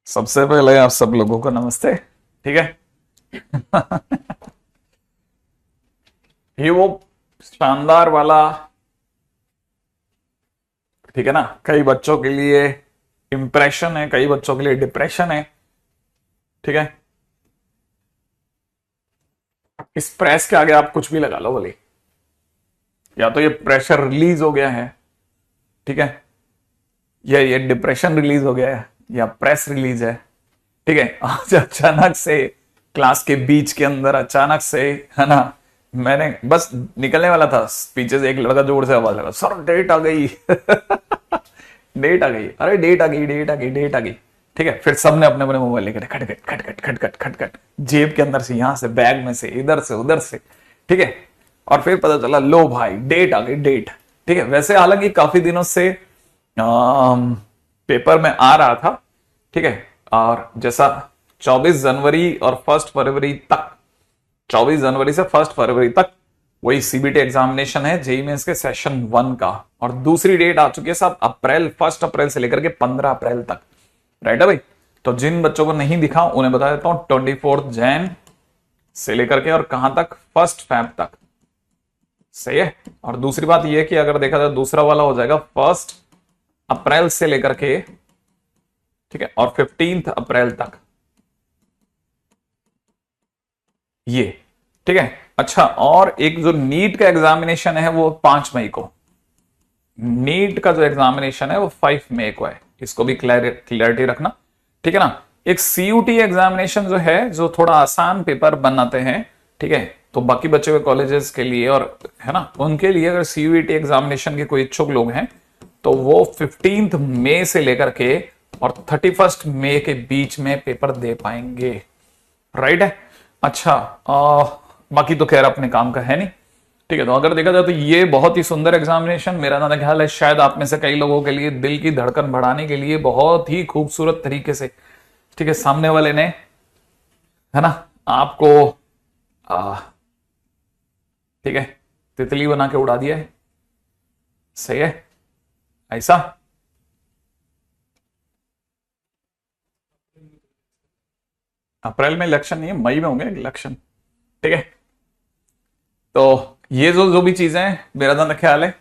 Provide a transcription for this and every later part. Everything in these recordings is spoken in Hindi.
सबसे पहले आप सब लोगों को नमस्ते। ठीक है। ये वो शानदार वाला, ठीक है ना, कई बच्चों के लिए इंप्रेशन है, कई बच्चों के लिए डिप्रेशन है। ठीक है। इस प्रेस के आगे आप कुछ भी लगा लो बोली, या तो ये प्रेशर रिलीज हो गया है, ठीक है, या ये डिप्रेशन रिलीज हो गया है, या प्रेस रिलीज है। ठीक है। आज अचानक से क्लास के बीच के अंदर अचानक से, है ना, मैंने बस निकलने वाला था, पीछे से एक लड़का जोर से आवाज लगा, सर डेट आ गई। डेट आ गई, अरे डेट आ गई, डेट आ गई, डेट आ गई। ठीक है। फिर सबने अपने अपने मोबाइल लेकर खटखट खटखट खटखट खटखट, जेब के अंदर से, यहां से, बैग में से, इधर से उधर से। ठीक है। और फिर पता चला, लो भाई डेट आ गई, डेट। ठीक है। वैसे हालांकि काफी दिनों से पेपर में आ रहा था। ठीक है। और जैसा 24 जनवरी और 1 फरवरी तक, 24 जनवरी से 1 फरवरी तक वही सीबीटी एग्जामिनेशन है, जेई मेंस के सेशन 1 का। और दूसरी डेट आ चुकी है साहब, 1 अप्रैल से लेकर के 15 अप्रैल तक। राइट है भाई। तो जिन बच्चों को नहीं दिखा उन्हें बता देता हूं, 24 जैन से लेकर के और कहां तक, 1 फेब तक। सही है। और दूसरी बात यह कि अगर देखा जाए दूसरा वाला हो जाएगा 1 अप्रैल से लेकर के, ठीक है, और 15 अप्रैल तक ये। ठीक है। अच्छा, और एक जो नीट का एग्जामिनेशन है वो 5 मई को, नीट का जो एग्जामिनेशन है वो 5 मई को है। इसको भी क्लैरिटी रखना। ठीक है ना। एक सीयूटी एग्जामिनेशन जो है, जो थोड़ा आसान पेपर बनाते हैं, ठीक है, तो बाकी बचे हुए कॉलेजेस के लिए और, है ना, उनके लिए अगर सीयूटी एग्जामिनेशन के कोई इच्छुक लोग हैं तो वो 15 मई से लेकर के और 31 मई के बीच में पेपर दे पाएंगे। राइट है। अच्छा, बाकी तो खैर अपने काम का है नहीं। ठीक है। तो अगर देखा जाए तो ये बहुत ही सुंदर एग्जामिनेशन, मेरा ना ख्याल है शायद आप में से कई लोगों के लिए दिल की धड़कन बढ़ाने के लिए बहुत ही खूबसूरत तरीके से, ठीक है, सामने वाले ने, है ना, आपको ठीक है, तितली बना के उड़ा दिया है। सही है ऐसा। अप्रैल में इलेक्शन नहीं है, मई में होंगे इलेक्शन। ठीक है। तो ये जो जो भी चीजें हैं, मेरा तो ख्याल है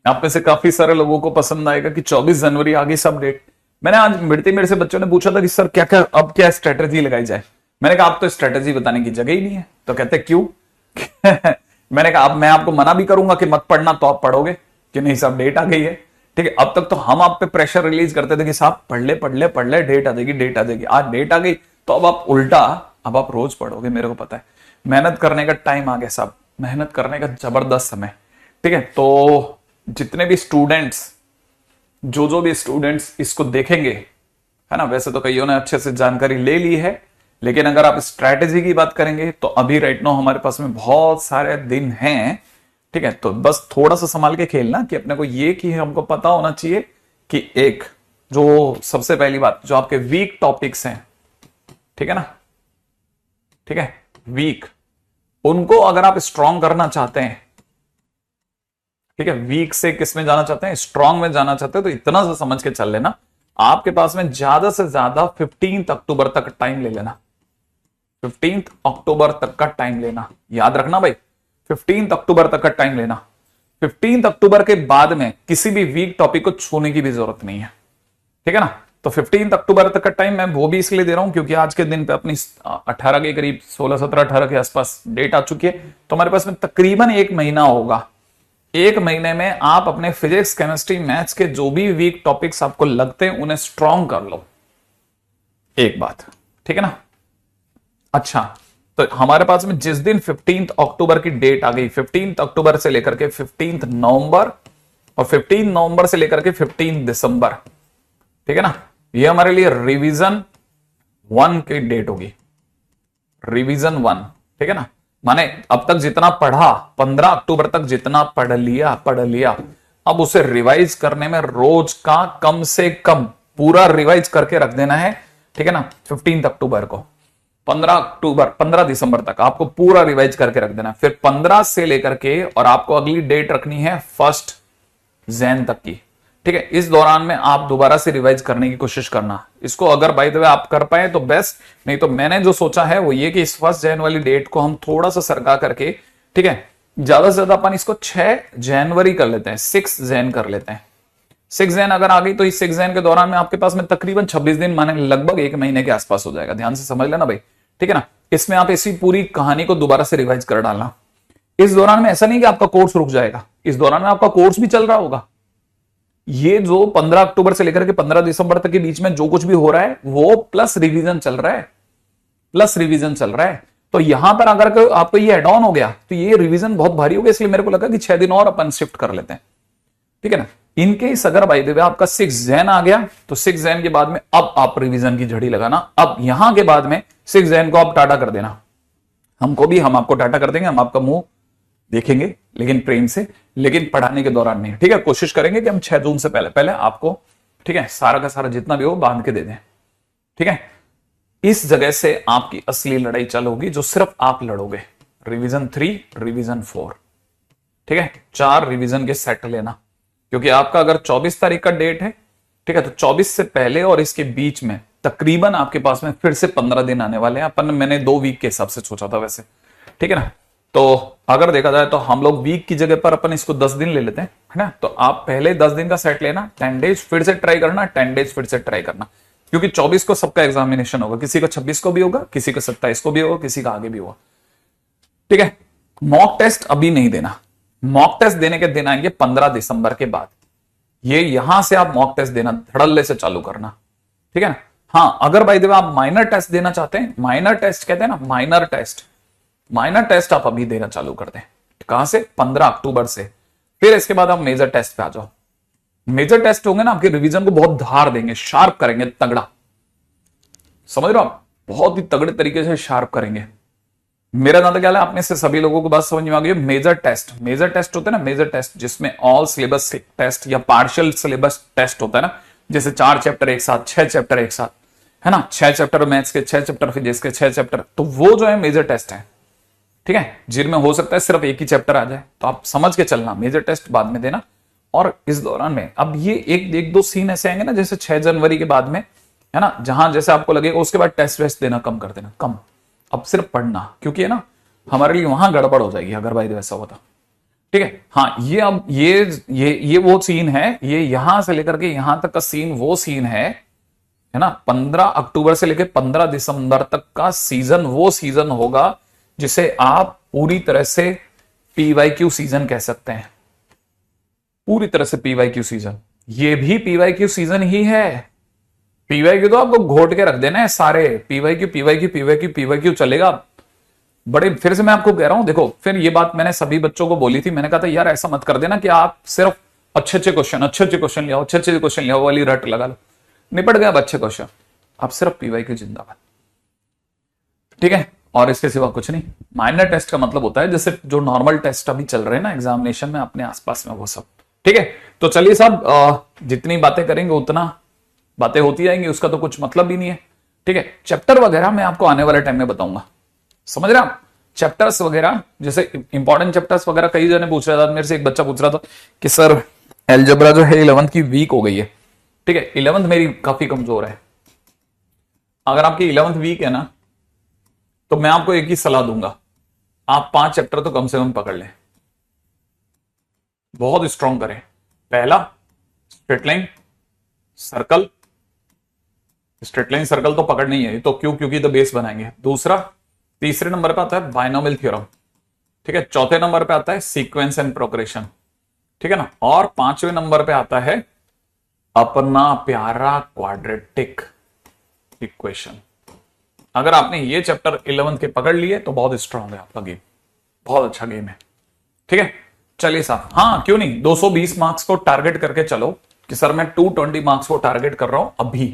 आप में से काफी सारे लोगों को पसंद आएगा कि 24 जनवरी आ गई सब डेट। मैंने आज मेरे से बच्चों ने पूछा था कि सर क्या क्या अब क्या स्ट्रेटेजी लगाई जाए। मैंने कहा आप तो स्ट्रेटेजी बताने की जगह ही नहीं है। तो कहते क्यों? मैंने कहा अब मैं आपको मना भी करूंगा कि मत पढ़ना तो आप पढ़ोगे कि नहीं साहब डेट आ गई है। ठीक है। अब तक तो हम आप पे प्रेशर रिलीज करते थे कि साहब पढ़ ले पढ़ ले पढ़ ले, डेट आ जाएगी, डेट आ जाएगी। आज डेट आ गई तो अब आप उल्टा, अब आप रोज पढ़ोगे, मेरे को पता है। मेहनत करने का टाइम आ गया साहब, मेहनत करने का जबरदस्त समय। ठीक है। तो जितने भी स्टूडेंट्स, जो जो भी स्टूडेंट्स इसको देखेंगे, है ना, वैसे तो कईयों ने अच्छे से जानकारी ले ली है, लेकिन अगर आप स्ट्रैटेजी की बात करेंगे तो अभी राइट नाउ हमारे पास में बहुत सारे दिन हैं। ठीक है। तो बस थोड़ा सा संभाल के खेलना कि अपने को ये कि हमको पता होना चाहिए कि एक, जो सबसे पहली बात, जो आपके वीक टॉपिक्स हैं, ठीक है ना, ठीक है, वीक, उनको अगर आप स्ट्रॉन्ग करना चाहते हैं, ठीक है, वीक से किस में जाना चाहते हैं, स्ट्रॉन्ग में जाना चाहते हैं, तो इतना सा समझ के चल लेना, आपके पास में ज्यादा से ज्यादा 15 अक्टूबर तक टाइम ले लेना। 15 अक्टूबर तक का टाइम लेना, याद रखना भाई, 15 अक्टूबर तक का टाइम लेना। 15 अक्टूबर के बाद में किसी भी वीक टॉपिक को छूने की भी जरूरत नहीं है। ठीक है ना। तो 15 अक्टूबर तक का टाइम मैं वो भी इसलिए दे रहा हूं क्योंकि आज के दिन पे अपनी 18 के करीब, 16 17 18 के आसपास डेट आ चुकी है। तो हमारे पास में तकरीबन 1 महीना होगा। 1 महीने में आप अपने फिजिक्स, केमिस्ट्री, मैथ्स के जो भी वीक टॉपिक्स आपको लगते हैं उन्हें स्ट्रॉन्ग कर लो। एक बात, ठीक है ना। अच्छा, तो हमारे पास में जिस दिन 15 अक्टूबर की डेट आ गई, 15 अक्टूबर से लेकर के 15 नवंबर और 15 नवंबर से लेकर के 15 दिसंबर, ठीक है ना, ये हमारे लिए रिवीजन 1 की डेट होगी। रिवीजन 1, ठीक है ना, माने अब तक जितना पढ़ा, 15 अक्टूबर तक जितना पढ़ लिया, अब उसे रिवाइज करने में रोज का कम से कम पूरा रिवाइज करके रख देना है। ठीक है ना। 15 अक्टूबर को, 15 दिसंबर तक आपको पूरा रिवाइज करके रख देना। फिर 15 से लेकर के और आपको अगली डेट रखनी है 1 जैन तक की। ठीक है, इस दौरान में आप दोबारा से रिवाइज करने की कोशिश करना इसको। अगर बाय द वे आप कर पाए तो बेस्ट, नहीं तो मैंने जो सोचा है वो ये कि इस 1 जनवरी वाली डेट को हम थोड़ा सा सरका करके, ठीक है, ज्यादा से ज्यादा अपन इसको 6 जनवरी कर लेते हैं, 6 जैन कर लेते हैं। 6 जैन अगर आ गई तो इस 6 जैन के दौरान में आपके पास में तकरीबन 26 दिन, माने लगभग 1 महीने के आसपास हो जाएगा। ध्यान से समझ लेना भाई, ठीक है ना। इसमें आप इसी पूरी कहानी को दोबारा से रिवाइज कर डालना। इस दौरान में ऐसा नहीं कि आपका कोर्स रुक जाएगा, इस दौरान में आपका कोर्स भी चल रहा होगा। ये जो 15 अक्टूबर से लेकर के 15 दिसंबर तक के बीच में जो कुछ भी हो रहा है वो प्लस रिवीजन चल रहा है, प्लस रिवीजन चल रहा है। तो यहां पर अगर आपको ये एड ऑन हो गया तो ये रिवीजन बहुत भारी हो गया, इसलिए मेरे को लगा कि 6 दिन और अपन शिफ्ट कर लेते हैं, ठीक है ना। इनकेस अगर बाय द वे आपका 6 जैन आ गया तो 6 जैन के बाद में अब आप रिवीजन की झड़ी लगाना। अब यहां के बाद में 6 जैन को आप टाटा कर देना, हमको भी, हम आपको टाटा कर देंगे, हम आपका मुंह देखेंगे लेकिन प्रेम से, लेकिन पढ़ाने के दौरान नहीं, ठीक है। कोशिश करेंगे कि हम 6 जून से पहले पहले आपको, ठीक है, सारा का सारा जितना भी हो बांध के दे दें, ठीक है। इस जगह से आपकी असली लड़ाई चालू होगी जो सिर्फ आप लड़ोगे। रिवीजन 3, रिवीजन 4, ठीक है, 4 रिवीजन के सेट लेना, क्योंकि आपका अगर 24 तारीख का डेट है, ठीक है, तो 24 से पहले और इसके बीच में तकरीबन आपके पास में फिर से 15 दिन आने वाले हैं। अपन, मैंने 2 वीक के हिसाब से सोचा था वैसे, ठीक है ना। तो अगर देखा जाए तो हम लोग वीक की जगह पर अपन इसको 10 दिन ले लेते हैं, है ना। तो आप पहले 10 दिन का सेट लेना, 10 डेज फिर से ट्राई करना, 10 डेज फिर से ट्राई करना, क्योंकि 24 को सबका एग्जामिनेशन होगा, किसी का 26 को भी होगा, किसी का 27 को भी होगा, किसी का आगे भी होगा, ठीक है। मॉक टेस्ट अभी नहीं देना, मॉक टेस्ट देने के दिन आएंगे 15 दिसंबर के बाद। ये यहां से आप मॉक टेस्ट देना धड़ल्ले से चालू करना, ठीक है ना। हाँ, अगर बाय द वे आप माइनर टेस्ट देना चाहते हैं, माइनर टेस्ट कहते हैं ना, माइनर टेस्ट, माइनर टेस्ट आप अभी देना चालू कर दें। कहां से? 15 अक्टूबर से। फिर इसके बाद आप मेजर टेस्ट पे आ जाओ। मेजर टेस्ट होंगे ना, आपके रिवीजन को बहुत धार देंगे, शार्प करेंगे, तगड़ा, समझ रहे हो आप, बहुत ही तगड़े तरीके से शार्प करेंगे। मेरा ज्यादा ख्याल है आप में से सभी लोगों को बात समझ में आ गई। मेजर टेस्ट, मेजर टेस्ट होता है ना, मेजर टेस्ट जिसमें ऑल सिलेबस टेस्ट या पार्शियल सिलेबस टेस्ट होता है ना, जैसे 4 चैप्टर एक साथ, 6 चैप्टर एक साथ, है ना, 6 चैप्टर मैथ्स के, 6 चैप्टर फिजिक्स के, 6 चैप्टर, तो वो जो है मेजर टेस्ट है, ठीक है, जिनमें हो सकता है सिर्फ एक ही चैप्टर आ जाए, तो आप समझ के चलना, मेजर टेस्ट बाद में देना। और इस दौरान में अब ये एक दो सीन ऐसे आएंगे ना, जैसे 6 जनवरी के बाद में, है ना, जहां जैसे आपको लगेगा, उसके बाद टेस्ट वेस्ट देना कम कर देना, कम, अब सिर्फ पढ़ना, क्योंकि है ना हमारे लिए वहां गड़बड़ हो जाएगी अगर भाई वैसा होता, ठीक है। हाँ, ये अब ये वो सीन है, ये यहां से लेकर के यहां तक का सीन वो सीन है ना, 15 अक्टूबर से लेकर 15 दिसंबर तक का सीजन वो सीजन होगा जिसे आप पूरी तरह से पीवाईक्यू सीजन कह सकते हैं, पूरी तरह से पीवाईक्यू सीजन। ये भी पीवाईक्यू सीजन ही है। पीवाईक्यू तो आपको घोट के रख देना है सारे, पीवाईक्यू पीवाईक्यू पीवाईक्यू पीवाईक्यू चलेगा बड़े। फिर से मैं आपको कह रहा हूं, देखो, फिर ये बात मैंने सभी बच्चों को बोली थी, मैंने कहा था यार ऐसा मत कर देना कि आप सिर्फ अच्छे अच्छे क्वेश्चन ले आओ, अच्छे अच्छे क्वेश्चन ले आओ वाली रट लगा लो, निपट गया अब अच्छे क्वेश्चन, आप सिर्फ पीवाईक्यू जिंदाबाद, ठीक है। और इसके सिवा कुछ नहीं। माइनर टेस्ट का मतलब होता है जैसे जो नॉर्मल टेस्ट अभी चल रहे हैं ना एग्जामिनेशन में अपने आसपास में, वो सब, ठीक है। तो चलिए साहब, जितनी बातें करेंगे उतना बातें होती जाएंगी, उसका तो कुछ मतलब ही नहीं है, ठीक है। चैप्टर वगैरह मैं आपको आने वाले टाइम में बताऊंगा, समझ रहे आप, चैप्टर्स वगैरह, जैसे इंपॉर्टेंट चैप्टर्स वगैरह कई जने पूछ रहा था मेरे से, एक बच्चा पूछ रहा था कि सर एलजेब्रा जो है 11th की वीक हो गई है, ठीक है, 11th मेरी काफी कमजोर है। अगर आपकी 11th वीक है ना, तो मैं आपको एक ही सलाह दूंगा, आप 5 चैप्टर तो कम से कम पकड़ लें, बहुत स्ट्रॉन्ग करें। पहला straight line circle, straight line circle तो पकड़नी है, तो क्योंकि तो बेस बनाएंगे। दूसरा, तीसरे नंबर पे आता है बायनोमियल थ्योरम, ठीक है। चौथे नंबर पे आता है सीक्वेंस एंड प्रोग्रेशन, ठीक है ना। और 5वें नंबर पे आता है अपना प्यारा क्वाड्रेटिक इक्वेशन। अगर आपने ये चैप्टर 11th के पकड़ लिए तो बहुत स्ट्रांग है आपका गेम, बहुत अच्छा गेम है, ठीक है। चलिए साहब, हाँ क्यों नहीं, 220 मार्क्स को टारगेट करके चलो कि सर मैं 220 मार्क्स को टारगेट कर रहा हूं अभी,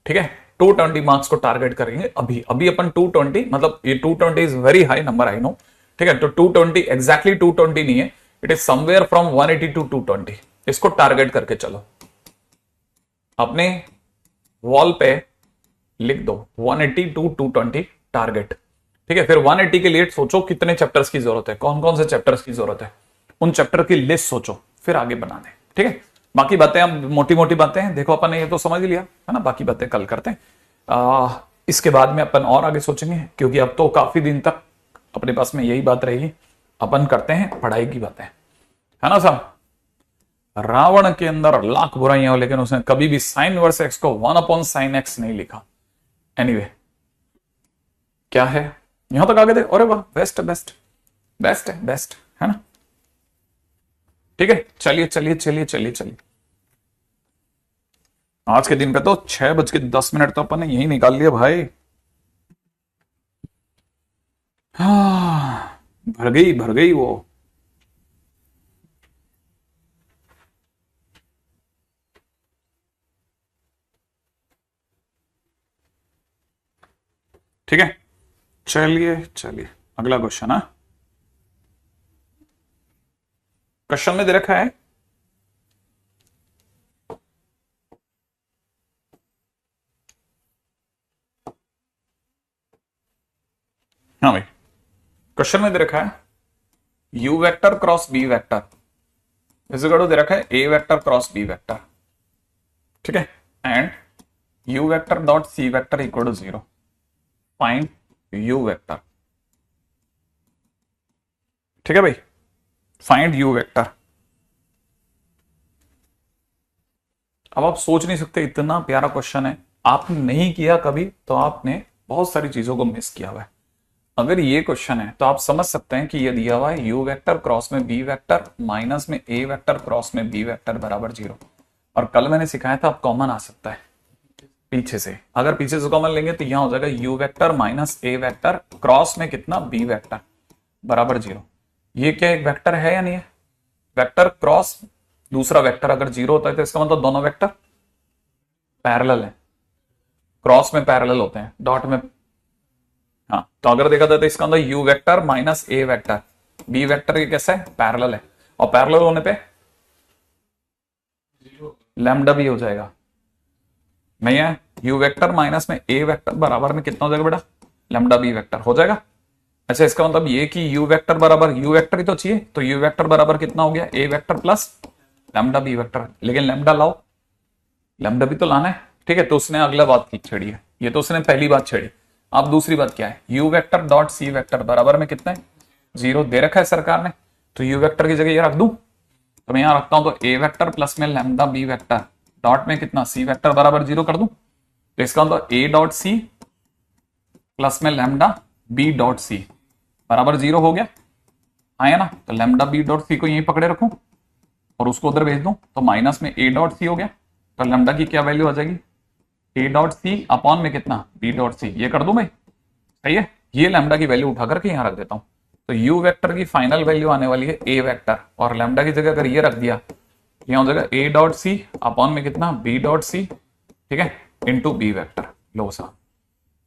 ठीक है। 220 मार्क्स को टारगेट करेंगे अभी अभी अपन 220, मतलब ये 220 is very high number, I know, ठीक है। तो 220 एग्जैक्टली 220 नहीं है, it is somewhere from 180 to 220, इसको टारगेट करके चलो। अपने वॉल पे लिख दो 180 टू 220 टारगेट, ठीक है। फिर 180 के लिए सोचो कितने चैप्टर्स की जरूरत है, कौन कौन से चैप्टर्स की जरूरत है, उन चैप्टर की लिस्ट सोचो, फिर आगे बना दें, ठीक है। बाकी बातें हम मोटी मोटी बातें हैं, देखो अपन ने ये तो समझ लिया है ना, बाकी बातें कल करते हैं। इसके बाद में अपन और आगे सोचेंगे, क्योंकि अब तो काफी दिन तक अपने पास में यही बात रहेगी। अपन करते हैं पढ़ाई की बातें, है ना साहब। रावण के अंदर लाख बुराइयां हो, लेकिन उसने कभी भी साइन वर्स एक्स को 1/sin x नहीं लिखा। एनीवे क्या है, यहां तक आगे दे, अरे वाह, बेस्ट बेस्ट बेस्ट है, बेस्ट है ना। ठीक है, चलिए चलिए चलिए चलिए चलिए। आज के दिन पे तो 6:10 तो अपन ने यही निकाल लिया भाई। हाँ, भर गई वो। ठीक है, चलिए चलिए अगला क्वेश्चन है। क्वेश्चन में दे रखा है हाँ भाई, क्वेश्चन में दे रखा है u vector cross b vector is equal to दे रखा है a vector cross b vector. ठीक है, and u vector dot c vector equal to 0। Find u vector. ठीक है भाई, फाइंड u वेक्टर। अब आप सोच नहीं सकते, इतना प्यारा क्वेश्चन है, आपने नहीं किया कभी तो आपने बहुत सारी चीजों को मिस किया हुआ है। अगर ये क्वेश्चन है तो आप समझ सकते हैं कि ये दिया हुआ है u वेक्टर क्रॉस में b वेक्टर माइनस में a वेक्टर क्रॉस में b वेक्टर बराबर 0। और कल मैंने सिखाया था आप कॉमन आ सकता है पीछे से, अगर पीछे से कॉमन लेंगे तो यहां हो जाएगा u vector minus a vector cross में कितना b वेक्टर बराबर 0। ये क्या एक वेक्टर है या नहीं है? वेक्टर क्रॉस दूसरा वेक्टर अगर 0 होता है तो इसका मतलब दोनों वेक्टर पैरेलल है, क्रॉस में पैरेलल होते हैं, डॉट में। हाँ, तो अगर देखा जाए तो इसका अंदर u vector minus a vector b vector के कैसा है, पैरेलल है, और पैरेलल होने पे लैम्डा भी हो जाएगा, नहीं है? u वेक्टर माइनस में a वेक्टर बराबर में कितना हो जाएगा बेटा, लैम्डा b वेक्टर हो जाएगा। अच्छा, इसका मतलब ये कि u वेक्टर बराबर u वेक्टर ही तो चाहिए, तो u वेक्टर बराबर कितना हो गया, a vector plus lambda b vector. लेकिन लैम्डा लाओ, लैम्डा भी तो लाना है। ठीक है, तो उसने अगला बात की छेड़ी है, ये तो उसने पहली बात छेड़ी। अब दूसरी बात क्या है, u vector dot c vector बराबर में कितना है, 0 दे रखा है सरकार ने, तो u वेक्टर की जगह ये रख दूं, तो मैं यहां रखता हूं, तो a वेक्टर प्लस में लैम्डा b वेक्टर डॉट में कितना c वेक्टर बराबर 0 कर दूं, तो इसका मतलब a डॉट c प्लस में लैम्डा b डॉट c बराबर 0 हो गया, आया ना। तो लैम्डा b डॉट c को यहीं पकड़े रखूं और उसको उधर भेज दूं, तो माइनस में a डॉट c हो गया, तो लैम्डा की क्या वैल्यू आ जाएगी, a डॉट सी अपॉन में कितना b डॉट सी, ये कर दूं भाई, सही है। ये लैम्डा की वैल्यू उठा करके यहां रख देता हूं, तो u वेक्टर की फाइनल वैल्यू आने वाली है a वेक्टर, और लैम्डा की जगह अगर ये रख दिया, यहां हो जाएगा a डॉट सी अपॉन में कितना b डॉट सी, ठीक है, इंटू b वेक्टर। लो साहब,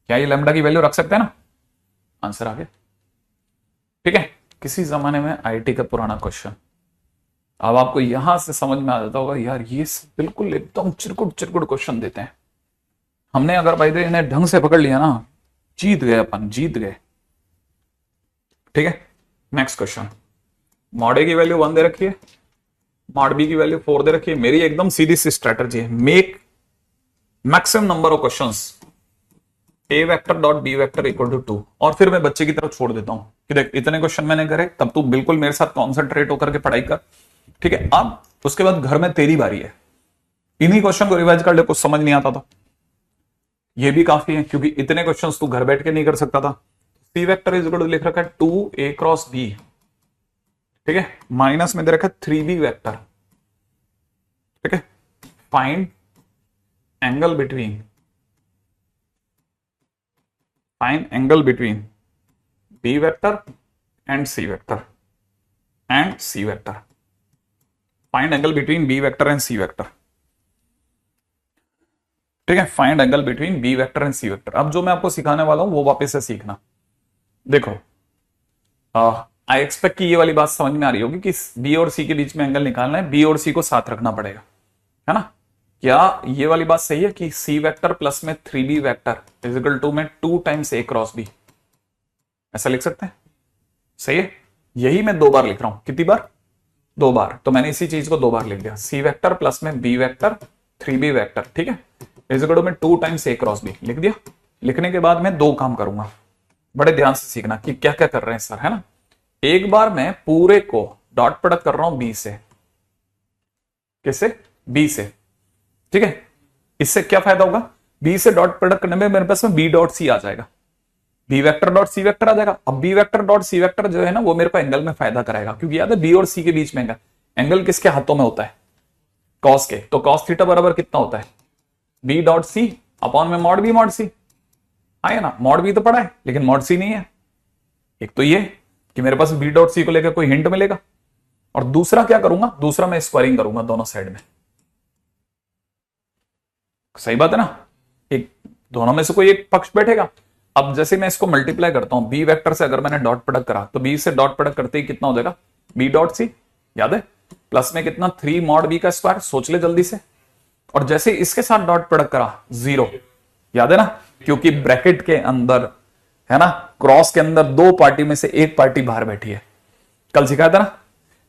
क्या ये लैम्डा की वैल्यू रख सकते हैं ना, आंसर आ गया। ठीक है, किसी जमाने में आईटी का पुराना क्वेश्चन, अब आपको यहां से समझ में आ जाता होगा यार, ये बिल्कुल एकदम चिरकुट चिरकुट क्वेश्चन देते हैं। हमने अगर भाई इन्हें ढंग से पकड़ लिया ना, जीत गए अपन, जीत गए। ठीक है, नेक्स्ट क्वेश्चन। मॉड ए की वैल्यू 1 दे रखी है, मॉड बी की वैल्यू 4 दे रखी है। मेरी एकदम सीधी सी स्ट्रेटजी है, make maximum number of questions a vector dot b vector equal to 2, और फिर मैं बच्चे की तरफ छोड़ देता हूं कि देख इतने क्वेश्चन मैंने करे, तब तू बिल्कुल मेरे साथ कॉन्सेंट्रेट होकर के पढ़ाई कर। ठीक है, अब उसके बाद घर में तेरी बारी है, इन्हीं क्वेश्चन को रिवाइज कर ले, कुछ समझ नहीं आता तो ये भी काफी है, क्योंकि इतने क्वेश्चंस तू घर बैठ के नहीं कर सकता था। C vector is equal to लिख रखा है 2a क्रॉस b, ठीक है, माइनस में दे रखा है 3b वेक्टर। ठीक है, find angle between, find angle between b vector and c vector and c vector, find angle between b vector and c vector. ठीक है, find angle between b vector and c vector. अब जो मैं आपको सिखाने वाला हूं वो वापस से सीखना। देखो, आई एक्सपेक्ट कि ये वाली बात समझ में आ रही होगी कि बी और सी के बीच में एंगल निकालना है, बी और सी को साथ रखना पड़ेगा, है ना। क्या ये वाली बात सही है कि सी वेक्टर प्लस में 3b vector is equal to में 2 टाइम्स a क्रॉस b, ऐसा लिख सकते हैं? सही है, यही मैं 2 बार लिख रहा हूं। कितनी बार? 2 बार, तो मैंने इसी चीज को 2 बार लिख दिया, सी वेक्टर प्लस में बी वेक्टर 3b वेक्टर, ठीक है, इज इक्वल टू में 2 टाइम्स a क्रॉस b लिख दिया। लिखने के बाद मैं 2 काम करूंगा, बड़े ध्यान से सीखना कि क्या क्या कर रहे हैं सर, है ना। एक बार मैं पूरे को डॉट प्रोडक्ट कर रहा हूं b से, किससे, b से, ठीक है। इससे क्या फायदा होगा, b से डॉट प्रोडक्ट करने में मेरे पास में b डॉट सी आ जाएगा, B vector dot C vector आ जाएगा। अब B vector dot C vector जो है ना वो मेरे को एंगल में फायदा कराएगा, क्योंकि याद है बी और सी के बीच में एंगल, एंगल किसके हाथों में होता है, कॉस के, तो कॉस थीटा बराबर कितना होता है, बी डॉट सी अपॉन में मॉड बी मॉड सी, आया ना, मॉड बी तो पड़ा है लेकिन मॉड सी नहीं है। एक तो ये कि मेरे पास बी डॉट सी को लेकर कोई हिंट मिलेगा, और दूसरा क्या करूंगा, दूसरा मैं स्क्वायरिंग करूंगा दोनों साइड में, सही बात है ना, एक दोनों में से कोई एक पक्ष बैठेगा। अब जैसे मैं इसको मल्टीप्लाई करता हूं, बी वेक्टर से अगर मैंने डॉट प्रोडक्ट करा तो बी से डॉट प्रोडक्ट करते ही कितना हो जाएगा, बी डॉट सी, याद है, प्लस में कितना 3 मॉड बी का स्क्वायर, सोच ले जल्दी से। और जैसे इसके साथ डॉट प्रोडक्ट करा 0, याद है ना, क्योंकि ब्रैकेट के अंदर है ना, क्रॉस के अंदर 2 पार्टी में से एक पार्टी बाहर बैठी है, कल सिखाया था ना,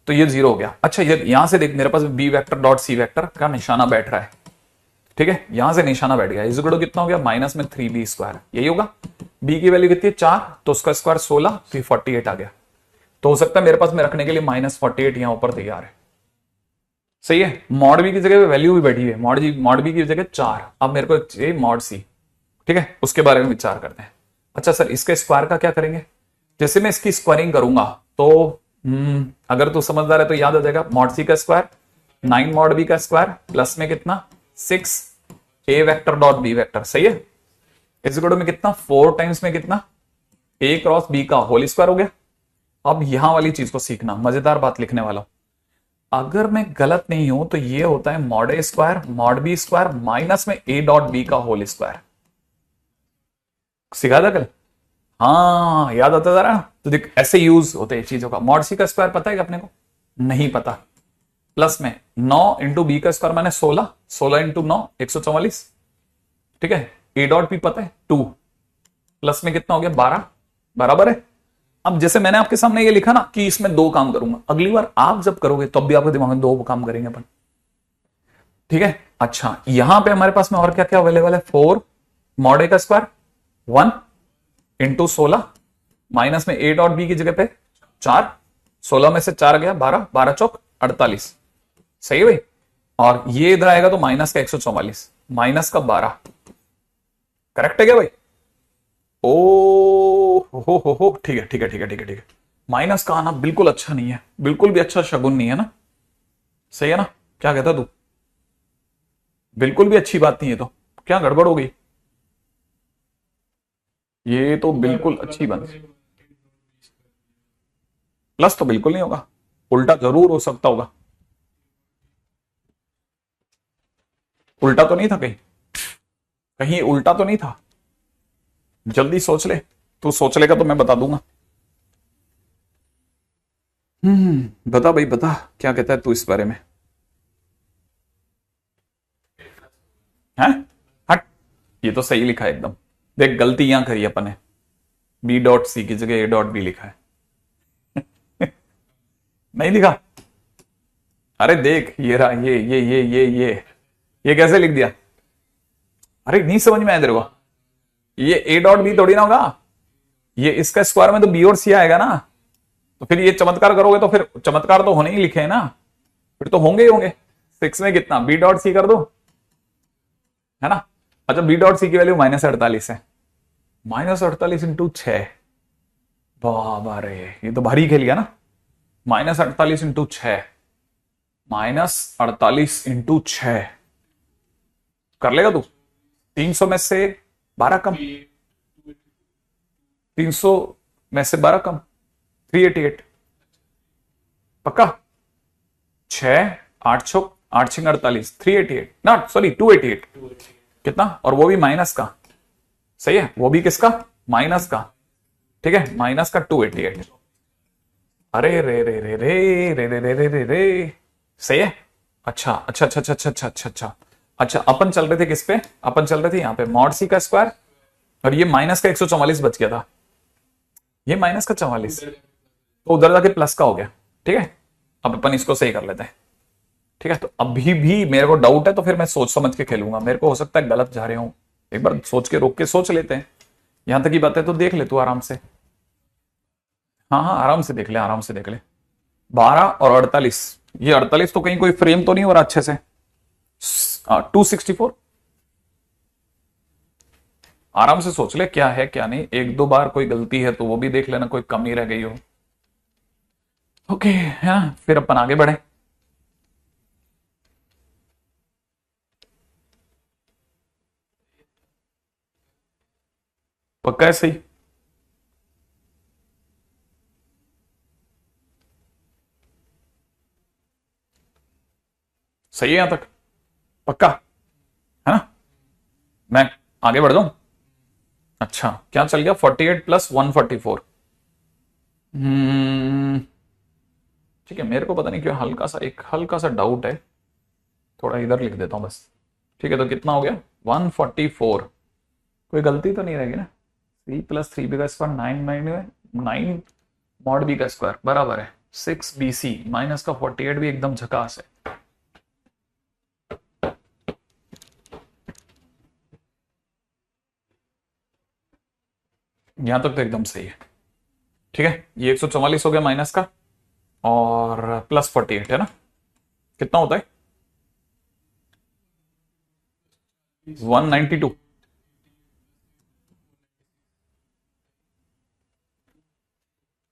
तो ये 0 हो गया। अच्छा ये यहां से देख, मेरे पास B vector dot C vector का निशाना बैठ रहा है, ठीक है, यहां से निशाना बैठ गया, इज इक्वल टू कितना हो गया, माइनस में 3b स्क्वायर, यही होगा। b की वैल्यू कितनी है 4, तो उसका स्क्वायर 16, तो 48 आ गया। तो हो सकता है मेरे पास में रखने के लिए -48 यहां ऊपर तैयार है, सही है। मॉड बी की जगह वैल्यू भी बैठी है, मॉड बी की जगह 4, अब मेरे को चाहिए मॉड सी, ठीक है, उसके बारे में विचार करते हैं। अच्छा सर इसके स्क्वायर का क्या करेंगे, जैसे मैं इसकी स्क्वायरिंग करूंगा तो अगर तू समझदार है तो याद आ जाएगा, मॉड सी का स्क्वायर 9 मॉड बी का स्क्वायर प्लस में कितना 6 ए वेक्टर डॉट बी वेक्टर, सही है, इस में कितना 4 टाइम्स में कितना ए क्रॉस बी का होल स्क्वायर हो गया। अब यहां वाली चीज को सीखना, मजेदार बात लिखने वाला हूं, अगर मैं गलत नहीं हूं तो ये होता है mod A square mod B square minus में ए डॉट बी का होल स्क्वायर, सिखा था कल, हाँ याद आता जरा, तो देख ऐसे यूज होते हैं चीजों का। मॉड सी का स्क्वायर पता है कि अपने को, नहीं पता, प्लस में 9 इंटू बी का स्क्वायर मैंने 16, 16 इंटू 9 144, ठीक है, ए डॉट भी पता है 2, प्लस में कितना हो गया 12, बराबर है। अब जैसे मैंने आपके सामने ये लिखा ना कि इसमें 2 काम करूंगा, अगली बार आप जब करोगे तब भी आपके दिमाग में 2 काम करेंगे अपन, ठीक है। अच्छा यहां पे हमारे पास में और क्या क्या अवेलेबल है, 4 मॉड ए का स्क्वायर 1 इंटू 16 माइनस में ए डॉट बी की जगह पे 4, 16 में से 4 गया 12, 12 चौक 48, सही है भाई। और ये इधर आएगा तो माइनस का 144 माइनस का 12, करेक्ट है क्या भाई, ओ हो ठीक है ठीक है ठीक है ठीक है ठीक है। माइनस का आना बिल्कुल अच्छा नहीं है, बिल्कुल भी अच्छा शगुन नहीं है ना, सही है ना, क्या कहता तू, बिल्कुल भी अच्छी बात नहीं है, तो क्या गड़बड़ हो गई, ये तो बिल्कुल अच्छी बात, प्लस तो बिल्कुल नहीं होगा, उल्टा जरूर हो सकता होगा, उल्टा तो नहीं था कहीं, कहीं उल्टा तो नहीं था, जल्दी सोच ले, तू सोच लेगा तो मैं बता दूंगा। बता भाई बता, क्या कहता है तू इस बारे में, है हट, ये तो सही लिखा है एकदम, देख गलती यहां करी अपन ने, बी डॉट सी की जगह ए डॉट बी लिखा है नहीं लिखा, अरे देख ये रहा, ये कैसे लिख दिया, अरे नहीं समझ में आया तेरे को, ये ए डॉट बी थोड़ी ना होगा, ये इसका स्क्वायर में तो बी और सी आएगा ना, तो फिर ये चमत्कार करोगे तो फिर चमत्कार तो होने ही लिखे हैं ना, फिर तो होंगे ही होंगे। 6 में कितना बी डॉट सी कर दो, है ना। अच्छा बी डॉट सी की वैल्यू -48 है, -48 इंटू 6, बाबा रे ये तो भारी खेल गया ना, -48 इंटू 6, -48 इंटू 6 कर लेगा तू, 300 में से 12 कम, 300 में से 12 कम 388, पक्का, 6 8 6 8 6 48 388 ना सॉरी 288, कितना, और वो भी माइनस का, सही है, वो भी किसका माइनस का, ठीक है, माइनस का 288, अरे रे रे रे रे रे रे रे रे रे रे, सही है। अच्छा अच्छा अच्छा अच्छा अच्छा अच्छा अच्छा अच्छा, अपन चल रहे थे किस पे, अपन चल रहे थे यहाँ पे मॉड सी का स्क्वायर, और ये माइनस का 144 बच गया था, ये माइनस का 44, तो उधर जाके प्लस का हो गया, ठीक है। अब अपन इसको सही कर लेते हैं। ठीक है, तो अभी भी मेरे को डाउट है तो फिर मैं सोच समझ के खेलूंगा, मेरे को हो सकता है गलत जा रहे हूं। एक बार सोच के रोक के सोच लेते हैं। यहां तक की बात है तो देख ले तू आराम से। हाँ हाँ, आराम से देख ले, आराम से देख ले। 12 और 48, ये 48 तो कहीं कोई फ्रेम तो नहीं हो रहा अच्छे से। 264। आराम से सोच ले क्या है क्या नहीं, एक दो बार कोई गलती है तो वो भी देख लेना, कोई कमी रह गई हो। ओके है ना, फिर अपन आगे बढ़े। पक्का है सही? सही है यहां तक? पक्का है ना? मैं आगे बढ़ जाऊं? अच्छा, क्या चल गया? 48 + 144। हम्म। ठीक है, मेरे को पता नहीं क्यों हल्का सा डाउट है। थोड़ा इधर लिख देता हूं बस। ठीक है, तो कितना हो गया? 144। कोई गलती तो नहीं रहेगी ना? 3 + 3 का स्क्वायर 9 मॉड बी का स्क्वायर बराबर है 6 BC माइनस का 48 भी एकदम झकास है। यहां तक तो एकदम सही है। ठीक है, ये 144 हो गया माइनस का, और +48 है ना? कितना होता है? 192।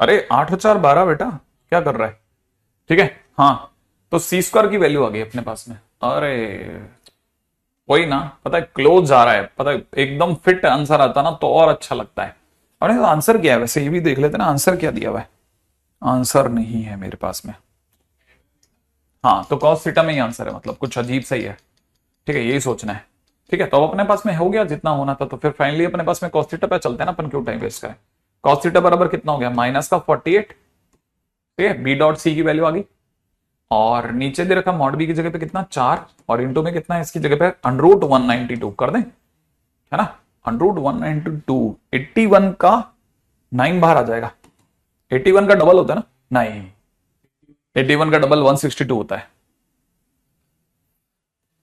अरे 8 और 4 12 बेटा, क्या कर रहा है? ठीक है। हाँ, तो C² की वैल्यू आ गई अपने पास में। अरे वही ना, पता है क्लोज आ रहा है, पता है एकदम फिट आंसर आता ना तो और अच्छा लगता है। अरे तो आंसर क्या है वैसे, ये भी देख लेते ना, आंसर क्या दिया हुआ है? आंसर नहीं है मेरे पास में। हाँ, तो cos थीटा में ही आंसर है, मतलब कुछ अजीब सा ही है। ठीक है, यही सोचना है। ठीक है, तो अब अपने पास में हो गया जितना होना था, तो फिर फाइनली अपने पास में cos थीटा पे चलते हैं ना, अपन क्यों टाइम वेस्ट करें। cos थीटा बराबर कितना हो गया? माइनस का 48। ठीक है, B.C की वैल्यू आ गई, और नीचे दे रखा मॉड बी की जगह पे कितना 4, और इंटू में कितना है इसकी जगह पे √192 कर दें, है ना? √192, 81 का 9 बाहर आ जाएगा। 81 का डबल होता है ना? नहीं, 81 का डबल 162 होता है।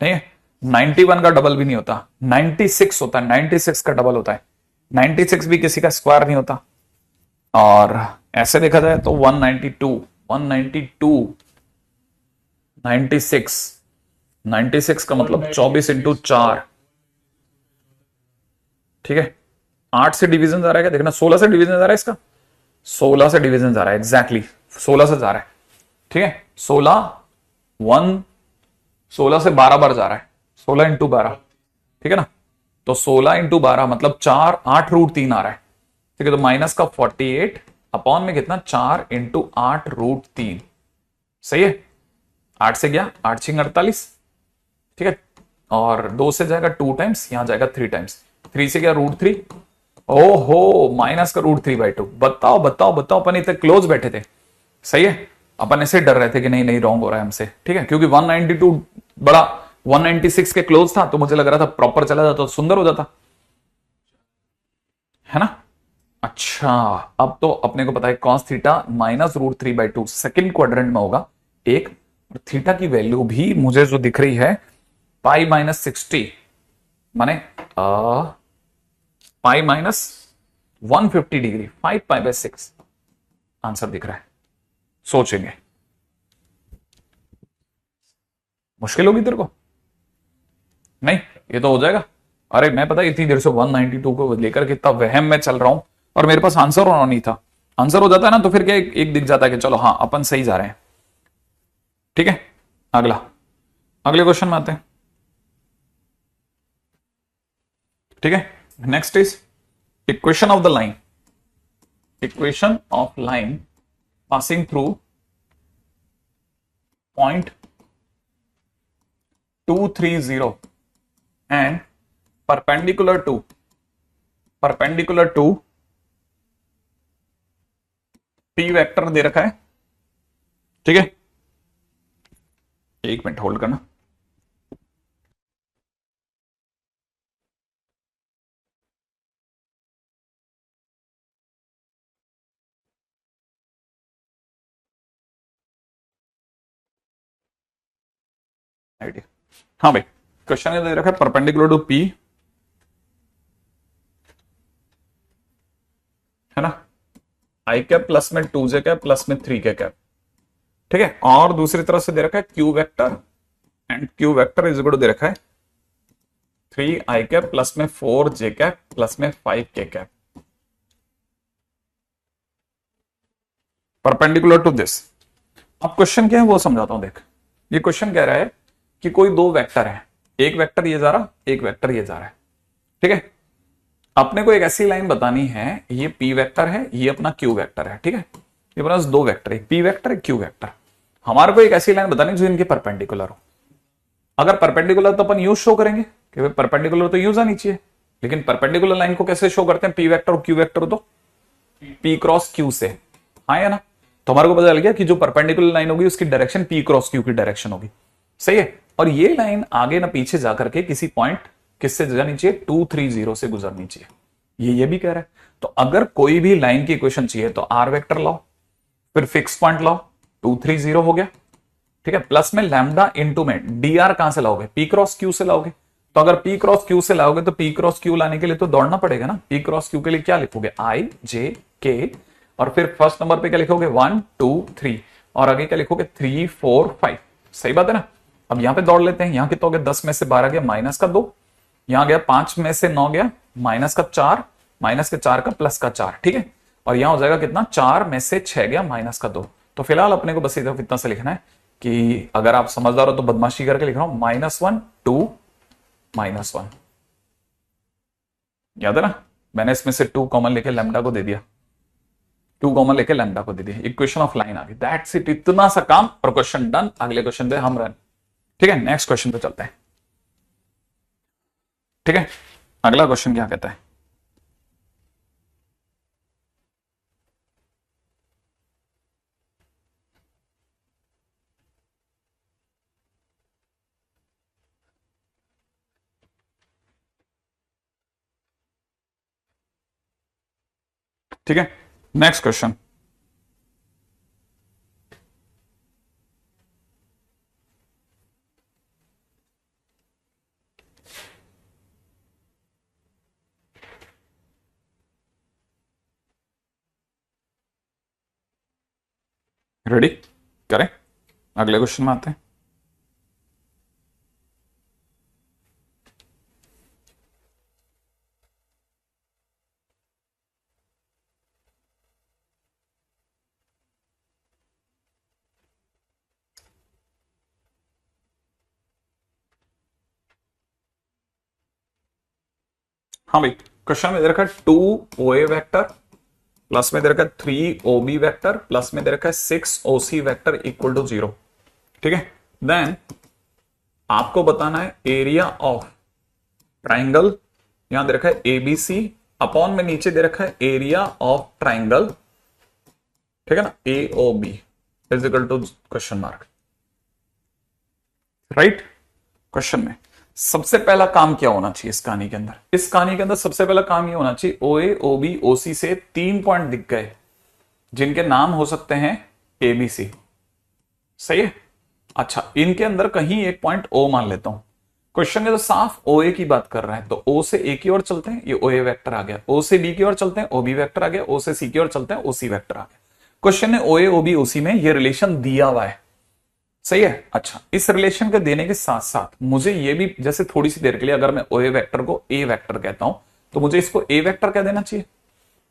नहीं है, 91 का डबल भी नहीं होता, 96 होता है, 96 का डबल होता है। 96 भी किसी का स्क्वायर नहीं होता। और ऐसे देखा जाए तो 192, 192, 96, 96 का मतलब 24 × 4। ठीक है, 8 से डिवीजन जा रहा है क्या, देखना 16 से डिवीजन जा रहा है इसका। 16 से डिवीजन जा रहा है, एग्जैक्टली 16 से जा रहा है। ठीक है, 16 से 12 बार जा रहा है, 16 × 12। ठीक है ना? तो 16 × 12 मतलब 4 8 √3 आ रहा है। ठीक है, तो माइनस का 48 अपॉन में कितना 4 × 8 √3। सही है। 8 से गया 8 × 6 = 48। ठीक है, और 2 से जाएगा 2 टाइम्स, यहां जाएगा 3 टाइम्स। 3 से गया √3। ओहो, माइनस का √3/2। बताओ बताओ बताओ, अपन इतने क्लोज बैठे थे। सही है, अपन ऐसे डर रहे थे कि नहीं नहीं रॉन्ग हो रहा है हमसे। ठीक है, क्योंकि 192 बड़ा 196 के क्लोज था, तो मुझे लग रहा था प्रॉपर चला जाता तो सुंदर हो जाता, है ना? अच्छा, अब तो अपने को पता है cos थीटा -√3/2 सेकेंड क्वाड्रेंट में होगा एक, और थीटा की वैल्यू भी मुझे जो दिख रही है π-60, माने π-150 डिग्री, 5π/6 आंसर दिख रहा है। सोचेंगे मुश्किल होगी तेरे को? नहीं, ये तो हो जाएगा। अरे मैं पता है इतनी देर से 192 को लेकर के इतना वहम में चल रहा हूं, और मेरे पास आंसर होना नहीं था। आंसर हो जाता है ना तो फिर क्या एक दिख जाता है कि चलो हाँ अपन सही जा रहे हैं। ठीक है, अगला, अगले क्वेश्चन में आते हैं। ठीक है, next is equation of the line, equation of line passing through point 230 and perpendicular to P vector दे रखा है। ठीक है, एक मिनट होल्ड करना। आइडिया। हाँ भाई, क्वेश्चन दे रखा है परपेंडिकुलर टू पी, है ना, आई कैप प्लस में 2j कैप प्लस में 3k कैप, ठीक है। और दूसरी तरफ से दे रखा है Q vector, and Q vector is equal to दे रखा है 3i कैप प्लस में 4j कैप प्लस में 5k cap, perpendicular to this. अब क्वेश्चन क्या है वो समझाता हूं, देख। ये क्वेश्चन कह रहा है कि कोई दो वेक्टर है, एक वेक्टर ये जा रहा, एक वेक्टर ये जा रहा है, ठीक है। अपने को एक ऐसी लाइन बतानी है, ये पी वेक्टर है, ये अपना क्यू वेक्टर है, ठीक है। ये अपना दो वेक्टर है, पी वेक्टर है, क्यू वेक्टर। हमारे को एक ऐसी लाइन बतानी जो इनके परपेंडिकुलर हो। अगर परपेंडिकुलर तो अपन यूज शो करेंगे कि भाई परपेंडिकुलर तो यूज आनी चाहिए, लेकिन परपेंडिकुलर लाइन को कैसे शो करते हैं, पी वेक्टर और क्यू वेक्टर, तो पी क्रॉस क्यू से, हाँ या ना। तो हमारे को पता चल गया कि जो परपेंडिकुलर लाइन होगी उसकी डायरेक्शन पी क्रॉस क्यू की डायरेक्शन होगी, सही है। और ये लाइन आगे ना पीछे जाकर के किसी पॉइंट किससे जानी चाहिए, 230 से गुजरनी चाहिए, ये भी कह रहा है। तो अगर कोई भी लाइन की इक्वेशन चाहिए तो आर वेक्टर लाओ, फिर फिक्स पॉइंट लाओ, 230 हो गया, ठीक है। प्लस में लैम्डा इनटू में डी आर कहां से लाओगे, पी क्रॉस क्यू से लाओगे। तो अगर पी क्रॉस क्यू से लाओगे तो पी क्रॉस क्यू लाने के लिए तो दौड़ना पड़ेगा ना। पी क्रॉस क्यू के लिए क्या लिखोगे, आई जे के, और फिर फर्स्ट नंबर पे क्या लिखोगे, 1 2 3, और आगे क्या लिखोगे, 3 4 5, सही बात है ना। अब यहां पे दौड़ लेते हैं, यहां कितना हो गया, 10 में से 12 गया, माइनस का 2, यहां गया 5 में से 9 गया, माइनस का 4, माइनस के 4 का प्लस का 4, ठीक है। और यहां हो जाएगा कितना, 4 में से 6 गया, माइनस का 2। तो फिलहाल अपने को बस इतना से लिखना है कि अगर आप समझदार हो तो बदमाशी करके लिख रहा हूं, -1 2 -1, याद है ना। मैंने इसमें से 2 कॉमन लेके लैम्डा को दे दिया, 2 कॉमन लेके लैम्डा को दे दिया, इक्वेशन ऑफ लाइन आ गई, दैट्स इट। इतना सा काम और क्वेश्चन डन। अगले क्वेश्चन पे हम रन, ठीक है। नेक्स्ट क्वेश्चन पे चलते हैं, ठीक है। अगला क्वेश्चन क्या कहता है, ठीक है। नेक्स्ट क्वेश्चन, रेडी करें, अगले क्वेश्चन में आते हैं। हाँ भाई, क्वेश्चन में दे रखा है 2 OA वेक्टर प्लस में दे रखा है 3 OB वेक्टर प्लस में दे रखा है 6 OC वेक्टर इक्वल टू 0, ठीक है। देन आपको बताना है एरिया ऑफ ट्राइंगल, यहां दे रखा है ABC, अपॉन में नीचे दे रखा है एरिया ऑफ ट्राइंगल, ठीक है ना, AOB is equal to question mark, right. Question में सबसे पहला काम क्या होना चाहिए इस कहानी के अंदर, इस कहानी के अंदर सबसे पहला काम ये होना चाहिए, OA OB OC से 3 पॉइंट दिख गए जिनके नाम हो सकते हैं ABC, सही है। अच्छा, इनके अंदर कहीं एक पॉइंट O मान लेता हूं। क्वेश्चन में तो साफ OA की बात कर रहा है, तो O से A की ओर चलते हैं, ये OA वेक्टर आ गया। O से B की ओर चलते हैं, OB वेक्टर आ गया। O से C की ओर चलते हैं, OC वेक्टर आ गया। क्वेश्चन ने OA OB OC में ये रिलेशन दिया हुआ है, सही है। अच्छा, इस रिलेशन के देने के साथ साथ मुझे ये भी, जैसे थोड़ी सी देर के लिए अगर मैं OA वेक्टर को A वेक्टर कहता हूं तो मुझे इसको A वेक्टर कह देना चाहिए,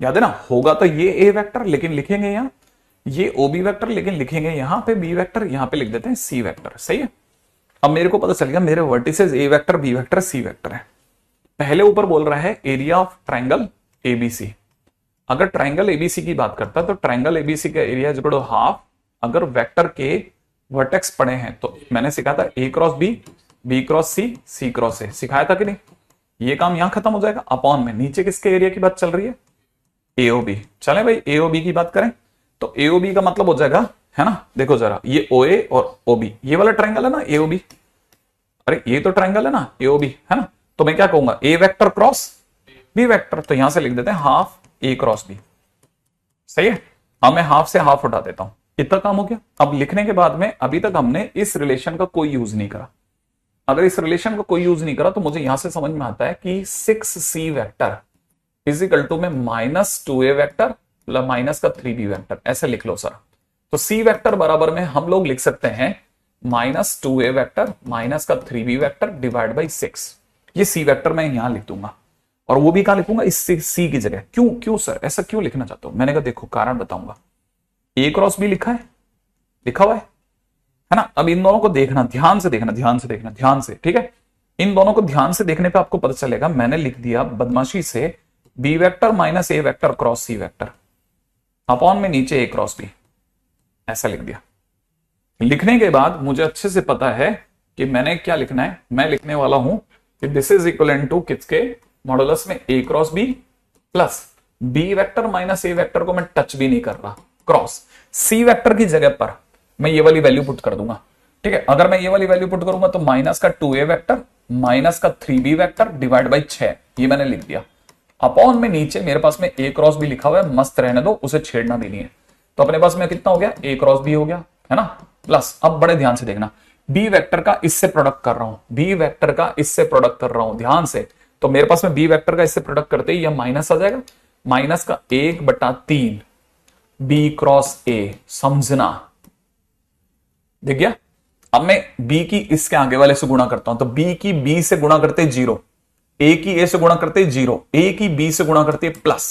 याद है ना। होगा तो ये A वेक्टर, लेकिन लिखेंगे यहां ये OB वेक्टर, लेकिन लिखेंगे यहां पे B वेक्टर, यहां पे लिख देते हैं C वेक्टर, सही है। अब मेरे को पता चल गया मेरे vertices A vector, B vector, C vector है। पहले ऊपर बोल रहा है एरिया ऑफ ट्राइंगल ABC। अगर ट्राइंगल ABC की बात करता है तो ट्राइंगल ABC का area is equal to half, अगर वेक्टर के वर्टेक्स पड़े हैं तो मैंने सिखाया था A cross B, B cross C, C cross A, सिखाया था कि नहीं। ये काम यहां खत्म हो जाएगा, अपॉन में नीचे किसके एरिया की बात चल रही है, AOB। चले भाई AOB की बात करें तो AOB का मतलब हो जाएगा, है ना, देखो जरा, ये OA और OB, ये वाला ट्राइंगल है ना AOB, अरे ये तो ट्राइंगल है ना AOB, है ना। तो मैं क्या कहूंगा, A vector cross B vector, तो यहां से लिख देते हैं हाफ A क्रॉस B, सही है। अब मैं हाफ से हाफ उठा देता हूं, इतना काम हो गया। अब लिखने के बाद में अभी तक हमने इस रिलेशन का कोई यूज नहीं करा, अगर इस रिलेशन का कोई यूज नहीं करा तो मुझे यहां से समझ में आता है कि 6c vector is equal to में -2a वेक्टर प्लस माइनस का 3b वेक्टर, ऐसे लिख लो सर। तो c वेक्टर बराबर में हम लोग लिख सकते हैं -2a वेक्टर माइनस का 3b वेक्टर डिवाइड बाई 6। ये c वेक्टर मैं यहां लिख दूंगा और वो भी कहां लिखूंगा, इस c की जगह। क्यों क्यों सर ऐसा क्यों लिखना चाहते हो? मैंने कहा देखो कारण बताऊंगा। a क्रॉस b लिखा है, लिखा हुआ है ना। अब इन दोनों को देखना, ध्यान से देखना, ध्यान से देखना, ध्यान से, ठीक है। इन दोनों को ध्यान से देखने पे आपको पता चलेगा मैंने लिख दिया बदमाशी से B vector minus A vector cross c vector upon में नीचे ए क्रॉस बी, ऐसा लिख दिया। लिखने के बाद मुझे अच्छे से पता है कि मैंने क्या लिखना है। मैं लिखने वाला हूं कि दिस इज इक्वल टू किसके मॉडुलस में A cross B plus B vector minus A vector को मैं टच भी नहीं कर रहा, क्रॉस सी वेक्टर की जगह पर मैं ये वाली वैल्यू पुट कर दूंगा, ठीक है। अगर मैं ये वाली वैल्यू पुट करूंगा तो माइनस का 2a वेक्टर माइनस का 3b वेक्टर डिवाइड बाई 6, ये मैंने लिख दिया। अपॉन में नीचे मेरे पास में a क्रॉस भी लिखा हुआ है, मस्त रहने दो, उसे छेड़ना भी नहीं है। तो अपने पास में कितना हो गया, a क्रॉस भी हो गया, है ना। प्लस अब बड़े ध्यान से देखना, b वेक्टर का इससे प्रोडक्ट कर रहा हूं, b वेक्टर का इससे प्रोडक्ट कर रहा हूं, ध्यान से। तो मेरे पास में b वेक्टर का इससे प्रोडक्ट करते ही यह माइनस आ जाएगा, माइनस का 1/3 b क्रॉस a, समझना, दिख गया। अब मैं b की इसके आगे वाले से गुणा करता हूं, तो b की b से गुणा करते 0, a की a से गुणा करते 0, a की b से गुणा करते प्लस,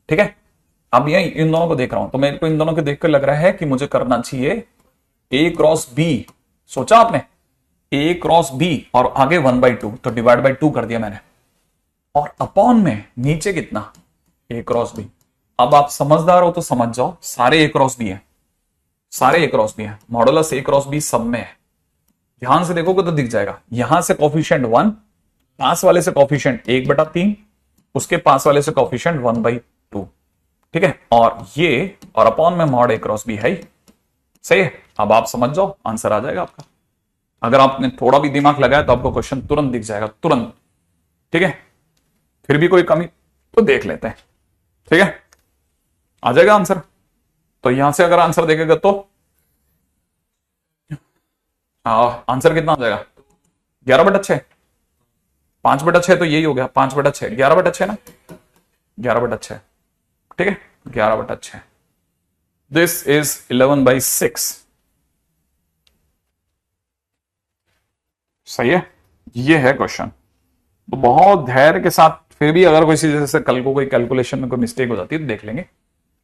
ठीक है। अब ये इन दोनों को देख रहा हूं तो मेरे को इन दोनों को देखकर लग रहा है कि मुझे करना चाहिए a क्रॉस b, सोचा आपने a क्रॉस b और आगे 1/2, तो डिवाइड बाई 2 कर दिया मैंने, और अपॉन में नीचे कितना a क्रॉस b। अब आप समझदार हो तो समझ जाओ, सारे a क्रॉस b है, सारे ए क्रॉस बी है, मॉडुलस ए क्रॉस बी सब में है। ध्यान से देखोगे तो दिख जाएगा, यहां से कॉफिशिएंट 1, पास वाले से कॉफिशिएंट 1/3, उसके पास वाले से कॉफिशिएंट 1/2, ठीक है। और ये और अपॉन में मॉड ए क्रॉस बी है, सही है। अब आप समझ जाओ, आंसर आ जाएगा आपका। अगर आपने थोड़ा भी दिमाग लगाया तो आपको क्वेश्चन तुरंत दिख जाएगा, तुरंत, ठीक है। फिर भी कोई कमी तो देख लेते हैं, ठीक है, आ जाएगा आंसर। तो यहां से अगर आंसर देखेगा तो आंसर कितना हो जाएगा, 11/6, 5/6 तो यही हो गया, 5/6, 11/6 ना, 11/6, ठीक है, 11/6। दिस इज 11/6, सही है। ये है क्वेश्चन। तो बहुत धैर्य के साथ, फिर भी अगर कोई चीज जैसे कल को कोई कैलकुलेशन में कोई मिस्टेक हो जाती है तो देख लेंगे,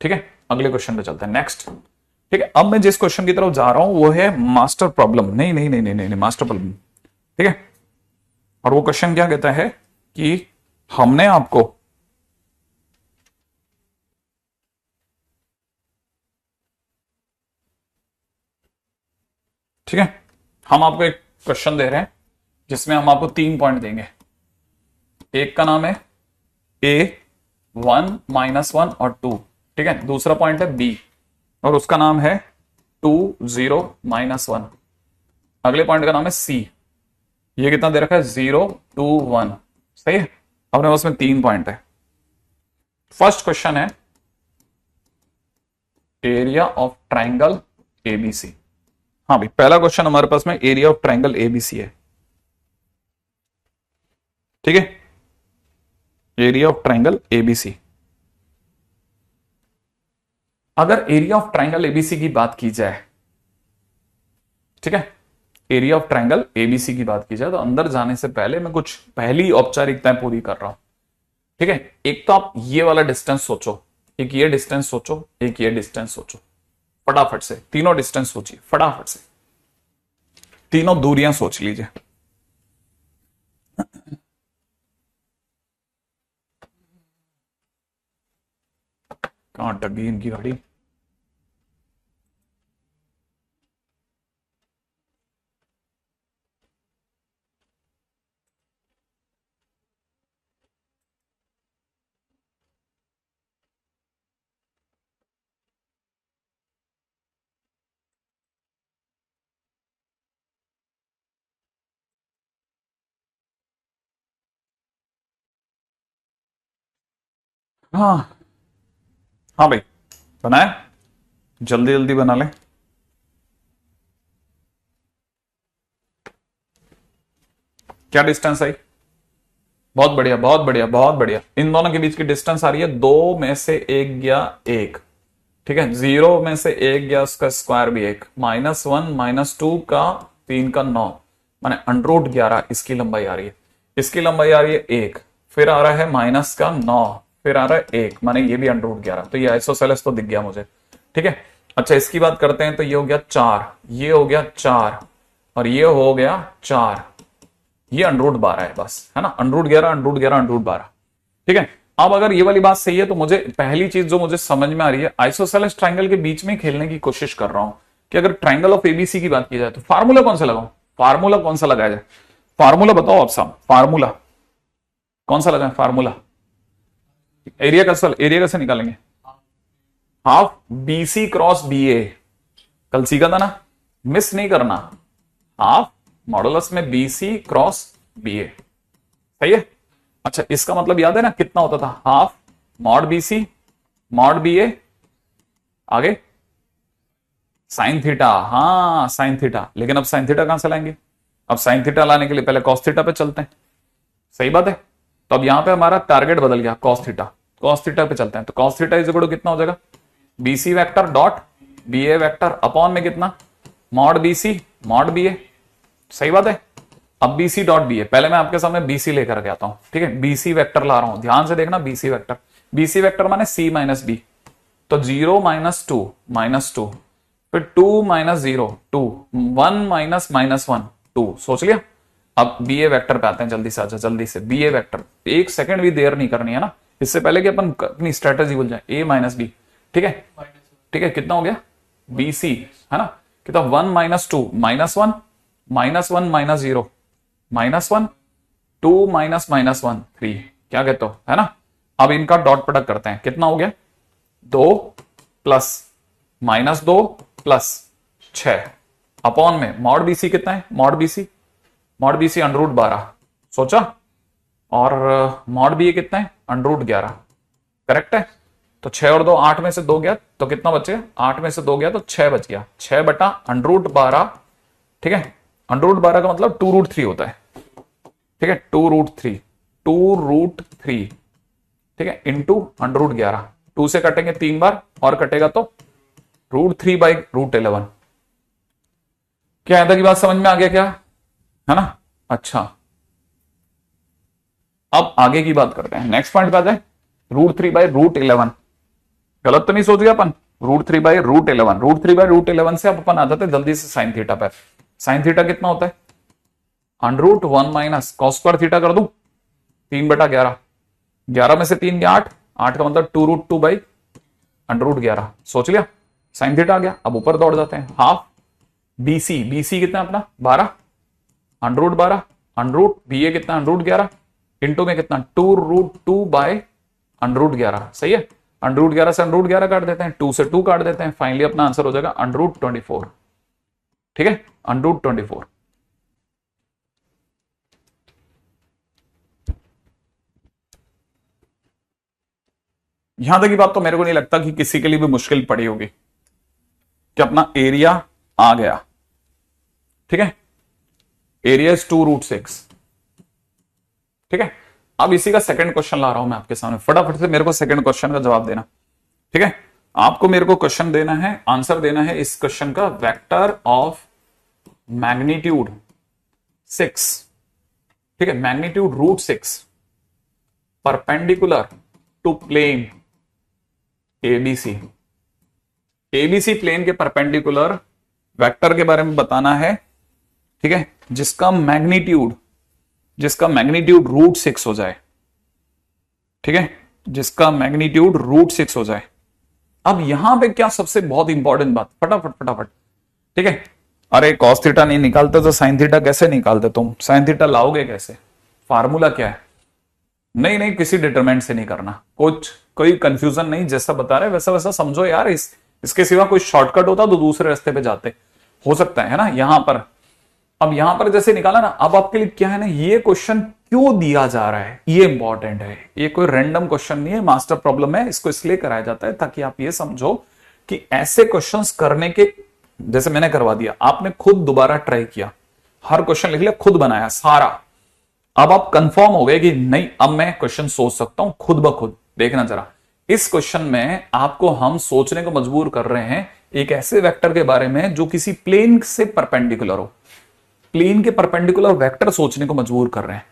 ठीक है। अगले क्वेश्चन पे चलते हैं, नेक्स्ट, ठीक है। अब मैं जिस क्वेश्चन की तरफ जा रहा हूं वो है मास्टर प्रॉब्लम, नहीं नहीं नहीं नहीं नहीं, नहीं मास्टर प्रॉब्लम, ठीक है। और वो क्वेश्चन क्या कहता है कि हमने आपको ठीक है, हम आपको एक क्वेश्चन दे रहे हैं जिसमें हम आपको 3 पॉइंट देंगे। एक का नाम है A1 -1 और 2, ठीक है। दूसरा पॉइंट है B और उसका नाम है 2 0 -1। अगले पॉइंट का नाम है C, ये कितना दे रखा है 0 2 1, सही है। अपने पास में 3 पॉइंट है। फर्स्ट क्वेश्चन है एरिया ऑफ ट्राइंगल एबीसी। हाँ भाई, पहला क्वेश्चन हमारे पास में एरिया ऑफ ट्राइंगल एबीसी है, ठीक है, एरिया ऑफ ट्राइंगल एबीसी। अगर एरिया ऑफ ट्राइंगल एबीसी की बात की जाए, ठीक है, एरिया ऑफ ट्राइंगल एबीसी की बात की जाए तो अंदर जाने से पहले मैं कुछ पहली औपचारिकताएं पूरी कर रहा हूं, ठीक है। एक तो आप ये वाला डिस्टेंस सोचो, एक ये डिस्टेंस सोचो, एक ये डिस्टेंस सोचो, फटाफट से तीनों डिस्टेंस सोचिए, फटाफट से तीनों दूरियां सोच लीजिए। कहां अटक गई इनकी गाड़ी। हाँ हाँ भाई, बनाए, जल्दी जल्दी बना ले। क्या डिस्टेंस आई? बहुत बढ़िया, बहुत बढ़िया, बहुत बढ़िया। इन दोनों के बीच की डिस्टेंस आ रही है 2 में से 1 गया 1, ठीक है। 0 में से 1 गया, उसका स्क्वायर भी 1, -1 -2 का 3 का 9, माने √11 इसकी लंबाई आ रही है। इसकी लंबाई आ रही है 1, फिर आ रहा है माइनस का 9, फिर आ रहा है 1, माने ये भी √11। तो ये आइसोसेलेस तो दिख गया मुझे, ठीक है। अच्छा, इसकी बात करते हैं तो ये हो गया 4, ये हो गया 4 और ये हो गया 4, ये √12 है बस, है ना। √11 √11 √12, ठीक है। अब अगर ये वाली बात सही है तो मुझे पहली चीज जो मुझे समझ में आ रही है, आइसोसेलेस ट्राइंगल के बीच में खेलने की कोशिश कर रहा हूं कि अगर ट्राइंगल ऑफ एबीसी की बात की जाए तो फार्मूला कौन सा लगाऊं? फार्मूला कौन सा लगाया जाए? फार्मूला बताओ आप साहब, फार्मूला कौन सा लगाएं? फार्मूला एरिया कैसे निकालेंगे? हाफ बीसी क्रॉस बीए, कल सीखा था ना, मिस नहीं करना। हाफ मॉडुलस में बीसी क्रॉस बीए, सही है। अच्छा, इसका मतलब याद है ना कितना होता था? Half mod BC mod BA, आगे साइन थीटा, हाँ साइन थीटा। लेकिन अब साइन थीटा कहां से लाएंगे? अब साइन थीटा लाने के लिए पहले कॉस थीटा पे चलते हैं, सही बात है। तो अब यहां पे हमारा टारगेट बदल गया, कॉस थीटा। कॉस थीटा पे चलते हैं तो cos theta is equal to कितना हो जाएगा? BC vector dot BA vector upon में कितना? मॉड बीसी मॉड बीए, सही बात है। अब बीसी डॉट बीए, पहले मैं आपके सामने बीसी लेकर के आता हूं, ठीक है। बीसी वेक्टर ला रहा हूं, ध्यान से देखना। बीसी वेक्टर माने सी माइनस बी, तो 0 -2 फिर 2 -0 2 1 -1 2, सोच लिया। अब बीए वेक्टर पे आते हैं, जल्दी से आजा, जल्दी से। बीए वेक्टर, एक सेकंड भी देर नहीं करनी है ना, इससे पहले कि अपन अपनी स्ट्रेटेजी भूल जाए। ए माइनस बी, ठीक है, ठीक है। कितना हो गया? बीसी, है ना। कितना? 1 -2 -1 -1 -0 -1 2 -1 3, क्या कहते हो, है ना। अब इनका डॉट प्रोडक्ट करते हैं, कितना हो गया? 2 प्लस -2 प्लस 6 अपॉन में मॉड बीसी कितना है? मॉड बीसी √12, सोचा। और मॉड बी कितना है? √11, करेक्ट है। तो 6 और 2 8 में से 2 गया तो कितना बचेगा? 8 में से 2 गया तो 6 बच गया। 6 बटा √12, ठीक है। √12 का मतलब 2√3 होता है, ठीक है। 2√3, ठीक है, इंटू √11। 2 से कटेंगे 3 बार और कटेगा तो √3/√11। क्या यहां तक की बात समझ में आ गया क्या, है ना? अच्छा, अब आगे की बात करते हैं। नेक्स्ट पॉइंट पे आ जाए, √3/√11। गलत तो नहीं सोच गया अपन? √3/√11, √3/√11 से अब अपन आ जाते जल्दी से साइन थीटा पर। साइन थीटा कितना होता है? √1 माइनस कॉस स्क्वायर थीटा कर दूं, 3/11, 11 में से 3 गया 8, 8 का मतलब 2√2/√11, सोच लिया। साइन थीटा आ गया। अब ऊपर दौड़ जाते हैं, हाफ बीसी कितना अपना? 12, √12 बीए कितना? √11 इंटू में कितना? 2√2/√11, सही है। √11 से √11 काट देते हैं, 2 से 2 काट देते हैं, फाइनली अपना आंसर हो जाएगा √24, ठीक है, √24। यहां तक की बात तो मेरे को नहीं लगता कि किसी के लिए भी मुश्किल पड़ी होगी कि अपना एरिया आ गया, ठीक है। एरिया इज 2√6, ठीक है। अब इसी का सेकंड क्वेश्चन ला रहा हूं मैं आपके सामने, फटाफट से मेरे को सेकंड क्वेश्चन का जवाब देना, ठीक है। आपको मेरे को क्वेश्चन देना है, आंसर देना है इस क्वेश्चन का, वेक्टर ऑफ मैग्नीट्यूड 6, ठीक है, magnitude √6 perpendicular to plane ABC. ABC plane के परपेंडिकुलर वेक्टर के बारे में बताना है, ठीक है, जिसका मैग्नीट्यूड √6 हो जाए, ठीक है, जिसका मैग्नीट्यूड √6 हो जाए। अब यहां पे क्या सबसे बहुत इंपॉर्टेंट बात, फटाफट, ठीक है। अरे कॉस थीटा नहीं निकालते तो साइन थीटा कैसे निकालते तुम? साइन थीटा लाओगे कैसे? फार्मूला क्या है? नहीं, किसी डिटरमिनेंट से नहीं करना, कोई कंफ्यूजन नहीं, जैसा बता रहे वैसा वैसा समझो यार। इसके सिवा कोई शॉर्टकट होता तो दूसरे रास्ते पे जाते, हो सकता है ना। यहां पर, अब यहां पर जैसे निकाला ना, अब आपके लिए क्या है ना, ये क्वेश्चन क्यों दिया जा रहा है ये इंपॉर्टेंट है। ये कोई रैंडम क्वेश्चन नहीं है, मास्टर प्रॉब्लम है। इसको इसलिए कराया जाता है ताकि आप ये समझो कि ऐसे क्वेश्चंस करने के, जैसे मैंने करवा दिया, आपने खुद दोबारा ट्राई किया, हर क्वेश्चन लिख लिया, खुद बनाया सारा, अब आप कंफर्म हो गए कि नहीं, अब मैं क्वेश्चन सोच सकता हूं खुद ब खुद। देखना जरा, इस क्वेश्चन में आपको हम सोचने को मजबूर कर रहे हैं एक ऐसे वेक्टर के बारे में जो किसी प्लेन से परपेंडिकुलर हो। प्लेन के परपेंडिकुलर वेक्टर सोचने को मजबूर कर रहे हैं।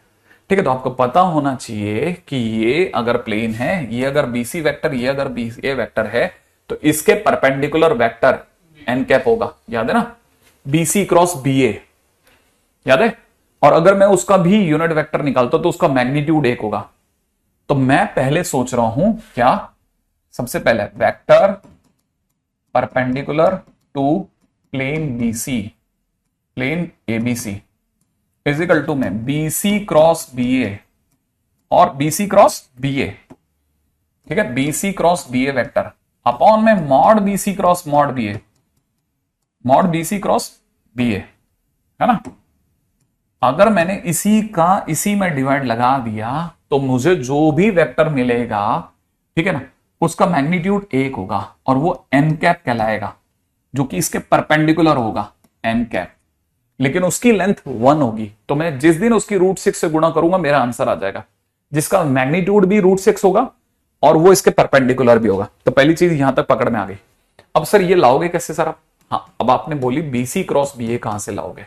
ठीक है, तो आपको पता होना चाहिए कि ये अगर प्लेन है, ये अगर बीसी वेक्टर, ये अगर बीए वेक्टर है, तो इसके परपेंडिकुलर वेक्टर एन कैप होगा। याद है ना, बीसी क्रॉस बीए, याद है। और अगर मैं उसका भी यूनिट वेक्टर निकालता हूं तो उसका मैग्नीट्यूड 1 होगा। तो मैं पहले सोच रहा हूं क्या, सबसे पहले vector perpendicular to plane BC, plane ABC is equal to में बीसी क्रॉस बीए और बीसी क्रॉस बीए। ठीक है, BC cross BA vector upon में mod BC cross mod BA, mod BC cross BA, है ना। अगर मैंने इसी का इसी में डिवाइड लगा दिया तो मुझे जो भी वेक्टर मिलेगा, ठीक है ना, उसका मैग्नीट्यूड 1 होगा और वो एन कैप कहलाएगा, जो कि इसके परपेंडिकुलर होगा एन कैप, लेकिन उसकी लेंथ 1 होगी। तो मैं जिस दिन उसकी √6 से गुणा करूंगा मेरा आंसर आ जाएगा, जिसका मैग्नीट्यूड भी √6 होगा और वो इसके परपेंडिकुलर भी होगा। तो पहली चीज यहां तक पकड़ में आ गई। अब सर ये लाओगे कैसे सर आप? हाँ, अब आपने बोली बीसी क्रॉस बीए कहां से लाओगे,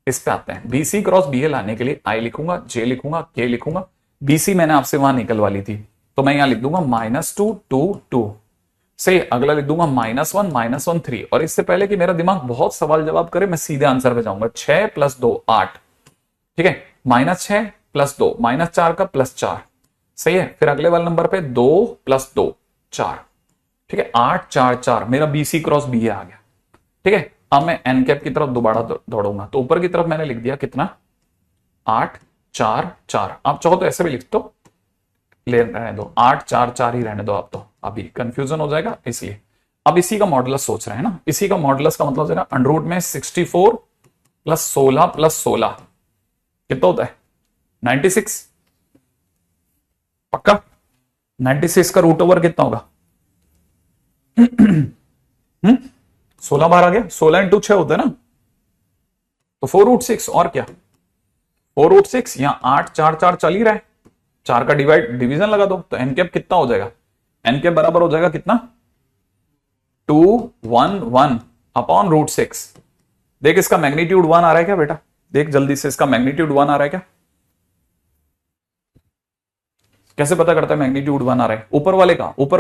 इस पे आते हैं। बीसी क्रॉस बीए लाने के लिए आई लिखूंगा, जे लिखूंगा, के लिखूंगा। बीसी मैंने आपसे वहां निकलवा ली थी, तो मैं यहां लिख दूंगा -2 2 2 से, अगला लिख दूंगा -1 -1 3। और इससे पहले कि मेरा दिमाग बहुत सवाल जवाब करे, मैं सीधे आंसर पे जाऊंगा। 6 + 2 8, ठीक है, -6 + 2 -4 का +4, सही है। फिर अगले वाले नंबर पे 2 + 2 4, ठीक है, 8 4 4, मेरा बीसी क्रॉस बीए आ गया। ठीक है, अब मैं एन कैप की तरफ दोबारा दौड़ूंगा, तो ऊपर की तरफ मैंने लिख दिया कितना, 8 4 4। आप चाहो तो ऐसे भी लिख दो, ले रहने दो, 8 4 4 ही रहने दो आप, तो अभी कंफ्यूजन हो जाएगा इसलिए। अब इसी का मॉडुलस सोच रहे हैं ना, इसी का मॉडुलस का मतलब जरा अंडर में 64 + 16 + 16 कितना होता है, 96। पक्का 96 का √ओवर कितना होगा? 16 बार आ गया, 16 × 6 होता है ना, तो 4√6। और क्या 4√6, यहां 8 4 4 चल ही रहा है, 4 का डिवीजन लगा दो, तो एन कैप कितना हो जाएगा? एन कैप बराबर हो जाएगा कितना, 211 अपॉन √6। देख इसका मैग्नीट्यूड 1 आ रहा है क्या बेटा? देख जल्दी से, इसका मैग्नीट्यूड 1 आ रहा है क्या? कैसे पता करता है मैग्नीट्यूड 1 आ रहा है? ऊपर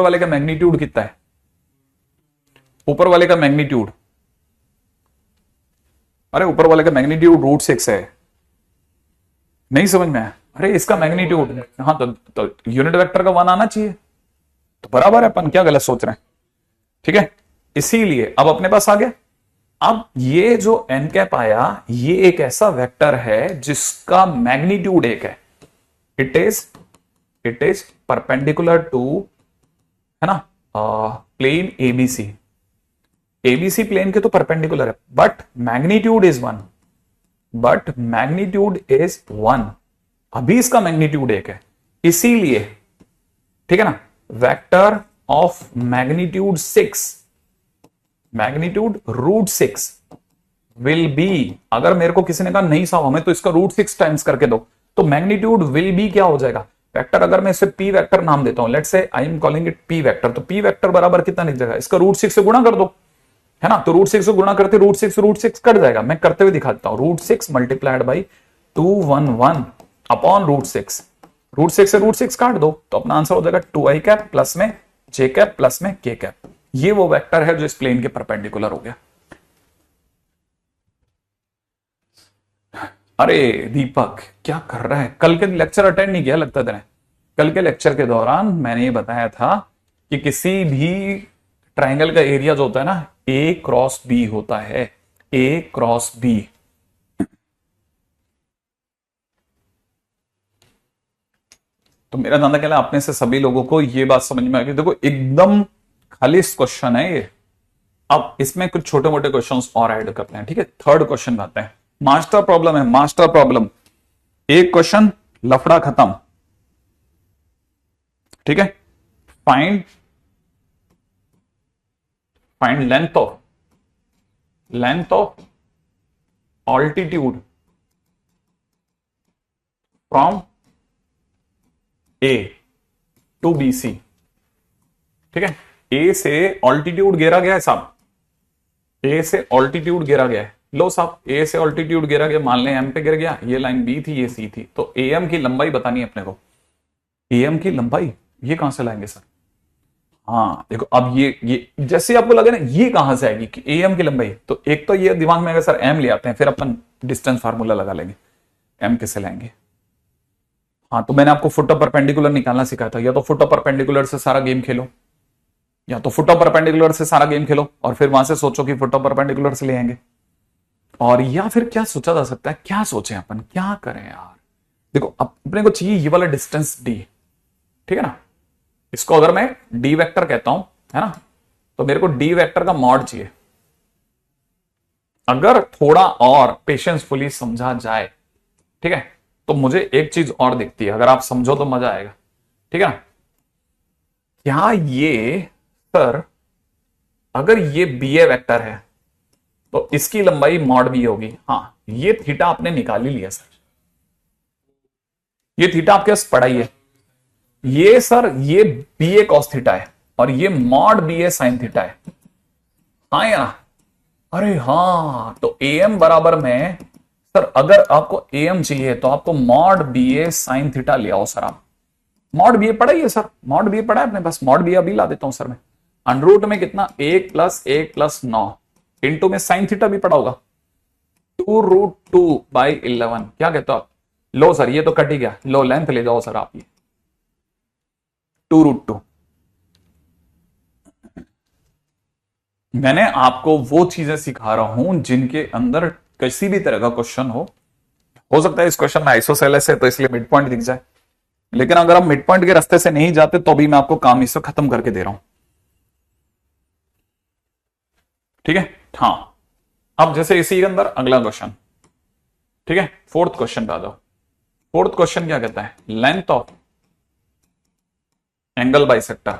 वाले का मैग्नीट्यूड कितना है? ऊपर वाले का मैग्नीट्यूड, अरे ऊपर वाले का मैग्नीट्यूड √6 है, नहीं समझ में आया? अरे इसका मैग्नीट्यूड, हाँ तो यूनिट वेक्टर का 1 आना चाहिए, तो बराबर है, अपन क्या गलत सोच रहे हैं? ठीक है, इसीलिए अब अपने पास आ गया। अब ये जो एन कैप आया, ये एक ऐसा वेक्टर है जिसका मैग्नीट्यूड 1 है। इट इज परपेंडिकुलर टू, है ना, प्लेन एबीसी। एबीसी प्लेन के तो परपेंडिकुलर है, but magnitude is 1, but magnitude is 1। अभी इसका मैग्नीट्यूड 1 है, इसीलिए, ठीक है ना, vector of magnitude 6, magnitude √6 will be, अगर मेरे को किसी ने कहा नहीं साहब हमें तो इसका √6 टाइम्स करके दो, तो मैग्नीट्यूड विल बी क्या हो जाएगा? वेक्टर, अगर मैं इसे पी वेक्टर नाम देता हूं, let's say I am calling it P vector, तो पी वेक्टर बराबर कितना लिख जाएगा? इसका √6 से गुणा कर दो, है ना, तो √6 से गुणा करते √6 कट जाएगा। मैं करते हुए दिखा देता हूं, √6 मल्टीप्लाइड बाई 211 अपॉन √6, √6 से √6 काट दो, तो अपना आंसर हो जाएगा 2i कैप प्लस में j कैप प्लस में k कैप। ये वो वेक्टर है जो इस प्लेन के परपेंडिकुलर हो गया। अरे दीपक क्या कर रहा है? कल के लेक्चर अटेंड नहीं किया लगता तेने। कल के लेक्चर के दौरान मैंने ये बताया था कि किसी भी ट्राइंगल का एरिया जो होता है ना, A क्रॉस B होता है, A क्रॉस B। तो मेरा धंधा क्या है, अपने से सभी लोगों को ये बात समझ में आ गई। देखो एकदम खालिश क्वेश्चन है ये। अब इसमें कुछ छोटे मोटे क्वेश्चंस और ऐड करते हैं, ठीक है। थर्ड क्वेश्चन में आते हैं, मास्टर प्रॉब्लम है, मास्टर प्रॉब्लम। एक क्वेश्चन लफड़ा खत्म, ठीक है। Find length of altitude from A to B C, ठीक है। ए से ऑल्टीट्यूड घेरा गया है साहब, ए से ऑल्टीट्यूड घेरा गया है। लो साहब, ए से ऑल्टीट्यूड घेरा गया, मान लें एम पे गिर गया, ये लाइन बी थी, ये सी थी, तो ए एम की लंबाई बतानी है अपने को। ए एम की लंबाई ये कहां से लाएंगे सर? हाँ देखो, अब ये जैसे आपको लगे ना ये कहां से आएगी कि ए एम की लंबाई, तो एक तो ये दिमाग में अगर सर एम ले आते हैं, फिर अपन डिस्टेंस फार्मूला लगा लेंगे। एम कैसे लाएंगे? हाँ, तो मैंने आपको फुट ऑफ परपेंडिकुलर निकालना सिखाया था, या तो फुट ऑफ परपेंडिकुलर से सारा गेम खेलो, या तो फुट ऑफ परपेंडिकुलर से सारा गेम खेलो और फिर वहां से सोचो कि फुट ऑफ परपेंडिकुलर से ले आएंगे। और या फिर क्या सोचा जा सकता है, क्या सोचें अपन, क्या करें यार? देखो अपने को चाहिए ये वाला डिस्टेंस डी, ठीक है ना। इसको अगर मैं डी वेक्टर कहता हूं, है ना, तो मेरे को डी वेक्टर का मॉड चाहिए। अगर थोड़ा और पेशेंसफुली समझा जाए, ठीक है, तो मुझे एक चीज और दिखती है, अगर आप समझो तो मजा आएगा, ठीक है ना। क्या ये सर, अगर ये बी ए वेक्टर है तो इसकी लंबाई मॉड बी होगी। हाँ, ये थीटा आपने निकाल ही लिया सर, ये थीटा आपके पास पड़ा ही है। ये सर, ये बी ए कॉस थीटा है और ये मॉड बी ए साइन थीटा है। हाँ या ना? अरे हाँ, तो ए एम बराबर में सर, अगर आपको ए एम चाहिए तो आपको मॉड बी ए साइन थीटा ले आओ सर। आप मॉड बी ए पढ़ा ही है सर, मॉड बी ए पढ़ा है अपने पास, मॉड बी ए अभी ला देता हूं सर मैं। अंडरूट में कितना, 1+1+9 इंटू में साइन थीटा भी पड़ा होगा, 2√2/11। क्या कहते हो आप? लो सर, ये तो कट ही गया, लो लेंथ ले जाओ सर आप, ये 2√2। मैंने आपको वो चीजें सिखा रहा हूं जिनके अंदर किसी भी तरह का क्वेश्चन हो सकता है इस क्वेश्चन में आइसोसेलेस है तो इसलिए मिड पॉइंट दिख जाए, लेकिन अगर आप मिड पॉइंट के रास्ते से नहीं जाते तो भी मैं आपको काम इससे खत्म करके दे रहा हूं, ठीक है। हाँ, अब जैसे इसी के अंदर अगला क्वेश्चन, ठीक है, फोर्थ क्वेश्चन पे आ जाओ। फोर्थ क्वेश्चन क्या कहता है? Length of angle bisector,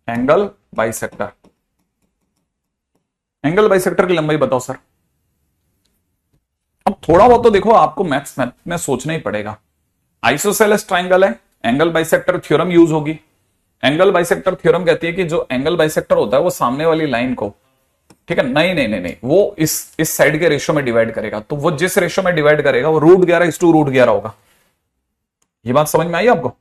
angle bisector, angle bisector की लंबाई बताओ सर। अब थोड़ा बहुत तो देखो आपको मैथ्स में सोचना ही पड़ेगा। आइसोसेलेस ट्राइंगल है, एंगल बाइसेक्टर थ्योरम यूज होगी। एंगल बाइसेक्टर थ्योरम कहती है कि जो एंगल बाइसेक्टर होता है वो सामने वाली लाइन को, ठीक है, नहीं नहीं नहीं नहीं, वो इस साइड के रेशियो में डिवाइड करेगा, तो वो जिस रेशियो में डिवाइड करेगा वो √11:√11 होगा। ये बात समझ में आई आपको?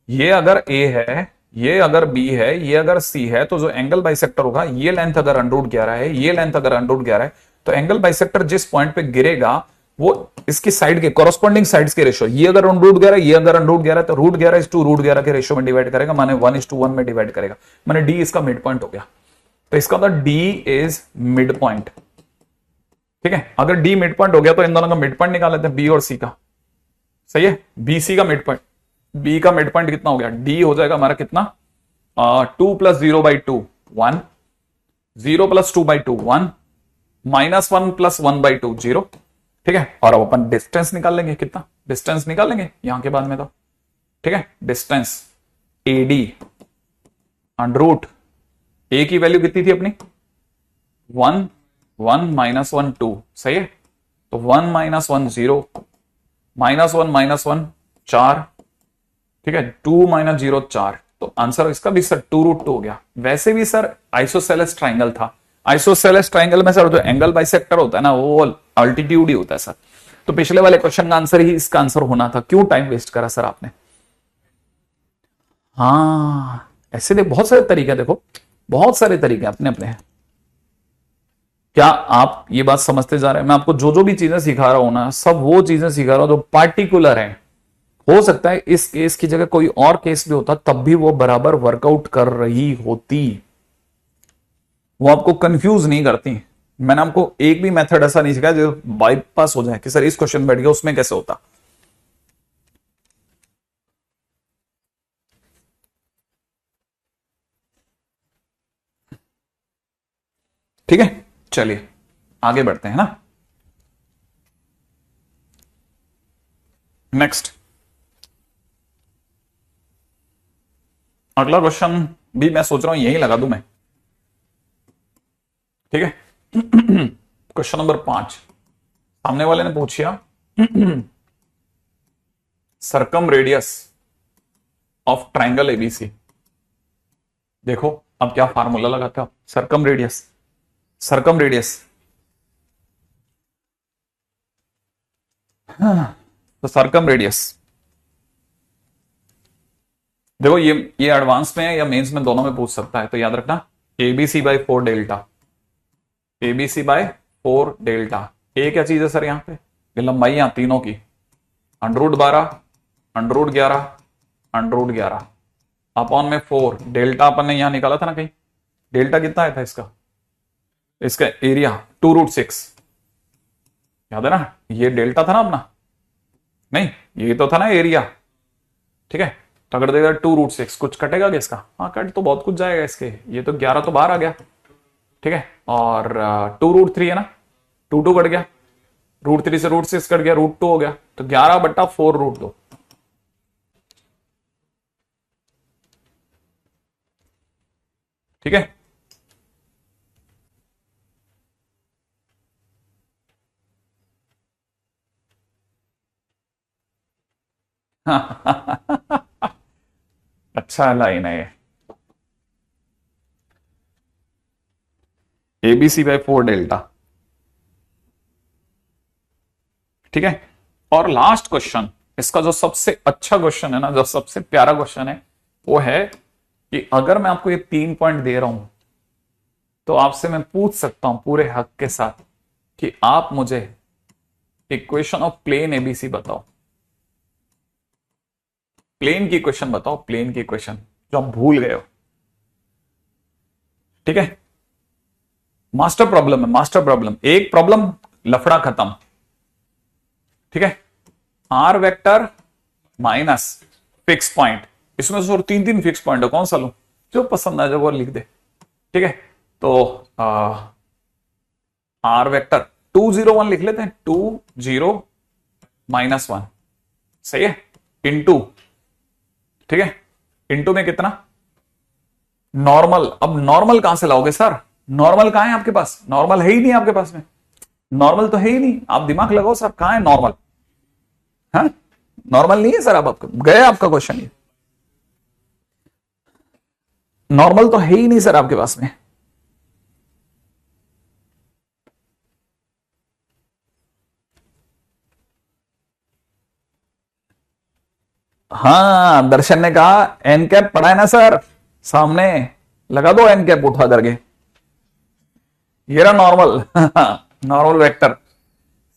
ये अगर ए है, ये अगर बी है, ये अगर सी है, तो जो एंगल बाइसेक्टर होगा, ये लेंथ अगर √11 है, ये लेंथ अगर √11 है, तो एंगल बाइसेक्टर जिस पॉइंट पे गिरेगा वो इसकी साइड के कॉरस्पॉन्डिंग साइड्स के रेशियो, ये अगर √11, ये अगर √11 तो √11:√11 के रेशियो में डिवाइड करेगा, माने 1:1 में डिवाइड करेगा, माने डी इसका मिड पॉइंट हो गया। तो इसका मतलब डी इज मिड पॉइंट, ठीक है। अगर डी मिड पॉइंट हो गया तो इन दोनों का मिड पॉइंट निकाल लेते हैं, बी और सी का, सही है। बी सी का मिड पॉइंट, बी का मिड पॉइंट कितना हो गया? डी हो जाएगा हमारा कितना, 2 + 0/2 1, 0 + 2/2 1, -1 + 1/2 0, ठीक है। और अब अपन डिस्टेंस निकाल लेंगे, कितना डिस्टेंस निकाल लेंगे यहां के बाद में, तो ठीक है, डिस्टेंस एडी अंडरूट ए की वैल्यू कितनी थी अपनी, 1 1 -1 2, सही है। तो 1 - 1 0, -1 - 1 4, ठीक है, 2 - 0 4, तो आंसर इसका भी सर 2√2 हो गया। वैसे भी सर आइसोसेलेस ट्राइंगल था, आइसोसेलेस ट्राइंगल में सर जो एंगल बाइसेक्टर होता है ना वो अल्टीट्यूड ही होता है सर। तो पिछले वाले क्वेश्चन का आंसर ही इसका आंसर होना था, क्यों टाइम वेस्ट करा सर आपने? हाँ, ऐसे देख बहुत सारे तरीके, देखो बहुत सारे तरीके अपने अपने हैं। क्या आप ये बात समझते जा रहे हैं? मैं आपको जो जो भी चीजें सिखा रहा हूं ना, सब वो चीजें सिखा रहा हूं जो पार्टिकुलर है। हो सकता है इस केस की जगह कोई और केस भी होता, तब भी वो बराबर वर्कआउट कर रही होती, वो आपको कंफ्यूज नहीं करती। मैंने आपको एक भी मेथड ऐसा नहीं सिखाया जो बाईपास हो जाए कि सर इस क्वेश्चन बैठ गया उसमें कैसे होता। ठीक है, चलिए आगे बढ़ते हैं ना। नेक्स्ट अगला क्वेश्चन भी मैं सोच रहा हूं यही लगा दूं मैं, ठीक है। क्वेश्चन नंबर 5 सामने वाले ने पूछा circum radius of triangle ABC. देखो अब क्या फार्मूला लगाते हो आप, सर्कम रेडियस, सर्कम रेडियस। तो सर्कम रेडियस, देखो ये एडवांस में है या मेंस में, दोनों में पूछ सकता है, तो याद रखना ABC by 4 delta, ABC by 4 delta. A क्या चीज है सर यहां पे, ये लंबाइयां तीनों की, √12, √11, √11 अपॉन में 4 डेल्टा अपन ने यहां निकाला था ना कहीं, डेल्टा कितना आया था इसका, इसका एरिया 2√6, याद है ना, ये डेल्टा था ना अपना, नहीं ये तो था ना एरिया, ठीक है। तो अगर देखा 2√6 कुछ कटेगा क्या इसका, हाँ कट तो बहुत कुछ जाएगा इसके, ये तो 11 तो बाहर आ गया, ठीक है। और 2√3 है ना, 2 कट गया, √3 से √6 कट गया, √2 हो गया, तो 11/4√2, ठीक है। अच्छा लाइन है ये, एबीसी बाय 4 डेल्टा, ठीक है। और लास्ट क्वेश्चन, इसका जो सबसे अच्छा क्वेश्चन है ना, जो सबसे प्यारा क्वेश्चन है, वो है कि अगर मैं आपको ये 3 पॉइंट दे रहा हूं, तो आपसे मैं पूछ सकता हूं पूरे हक के साथ कि आप मुझे इक्वेशन ऑफ प्लेन एबीसी बताओ, प्लेन की इक्वेशन बताओ, प्लेन की इक्वेशन जो आप भूल गए हो, ठीक है। मास्टर प्रॉब्लम है, मास्टर प्रॉब्लम, एक प्रॉब्लम लफड़ा खत्म, ठीक है। R vector minus fix point, इसमें से 3 फिक्स पॉइंट है, कौन सा लूं, जो पसंद आ जाए वो लिख दे, ठीक है। तो आर वेक्टर 201 लिख लेते हैं, 20 -1, सही है, इनटू, ठीक है, इनटू में कितना, नॉर्मल। अब नॉर्मल कहां से लाओगे सर, नॉर्मल कहां है आपके पास, नॉर्मल है ही नहीं आपके पास में, नॉर्मल तो है ही नहीं, आप दिमाग लगाओ सर कहां है नॉर्मल, हाँ नॉर्मल नहीं है सर, अब आपका गए आपका क्वेश्चन, ये नॉर्मल तो है ही नहीं सर आपके पास में। हाँ दर्शन ने कहा एन कैप पढ़ा है ना सर, सामने लगा दो एन कैप उठा करके, ये रहा नॉर्मल, नॉर्मल वेक्टर,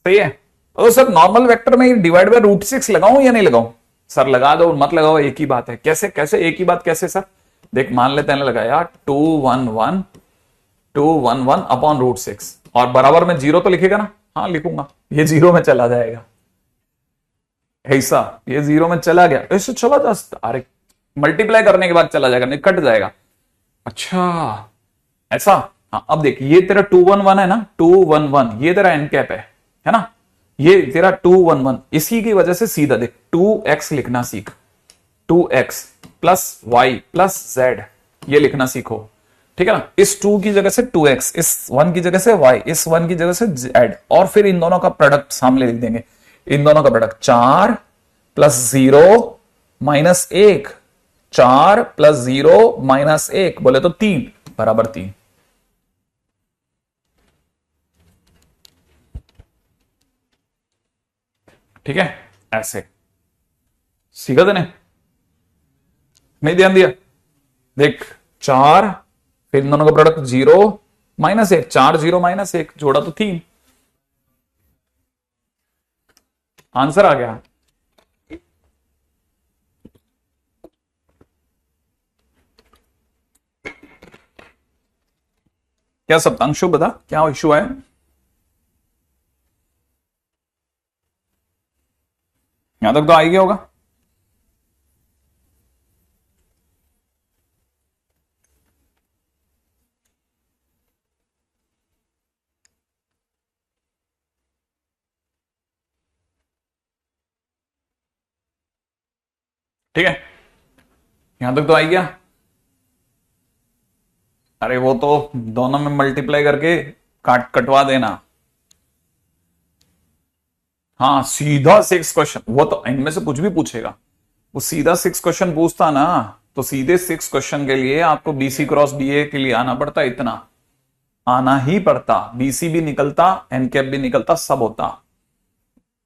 सही है। तो सर नॉर्मल वेक्टर में डिवाइड बाय √6 लगाऊं या नहीं लगाऊं, सर लगा दो मत लगाओ एक ही बात है, कैसे कैसे एक ही बात कैसे सर, देख मान लेते हैं लगाया 211 अपॉन √6, और बराबर में 0 तो लिखेगा ना, हाँ लिखूंगा, ये 0 में चला जाएगा, ऐसा ये 0 में चला गया, ऐसे चला जा, अरे मल्टीप्लाई करने के बाद चला जाएगा, नहीं कट जाएगा, अच्छा ऐसा। हाँ अब देख ये तेरा 211 है ना, 211 ये तेरा एन कैप है ना, ये तेरा 211, इसी की वजह से सीधा देख 2x लिखना सीख, 2x plus Y plus Z, ये लिखना सीखो, ठीक है ना। इस 2 की जगह से 2x, इस 1 की जगह से y, इस 1 की जगह से z, और फिर इन दोनों का प्रोडक्ट सामने लिख देंगे, इन दोनों का प्रोडक्ट 4 + 0 - 1, 4 + 0 - 1 बोले तो 3 बराबर 3, ठीक है। ऐसे सीखा तूने, नहीं ध्यान दिया, देख 4 फिर इन दोनों का प्रोडक्ट 0 -1, 4 0 -1 जोड़ा तो 3, आंसर आ गया। क्या सप्तांशु बता क्या इशू है, यहां तक तो आ ही गया होगा, ठीक है, यहां तक तो आ ही गया। अरे वो तो दोनों में मल्टीप्लाई करके काट कटवा देना, हाँ सीधा 6 क्वेश्चन, वो तो इनमें से कुछ भी पूछेगा, वो सीधा 6 क्वेश्चन पूछता ना, तो सीधे 6 क्वेश्चन के लिए आपको बीसी क्रॉस बीए के लिए आना पड़ता, इतना आना ही पड़ता, बीसी भी निकलता, एनकैप भी निकलता, सब होता।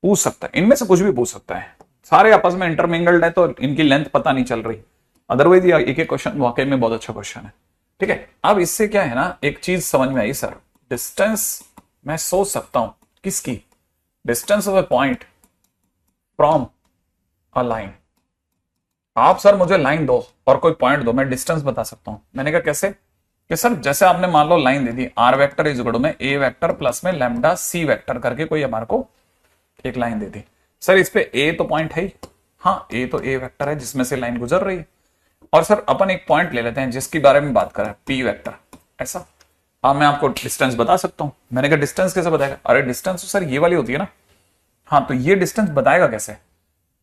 पूछ सकता है, इनमें से कुछ भी पूछ सकता है, सारे आपस में इंटरमिंगल्ड है तो इनकी लेंथ पता नहीं चल रही, अदरवाइज ये एक एक क्वेश्चन वाकई में बहुत अच्छा क्वेश्चन है। ठीक है, अब इससे क्या है ना, एक चीज समझ में आई सर, डिस्टेंस मैं सोच सकता हूं किसकी, distance of a point from a line. आप सर मुझे लाइन दो और कोई पॉइंट दो, मैं डिस्टेंस बता सकता हूं। मैंने कहा कैसे, कि सर जैसे आपने मान लो लाइन दे दी, R vector is equal to में ए वेक्टर प्लस में लैम्डा सी वेक्टर करके कोई हमारे को एक लाइन दे दी। सर इस पे ए तो पॉइंट है ही, हाँ ए तो ए वेक्टर है जिसमें से लाइन गुजर रही है, और सर अपन एक पॉइंट ले लेते हैं जिसके बारे में बात कर रहे हैं, पी वेक्टर, ऐसा। अब मैं आपको डिस्टेंस बता सकता हूं। मैंने कहा डिस्टेंस कैसे बताएगा, अरे डिस्टेंस तो सर ये वाली होती है ना, हाँ तो ये डिस्टेंस बताएगा कैसे,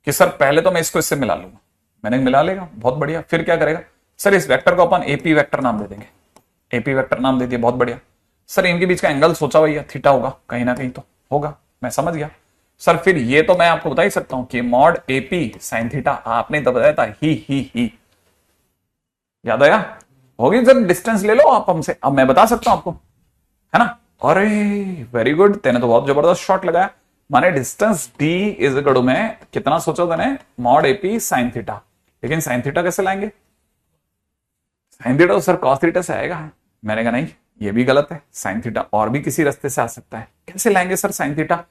कि सर पहले तो मैं इसको इससे मिला लूंगा, मैंने मिला लेगा, बहुत बढ़िया, फिर क्या करेगा सर, इस वेक्टर को अपन एपी वेक्टर नाम दे देंगे, एपी वेक्टर नाम दे दिया, बहुत बढ़िया। सर इनके बीच का एंगल सोचा भैया थीटा होगा, कहीं ना कहीं तो होगा, मैं समझ गया। सर फिर ये तो मैं आपको बता ही सकता हूं कि मॉड एपी साइन थीटा, आपने तो बताया था ही, याद आया, होगी सर, डिस्टेंस ले लो आप हमसे, अब मैं बता सकता हूं आपको, है ना। अरे वेरी गुड, तेने तो बहुत जबरदस्त शॉट लगाया। माने distance d is equal to में कितना सोचा तूने, मॉड एपी साइन थीटा, लेकिन साइन थीटा कैसे लाएंगे, साइन थीटा तो सर कॉस थीटा से आएगा। मैंने कहा नहीं ये भी गलत है, साइन थीटा और भी किसी रास्ते से आ सकता है, कैसे लाएंगे सर साइन थीटा,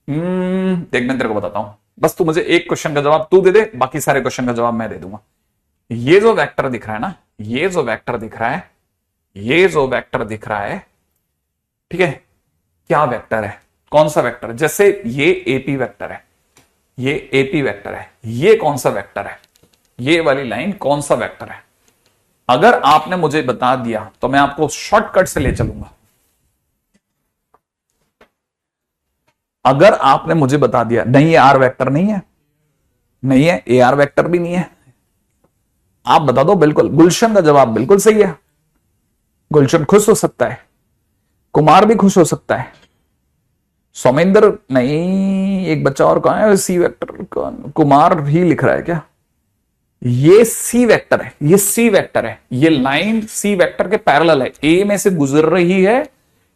देख मैं तेरे को बताता हूं, बस तू मुझे एक क्वेश्चन का जवाब तू दे दे, बाकी सारे क्वेश्चन का जवाब मैं दे दूंगा। ये जो वेक्टर दिख रहा है ना, ये जो वेक्टर दिख रहा है, ये जो वेक्टर दिख रहा है, ठीक है, क्या वेक्टर है, कौन सा वेक्टर, जैसे ये एपी वेक्टर है, ये एपी वेक्टर है, ये कौन सा वेक्टर है, ये वाली लाइन कौन सा वेक्टर है। अगर आपने मुझे बता दिया तो मैं आपको शॉर्टकट से ले चलूंगा, अगर आपने मुझे बता दिया नहीं ये आर वेक्टर नहीं है, नहीं है ए आर वेक्टर भी नहीं है, आप बता दो, बिल्कुल गुलशन का जवाब बिल्कुल सही है, गुलशन खुश हो सकता है, कुमार भी खुश हो सकता है, सौमेंद्र नहीं, एक बच्चा और कहां है, सी वेक्टर कुमार ही लिख रहा है क्या, ये सी वेक्टर है, ये सी वेक्टर है, ये लाइन सी वेक्टर के पैरेलल है, ए में से गुजर रही है,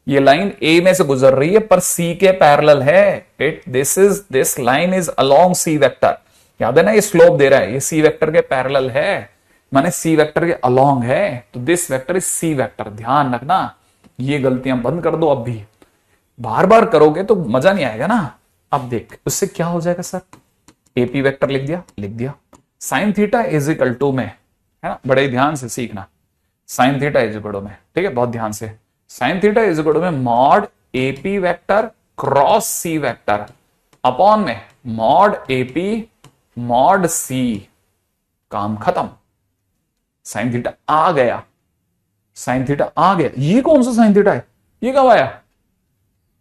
ये लाइन ए में से गुजर रही है पर सी के पैरेलल है, this line is along C vector, याद है ना, ये स्लोप दे रहा है, ये सी वेक्टर के पैरेलल है, माने सी वेक्टर के अलोंग है, तो this vector is c vector, ध्यान रखना, ये गलतियां बंद कर दो, अब भी बार बार करोगे तो मजा नहीं आएगा ना। अब देख उससे क्या हो जाएगा सर, एपी वेक्टर लिख दिया, लिख दिया, sine theta is equal to में, है ना, बड़े ध्यान से सीखना, sine theta is equal to में, ठीक है, बहुत ध्यान से, sine theta is equal to में mod AP vector cross c vector upon में मॉड एपी मॉड सी, काम खत्म, साइन थीटा आ गया, साइन थीटा आ गया, ये कौन सा साइन थीटा है, ये कब आया,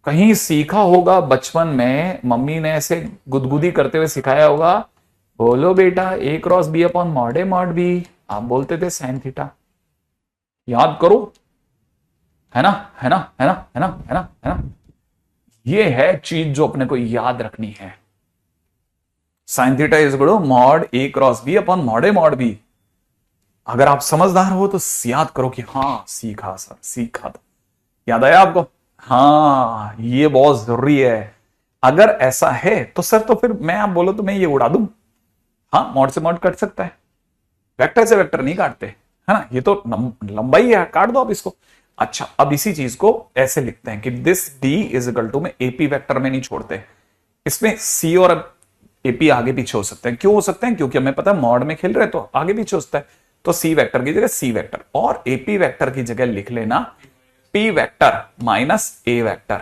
कहीं सीखा होगा बचपन में, मम्मी ने ऐसे गुदगुदी करते हुए सिखाया होगा, बोलो बेटा ए cross b upon mod a mod B, आप बोलते थे साइन थीटा, याद करो, है ना, है ना, है ना, है ना, है ना, है ना, ये है चीज जो अपने को याद रखनी है, sine theta is equal to mod a cross b upon mod a mod b. अगर आप समझदार हो तो याद करो कि हाँ सीखा सर, सीखा था, याद आया आपको, हाँ ये बहुत जरूरी है, अगर ऐसा है तो सर तो फिर मैं आप बोलो तो मैं ये उड़ा दूं, हाँ मॉड से मॉड कट सकता है, वेक्टर से वेक्टर नहीं काटते, है ना, ये तो लंबाई है, काट दो आप इसको। अच्छा अब इसी चीज को ऐसे लिखते हैं कि this d is equal to में एपी वेक्टर में नहीं छोड़ते, इसमें सी और एपी आगे पीछे हो सकते हैं, क्यों हो सकते हैं, क्योंकि हमें पता है मॉड में खेल रहे तो आगे पीछे हो सकता है, तो सी वेक्टर की जगह सी वेक्टर और एपी वेक्टर की जगह लिख लेना P vector minus A vector,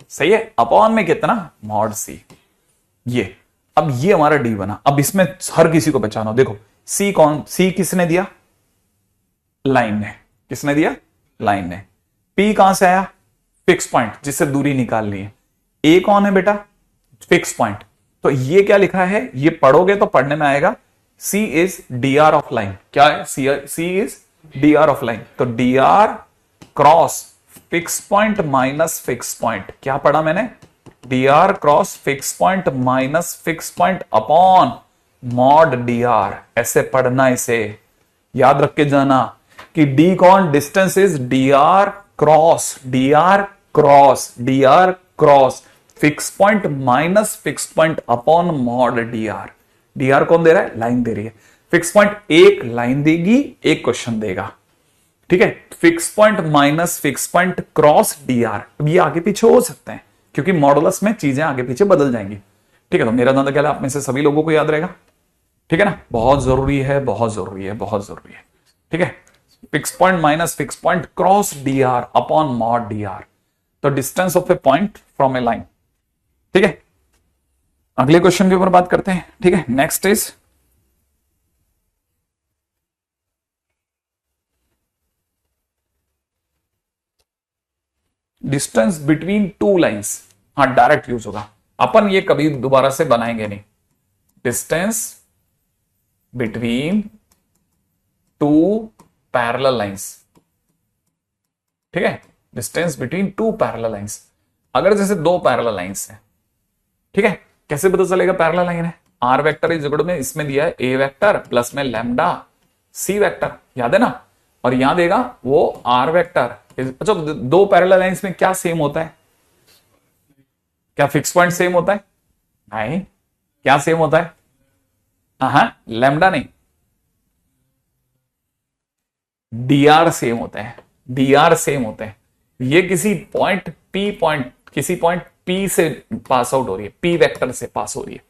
सही है, अपॉन में कितना मॉड सी, ये अब ये हमारा डी बना। अब इसमें हर किसी को पहचानो, देखो सी कौन, सी किसने दिया, लाइन ने, किसने दिया, लाइन ने, पी कहां से आया, फिक्स पॉइंट जिससे दूरी निकाल ली है, ए कौन है बेटा, फिक्स पॉइंट, तो ये क्या लिखा है, ये पढ़ोगे तो पढ़ने में आएगा, C is D R of line, क्या है, C is D R of line, तो D R cross fix point minus fix point, क्या पढ़ा मैंने, D R cross fix point minus fix point upon mod D R, ऐसे पढ़ना, इसे याद रख के जाना कि डी कौन, distance is D R cross, D R cross, D R cross fix point minus fix point upon mod D are. D R कौन दे रहा है, लाइन दे रही है। फिक्स पॉइंट एक लाइन देगी, एक क्वेश्चन देगा, ठीक है। Fix point minus fix point cross D are, ये आगे पीछे हो सकते हैं क्योंकि मॉडुलस में चीजें आगे पीछे बदल जाएंगी, ठीक है। तो मेरा अंदाजा क्या है, आप में से सभी लोगों को याद रहेगा, ठीक है ना। बहुत जरूरी है, बहुत जरूरी है, बहुत जरूरी है, ठीक है। Fix point minus fix point cross D R upon mod D R, तो distance of a point from a line, ठीक है। अगले क्वेश्चन के ऊपर बात करते हैं, ठीक है। Next is distance between two lines. हाँ, डायरेक्ट यूज होगा, अपन ये कभी दोबारा से बनाएंगे नहीं। Distance between two parallel lines, ठीक है। Distance between two parallel lines, अगर जैसे दो पैरेलल लाइंस हैं, ठीक है, कैसे पता चलेगा पैरेलल लाइन है। आर वेक्टर इज इक्वल में इसमें दिया है ए वेक्टर प्लस में लैम्डा सी वेक्टर, याद है ना। और यहां देगा वो आर वेक्टर। अच्छा, दो पैरेलल लाइंस में क्या सेम होता है, क्या फिक्स पॉइंट सेम होता है, नहीं। क्या सेम होता है, हाँ, लैम्डा नहीं, डी आर सेम होता है, डी आर सेम होते हैं। ये किसी पॉइंट किसी पॉइंट पी से पास आउट हो रही है, पी वेक्टर से पास हो रही है।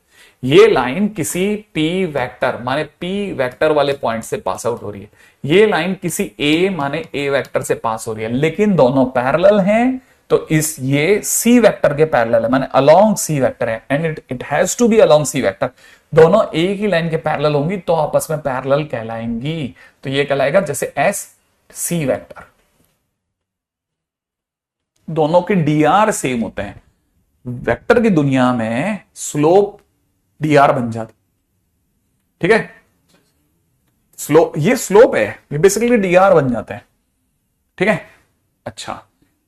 ये लाइन किसी पी वेक्टर माने पी वेक्टर वाले पॉइंट से पास आउट हो रही है। ये लाइन किसी ए माने ए वेक्टर से पास हो रही है, लेकिन दोनों पैरेलल हैं, तो इस ये सी वेक्टर के पैरेलल है, माने अलोंग सी वेक्टर है, and it has to be along C vector. दोनों एक ही लाइन के पैरेलल होंगी तो आपस में पैरेलल कहलाएंगी। तो ये कहलाएगा जैसे एस सी वेक्टर, दोनों के डी आर सेम होते हैं। वेक्टर की दुनिया में स्लोप डी आर बन जाती, ठीक है। ये स्लोप है, ये बेसिकली डी आर बन जाते हैं, ठीक है। अच्छा,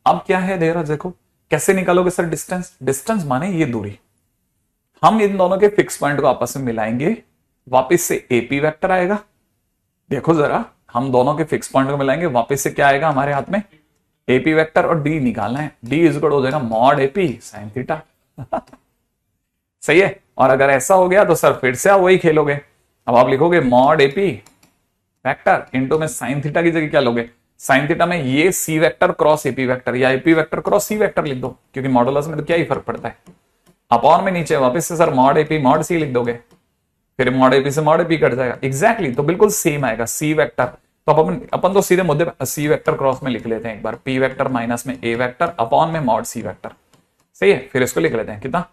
अब क्या है देर, देखो कैसे निकालोगे सर डिस्टेंस। डिस्टेंस माने ये दूरी, हम इन दोनों के फिक्स पॉइंट को आपस में मिलाएंगे, वापस से एपी वेक्टर आएगा। देखो जरा, हम दोनों के फिक्स पॉइंट को मिलाएंगे, वापस से क्या आएगा हमारे हाथ में, एपी वेक्टर, और डी निकालना है। डी इज इक्वल हो जाएगा मॉड एपी साइन थीटा। सही है। और अगर ऐसा हो गया तो सर फिर से आप वही खेलोगे। अब आप लिखोगे मॉड एपी वेक्टर इनटू में साइन थीटा की जगह क्या लोगे, साइन थीटा में ये C vector cross AP vector या AP vector cross c vector लिख दो, क्योंकि मॉडुलस में तो क्या ही फर्क पड़ता है। अपॉन में नीचे वापस से sir mod AP mod c लिख दोगे, फिर मॉड एपी से मॉड एपी कट जाएगा। एग्जैक्टली, तो बिल्कुल सेम आएगा सी वेक्टर। तो अपन तो सीधे मुद्दे सी वेक्टर क्रॉस में लिख लेते हैं एक बार, पी वेक्टर माइनस में ए वेक्टर अपॉन में मॉड सी वेक्टर। सही है, फिर इसको लिख लेते हैं कितना,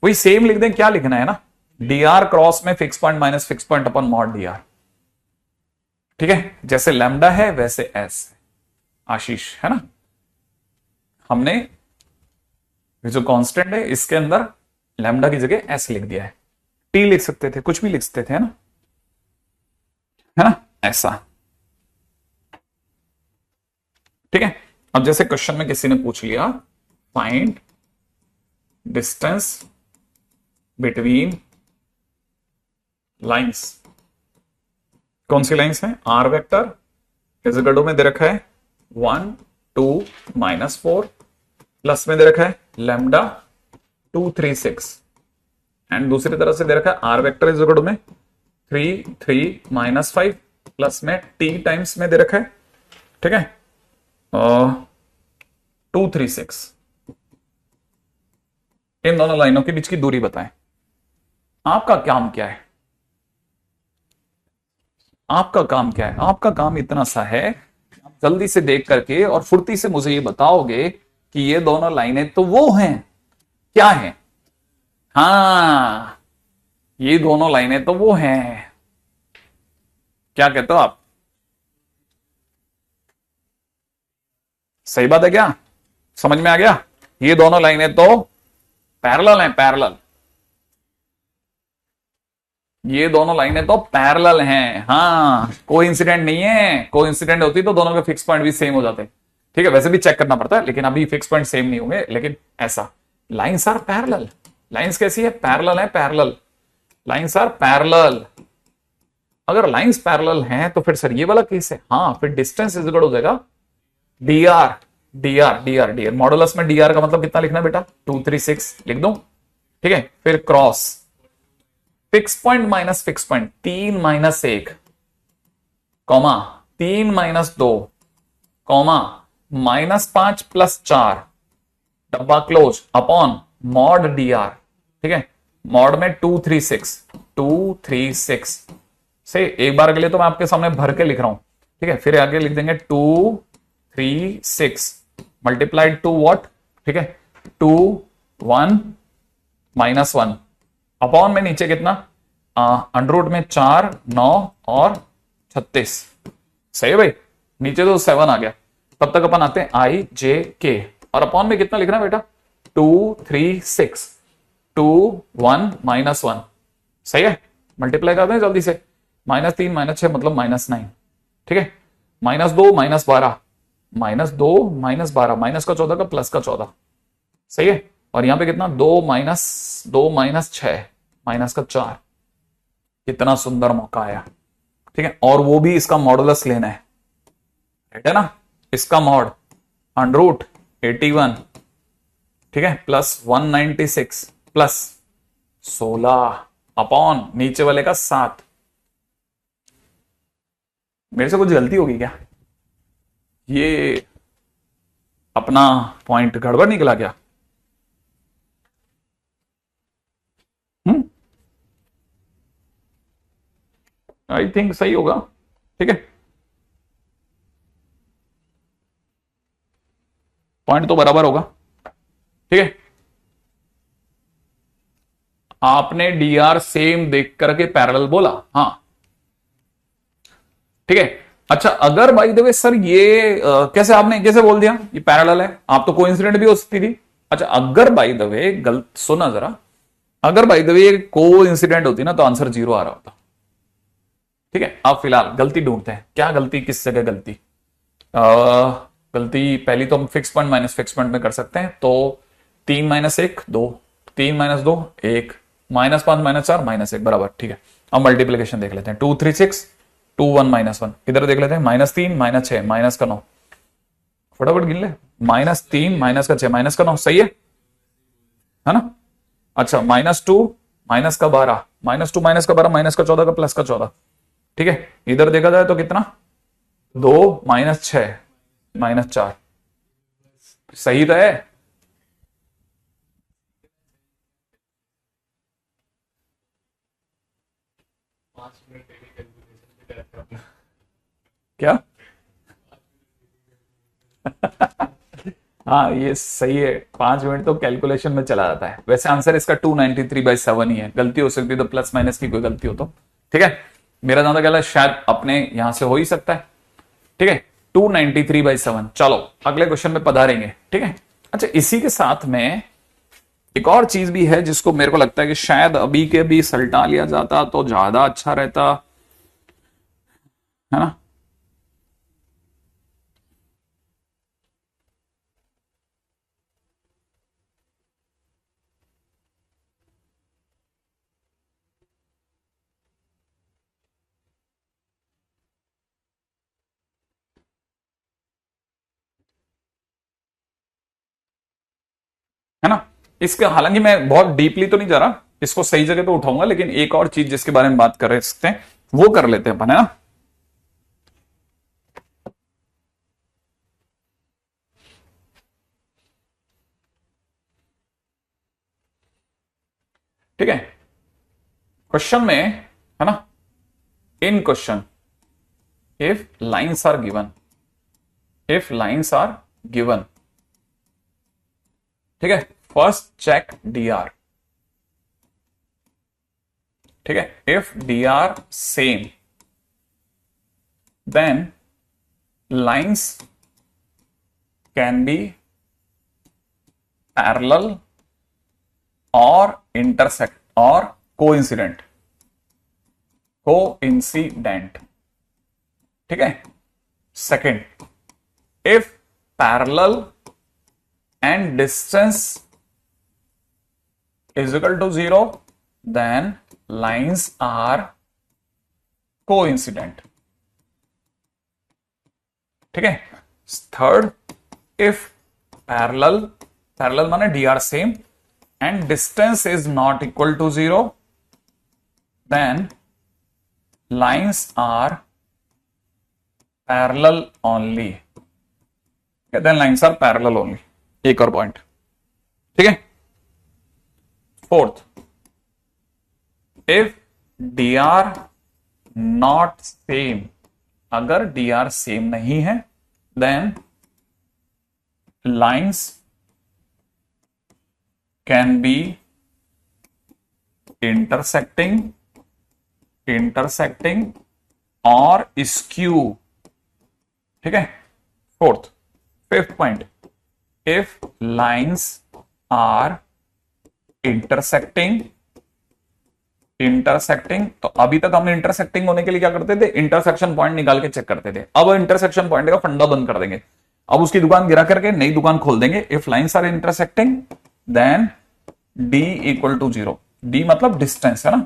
वही सेम लिख दें, क्या लिखना है ना, डी आर क्रॉस में fix point minus fix point upon mod D R, ठीक है। जैसे लैम्डा है वैसे एस, आशीष है ना। हमने जो कांस्टेंट है इसके अंदर लैम्डा की जगह एस लिख दिया है, टी लिख सकते थे, कुछ भी लिख सकते थे, है ना, ऐसा, ठीक है। अब जैसे क्वेश्चन में किसी ने पूछ लिया, फाइंड डिस्टेंस बिटवीन लाइंस, कौन सी लाइंस है, r vector is equal to में दे रखा है 1 2 -4 प्लस में दे रखा है लैम्डा 2 3 6, एंड दूसरी तरफ से दे रखा है r vector is equal to में 3 3 -5 प्लस में टी टाइम्स में दे रखा है, ठीक है, 2 3 6। इन दोनों लाइनों के बीच की दूरी बताएं। आपका काम क्या है, आपका काम क्या है, आपका काम इतना सा है, आप जल्दी से देख करके और फुर्ती से मुझे ये बताओगे कि ये दोनों लाइनें तो वो हैं, क्या हैं, हाँ ये दोनों लाइनें तो वो हैं, क्या कहते हो आप, सही बात है क्या, समझ में आ गया। ये दोनों लाइनें तो पैरेलल हैं, पैरेलल, ये दोनों लाइनें तो पैरेलल हैं, हाँ कोइंसिडेंट नहीं है, कोइंसिडेंट होती तो दोनों के फिक्स पॉइंट भी सेम हो जाते, ठीक है। वैसे भी चेक करना पड़ता है, लेकिन अभी फिक्स पॉइंट सेम नहीं होंगे, लेकिन ऐसा लाइन्स आर पैरेलल। लाइन्स कैसी है? पैरेलल है, पैरेलल। Lines are parallel. अगर लाइन्स पैरेलल हैं तो फिर सर ये वाला केस है। हाँ, फिर डिस्टेंस इज इक्वल हो जाएगा D R. D R modulus में डी आर का मतलब कितना लिखना है बेटा? 236 लिख दो। ठीक है, फिर cross fix point minus fix point, 3 minus 1 comma 3 minus 2 comma -5 plus 4 डब्बा close upon mod D R. ठीक है, मॉड में 236 से एक बार के लिए तो मैं आपके सामने भर के लिख रहा हूं। ठीक है, फिर आगे लिख देंगे 236 मल्टीप्लाइड टू व्हाट? ठीक है, 2 1 -1 अपॉन में नीचे कितना? अंडर रूट में 4 9 और 36। सही है भाई, नीचे तो 7 आ गया। तब तक अपन आते हैं आई जे के, और अपॉन में कितना लिखना बेटा? 236 2 1 -1। सही है, मल्टीप्लाई करते हैं जल्दी से। -3 -6 मतलब -9। ठीक है, -2 -12 -2 -12 माइनस का 14 का प्लस का 14। सही है, और यहां पे कितना? 2 -6 माइनस का 4। कितना सुंदर मौका आया। ठीक है, और वो भी इसका मॉडुलस लेना है, राइट है ना? इसका मॉड अंडर रूट 81, ठीक है, प्लस 196 प्लस 16 अपॉन नीचे वाले का 7। मेरे से कुछ गलती होगी क्या? ये अपना पॉइंट गड़बड़ निकला क्या? आई थिंक सही होगा। ठीक है, पॉइंट तो बराबर होगा। ठीक है, आपने डी आर सेम देख करके पैरेलल बोला। हाँ, ठीक है। अच्छा, अगर बाय द वे सर ये कैसे आपने कैसे बोल दिया ये पैरेलल है? आप तो कोइंसिडेंट भी हो सकती थी। अच्छा, अगर बाय द वे गलत सुना जरा, अगर बाय द वे कोइंसिडेंट होती ना तो आंसर 0 आ रहा होता। ठीक है, आप फिलहाल गलती ढूंढते हैं। क्या गलती, किस जगह गलती? गलती पहली तो हम fix point minus fix point में कर सकते हैं। तो 3 -1 2, 3 -2 1, -5 -4 -1 बराबर। ठीक है, अब मल्टीप्लीकेशन देख लेते हैं। 236 2 1 -1 इधर देख लेते हैं। -3 -6 माइनस का 9, फटाफट गिन ले। -3 माइनस का 6 माइनस का 9। सही है ना? अच्छा, -2 माइनस का 12 -2 माइनस का 12 माइनस का 14 का प्लस का 14। ठीक है, इधर देखा जाए तो कितना? 2 -6 -4। सही तो है? क्या? हाँ, ये सही है। 5 मिनट तो कैलकुलेशन में चला जाता है। वैसे आंसर इसका 293/7 ही है। गलती हो सकती है तो प्लस माइनस की कोई गलती हो तो। ठीक है, मेरा ज्यादा ख्याल है शायद अपने यहां से हो ही सकता है। ठीक है, 293/7। चलो अगले क्वेश्चन में पधारेंगे। ठीक है, अच्छा, इसी के साथ में एक और चीज भी है जिसको मेरे को लगता है कि शायद अभी के अभी सलटा लिया जाता तो ज्यादा अच्छा रहता, है ना? है ना? इसका हालांकि मैं बहुत डीपली तो नहीं जा रहा, इसको सही जगह पे उठाऊंगा, लेकिन एक और चीज जिसके बारे में बात कर सकते हैं वो कर लेते हैं अपन, है ना? ठीक है, क्वेश्चन में है ना, in question if lines are given, if lines are given, ठीक है, फर्स्ट चेक डी आर। ठीक है, if D R same then lines can be parallel और इंटरसेक्ट और कोइंसिडेंट, कोइंसिडेंट। ठीक है, second, if parallel and distance is equal to 0, then lines are coincident. ठीक है। थर्ड, इफ पैरेलल, पैरेलल माने D R same and distance is not equal to 0, then lines are parallel only. Then lines are parallel only. एक और पॉइंट। ठीक है। Fourth, if D are not same, अगर डी आर सेम नहीं है, then lines can be intersecting और स्क्यू। ठीक है। Fourth, fifth point, if lines are intersecting, तो अभी तक हमने इंटरसेक्टिंग होने के लिए क्या करते थे, इंटरसेक्शन पॉइंट निकाल के चेक करते थे। अब इंटरसेक्शन पॉइंट का फंडा बंद कर देंगे, अब उसकी दुकान गिरा करके नई दुकान खोल देंगे। If lines are intersecting then d equal to 0, d मतलब डिस्टेंस है ना,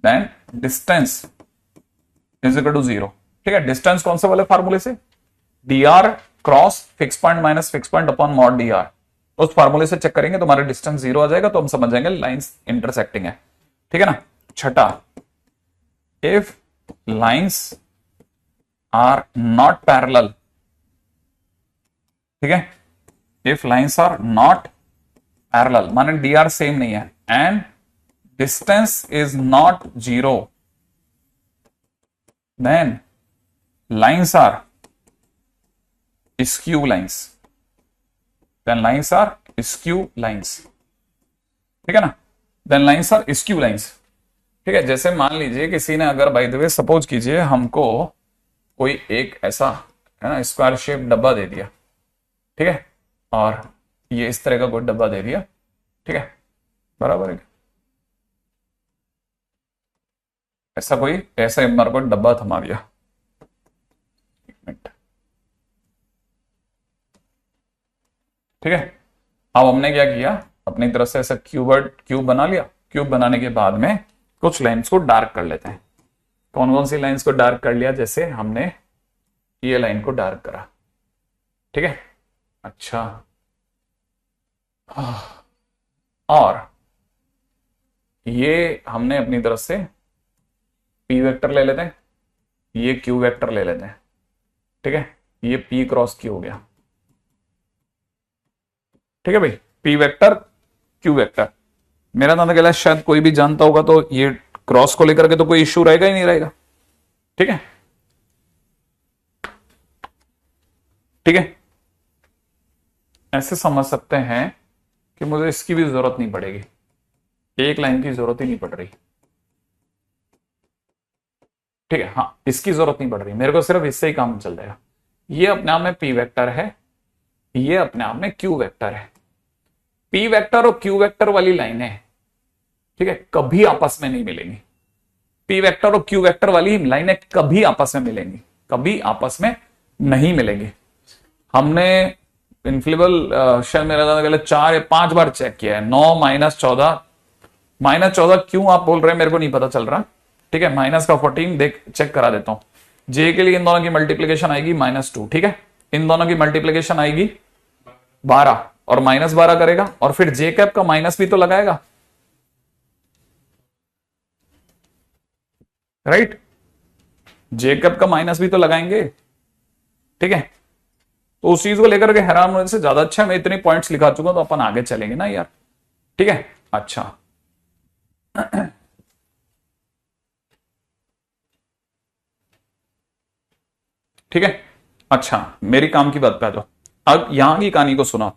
then distance is equal to 0। ठीक है। डिस्टेंस कौन से वाले फार्मूले से, dr cross fix point minus fix point upon mod dr, उस फार्मूले से चेक करेंगे तो हमारा डिस्टेंस 0 आ जाएगा, तो हम समझ जाएंगे लाइंस इंटरसेक्टिंग है। ठीक है ना। छठा, if lines are not parallel, ठीक है, if lines are not parallel माने डी आर सेम नहीं है and distance is not 0, then lines are skew lines, then lines are skew lines. ठीक है ना। Then lines are skew lines. ठीक है। जैसे मान लीजिए किसी ने अगर बाय द वे सपोज कीजिए हमको कोई एक ऐसा है ना स्क्वायर शेप डब्बा दे दिया, ठीक है, और ये इस तरह का कोई डब्बा दे दिया, ठीक है, बराबर है, ऐसा कोई ऐसा हमारे को डब्बा थमा दिया, एक मिनट, ठीक है। अब हमने क्या किया, अपनी तरफ से ऐसा क्यूब बना लिया। क्यूब बनाने के बाद में कुछ लाइंस को डार्क कर लेते हैं। कौन कौन सी लाइंस को डार्क कर लिया, जैसे हमने ये लाइन को डार्क करा, ठीक है, अच्छा, और ये हमने अपनी तरफ से पी वेक्टर ले लेते हैं, ये क्यू वेक्टर ले लेते हैं, ठीक है, ये पी क्रॉस क्यू हो गया, ठीक है भाई, पी वेक्टर क्यू वेक्टर। मेरा नाम कहला शायद कोई भी जानता होगा, तो ये क्रॉस को लेकर के तो कोई इश्यू रहेगा ही नहीं रहेगा, ठीक है, ठीक है। ऐसे समझ सकते हैं कि मुझे इसकी भी जरूरत नहीं पड़ेगी, एक लाइन की जरूरत ही नहीं पड़ रही, ठीक है, हाँ, इसकी जरूरत नहीं पड़ रही, मेरे को सिर्फ इससे ही काम चल जाएगा। ये अपने आप में पी वेक्टर है, ये अपने आप में क्यू वेक्टर है। पी वेक्टर और क्यू वेक्टर वाली लाइनें, ठीक है, कभी आपस में नहीं मिलेंगी। पी वेक्टर और क्यू वेक्टर वाली लाइनें कभी आपस में मिलेंगी, कभी आपस में नहीं मिलेंगी। हमने इनफ्लेबल शायद मेरा पहले 4 या 5 बार चेक किया है। 9 -14 क्यों आप बोल रहे हैं मेरे को नहीं पता चल रहा, ठीक है, माइनस का 14 देख चेक करा देता हूं। जे के लिए इन दोनों की मल्टीप्लीकेशन आएगी -2, ठीक है, इन दोनों की मल्टीप्लीकेशन आएगी 12 और -12 करेगा, और फिर जे कैप का माइनस भी तो लगाएगा, राइट, जे कैप का माइनस भी तो लगाएंगे, ठीक है। तो उस चीज को लेकर के हैरान होने से ज्यादा अच्छा मैं इतने पॉइंट्स लिखा चुका हूं, तो अपन आगे चलेंगे ना यार, ठीक है, अच्छा। ठीक है, अच्छा, मेरी काम की बात पे आ जाओ। अब यहां की कहानी को सुना,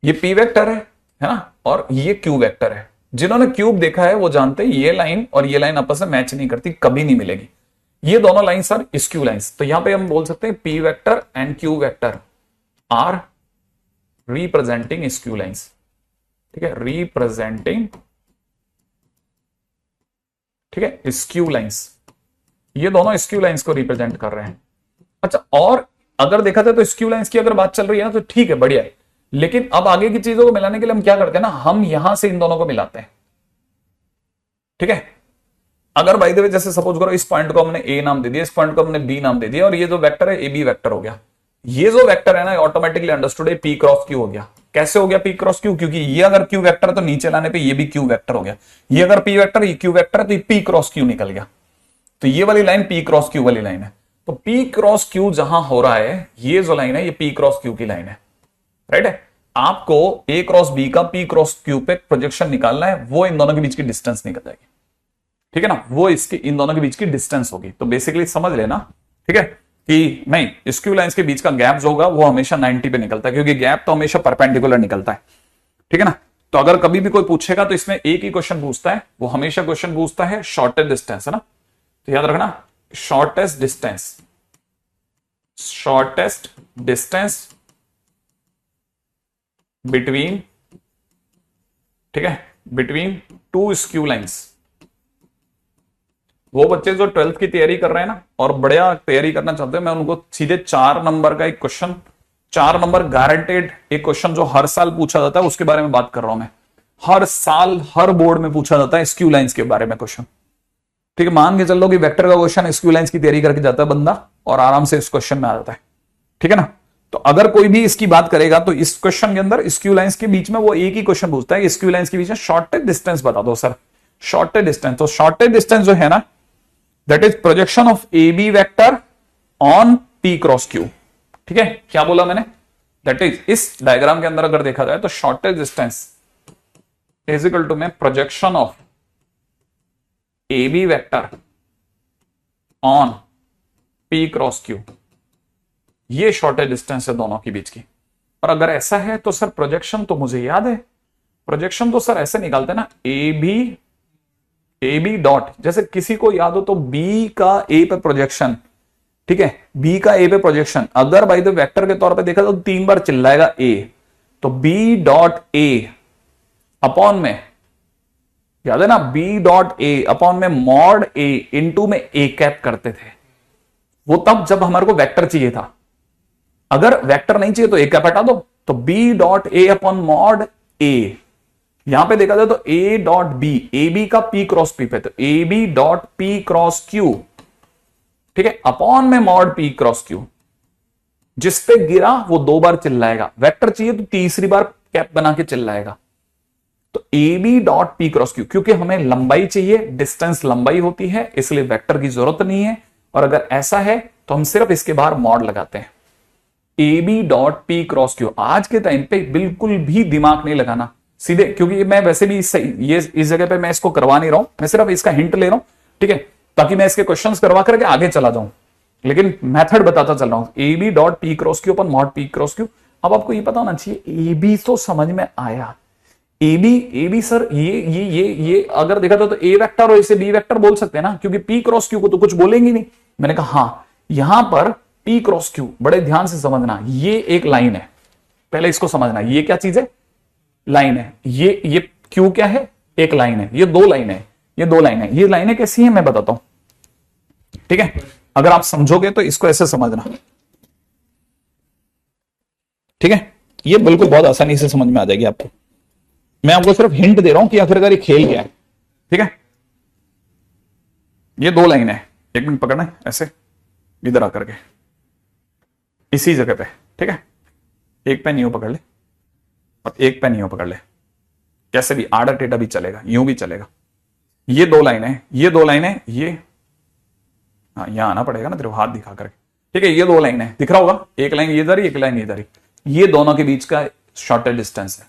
ये पी वेक्टर है ना, और ये क्यू वेक्टर है। जिन्होंने क्यूब देखा है वो जानते हैं ये लाइन और ये लाइन आपस में मैच नहीं करती, कभी नहीं मिलेगी। ये दोनों लाइंस आर स्क्यू लाइंस। तो यहां पे हम बोल सकते हैं p vector and Q vector are representing skew lines, ठीक है, रिप्रेजेंटिंग, ठीक है, स्क्यू लाइंस। ये दोनों स्क्यू लाइंस को रिप्रेजेंट कर रहे हैं। अच्छा, और अगर देखा जाए तो स्क्यू लाइंस की अगर बात चल रही है ना, तो ठीक है, बढ़िया है। लेकिन अब आगे की चीजों को मिलाने के लिए हम क्या करते हैं ना, हम यहां से इन दोनों को मिलाते हैं। ठीक है, अगर बाय द वे जैसे सपोज करो इस पॉइंट को हमने ए नाम दे दिया, इस पॉइंट को हमने बी नाम दे दिया, और ये जो वेक्टर है ए बी वेक्टर हो गया। ये जो वेक्टर है ना ऑटोमेटिकली अंडरस्टूड है पी क्रॉस क्यू हो गया। कैसे हो गया पी क्रॉस क्यू? क्योंकि ये अगर क्यू वेक्टर है तो नीचे लाने पे ये भी क्यू वेक्टर हो गया। ये अगर पी वेक्टर ये क्यू वेक्टर है तो ये पी क्रॉस क्यू निकल गया। तो ये वाली लाइन पी क्रॉस क्यू वाली लाइन है। तो पी क्रॉस क्यू जहां हो रहा है, ये जो लाइन है ये पी क्रॉस क्यू की लाइन है। राइट है, आपको ए क्रॉस बी का पी क्रॉस क्यू पे प्रोजेक्शन निकालना है, वो इन दोनों के बीच की डिस्टेंस निकल जाएगी। ठीक है ना, वो इसकी इन दोनों के बीच की डिस्टेंस होगी। तो बेसिकली समझ लेना, ठीक है, कि नहीं स्क्यू लाइंस के बीच का गैप जो होगा वो हमेशा 90 पे निकलता है, क्योंकि गैप तो हमेशा परपेंडिकुलर निकलता है। ठीक है ना, तो अगर कभी भी कोई पूछेगा तो इसमें एक ही क्वेश्चन पूछता है, वो हमेशा क्वेश्चन पूछता है शॉर्टेस्ट डिस्टेंस, है ना। तो याद रखना shortest distance, shortest distance between, ठीक है, बिटवीन टू स्क्यू लाइंस। वो बच्चे जो 12th की तैयारी कर रहे हैं ना और बढ़िया तैयारी करना चाहते हैं, मैं उनको सीधे 4 नंबर का एक क्वेश्चन, 4 नंबर गारंटेड एक क्वेश्चन जो हर साल पूछा जाता है उसके बारे में बात कर रहा हूं मैं। हर साल हर बोर्ड में पूछा जाता है स्क्यू लाइंस के बारे में क्वेश्चन। ठीक है, मान के चल लो कि वेक्टर का क्वेश्चन स्क्यू लाइंस की तैयारी करके जाता है बंदा और आराम से इस क्वेश्चन में आ जाता है। ठीक है ना, तो अगर कोई भी इसकी बात करेगा तो इस क्वेश्चन के अंदर स्क्यू लाइंस के बीच में वो एक ही क्वेश्चन पूछता है, स्क्यू लाइंस के बीच में शॉर्टेस्ट डिस्टेंस बता दो सर, शॉर्टेस्ट डिस्टेंस। तो शॉर्टेस्ट डिस्टेंस जो है ना that is projection of A B vector on P cross Q. ठीक है, क्या बोला मैंने, दैट इज इस डायग्राम के अंदर अगर देखा जाए तो shortest distance is equal to में projection of A B vector on P cross Q. ये शॉर्टेस्ट डिस्टेंस है दोनों के बीच की। और अगर ऐसा है तो सर प्रोजेक्शन तो मुझे याद है, प्रोजेक्शन तो सर ऐसे निकालते हैं ना, ए बी डॉट, जैसे किसी को याद हो तो बी का ए पे प्रोजेक्शन, ठीक है, बी का ए पे प्रोजेक्शन अगर बाय द वेक्टर के तौर पे देखा तो 3 बार चिल्लाएगा ए, तो बी डॉट ए अपॉन में, याद है ना, बी डॉट ए अपॉन में मॉड ए इंटू में ए कैप करते थे। वो तब जब हमारे को वेक्टर चाहिए था, अगर वेक्टर नहीं चाहिए तो ए कैप हटा दो, तो B dot A upon mod A. यहां पे देखा जाए तो A dot B, A B का पी क्रॉस पी पे, तो A B dot P cross Q, ठीक है, अपॉन में मॉड पी क्रॉस क्यू। जिस पे गिरा वो 2 बार चिल्लाएगा, वेक्टर चाहिए तो तीसरी बार कैप बना के चिल्लाएगा। तो A B dot P cross q, क्योंकि हमें लंबाई चाहिए, डिस्टेंस लंबाई होती है, इसलिए वेक्टर की जरूरत नहीं है। और अगर ऐसा है तो हम सिर्फ इसके बाहर मॉड लगाते हैं, A B dot P cross q. आज के टाइम पे बिल्कुल भी दिमाग नहीं लगाना, सीधे, क्योंकि मैं वैसे भी इस जगह पे मैं इसको करवा नहीं रहा हूं, मैं सिर्फ इसका हिंट ले रहा हूं, ठीक है, ताकि मैं इसके क्वेश्चंस करवा करके आगे चला जाऊं, लेकिन मेथड बताता चल रहा हूं। A B dot P cross q upon mod p cross q. अब आपको ये पता होना चाहिए, ए बी तो समझ में आया, ए बी सर ये अगर देखा तो ए वेक्टर और इसे बी वेक्टर बोल सकते हैं ना, क्योंकि पी क्रॉस क्यू को तो कुछ बोलेंगे नहीं। मैंने कहा हाँ, यहां पर पी क्रॉस क्यू, बड़े ध्यान से समझना, ये एक लाइन है, पहले इसको समझना, ये क्या चीज है, लाइन है। ये क्यू क्या है, एक लाइन है, ये 2 लाइन है, ये 2 लाइन है। ये लाइनें कैसी हैं मैं बताता हूं, ठीक है, अगर आप समझोगे तो इसको ऐसे समझना, ठीक है, ये बिल्कुल बहुत आसानी से समझ में आ जाएगी आपको। मैं आपको सिर्फ हिंट दे रहा हूं कि आखिरकार ये खेल क्या है, ठीक है। ये 2 लाइन है, 1 मिनट पकड़ना है ऐसे इधर आकर के इसी जगह पे, ठीक है, एक पेन यूं पकड़ ले और एक पेन यूं पकड़ ले, कैसे भी आड़ा टेढ़ा भी चलेगा, यूं भी चलेगा। ये 2 लाइन है, ये 2 लाइन है, ये हाँ यहां आना पड़ेगा ना तेरे हाथ दिखा करके, ठीक है। ये 2 लाइन है, दिख रहा होगा, एक लाइन ये इधर, एक लाइन इधर, ये दोनों के बीच का शॉर्टेस्ट डिस्टेंस है।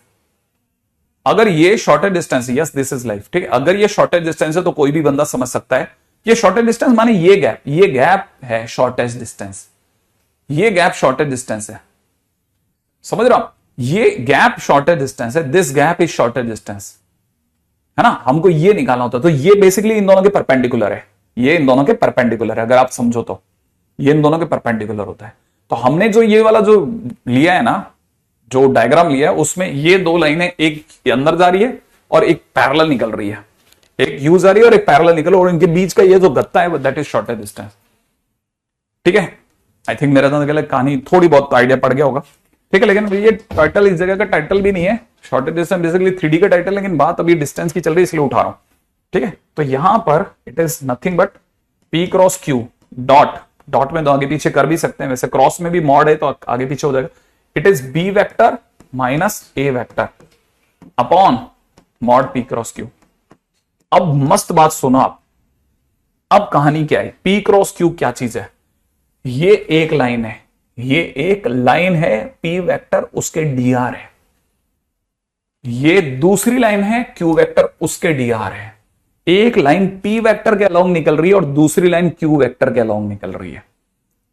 अगर ये शॉर्टेस्ट डिस्टेंस है, यस दिस इज लाइफ, ठीक है, अगर ये शॉर्टेस्ट डिस्टेंस है तो कोई भी बंदा समझ सकता है ये शॉर्टेस्ट डिस्टेंस माने ये गैप है शॉर्टेस्ट डिस्टेंस, ये गैप शॉर्टेस्ट डिस्टेंस है, समझ रहा हूं, ये गैप शॉर्टेस्ट डिस्टेंस है, this gap is shortest distance, है ना। हमको ये निकालना होता है, तो ये बेसिकली इन दोनों के परपेंडिकुलर है, ये इन दोनों के परपेंडिकुलर है, अगर आप समझो तो ये इन दोनों के परपेंडिकुलर होता है। तो हमने जो ये वाला जो लिया है ना, जो डायग्राम लिया है, उसमें ये 2 लाइनें, एक अंदर जा रही है और एक पैरेलल निकल रही है, एक यू जा रही है और एक पैरेलल निकल, और इनके बीच का ये जो गत्ता है दैट इज शॉर्टेस्ट डिस्टेंस, ठीक है। आई थिंक मेरे अंदर कहानी थोड़ी बहुत आइडिया पड़ गया होगा। ठीक है, लेकिन ये टाइटल इस जगह का टाइटल भी नहीं है, शॉर्टेज डिस्टेंस बेसिकली 3D का टाइटल, लेकिन बात अभी डिस्टेंस की चल रही है इसलिए उठा रहा हूं। ठीक है, तो यहां पर it is nothing but P cross Q dot, dot में तो आगे पीछे कर भी सकते हैं, वैसे क्रॉस में भी मॉड है तो आगे पीछे हो जाएगा। It is B vector minus A vector upon mod P cross Q। अब मस्त बात सुनो आप, अब कहानी क्या है, P क्रॉस Q क्या चीज है, ये एक लाइन है, ये एक लाइन है, P वेक्टर उसके dr है, ये दूसरी लाइन है Q वेक्टर उसके dr है। एक लाइन P वेक्टर के अलोंग निकल रही है और दूसरी लाइन Q वेक्टर के अलोंग निकल रही है।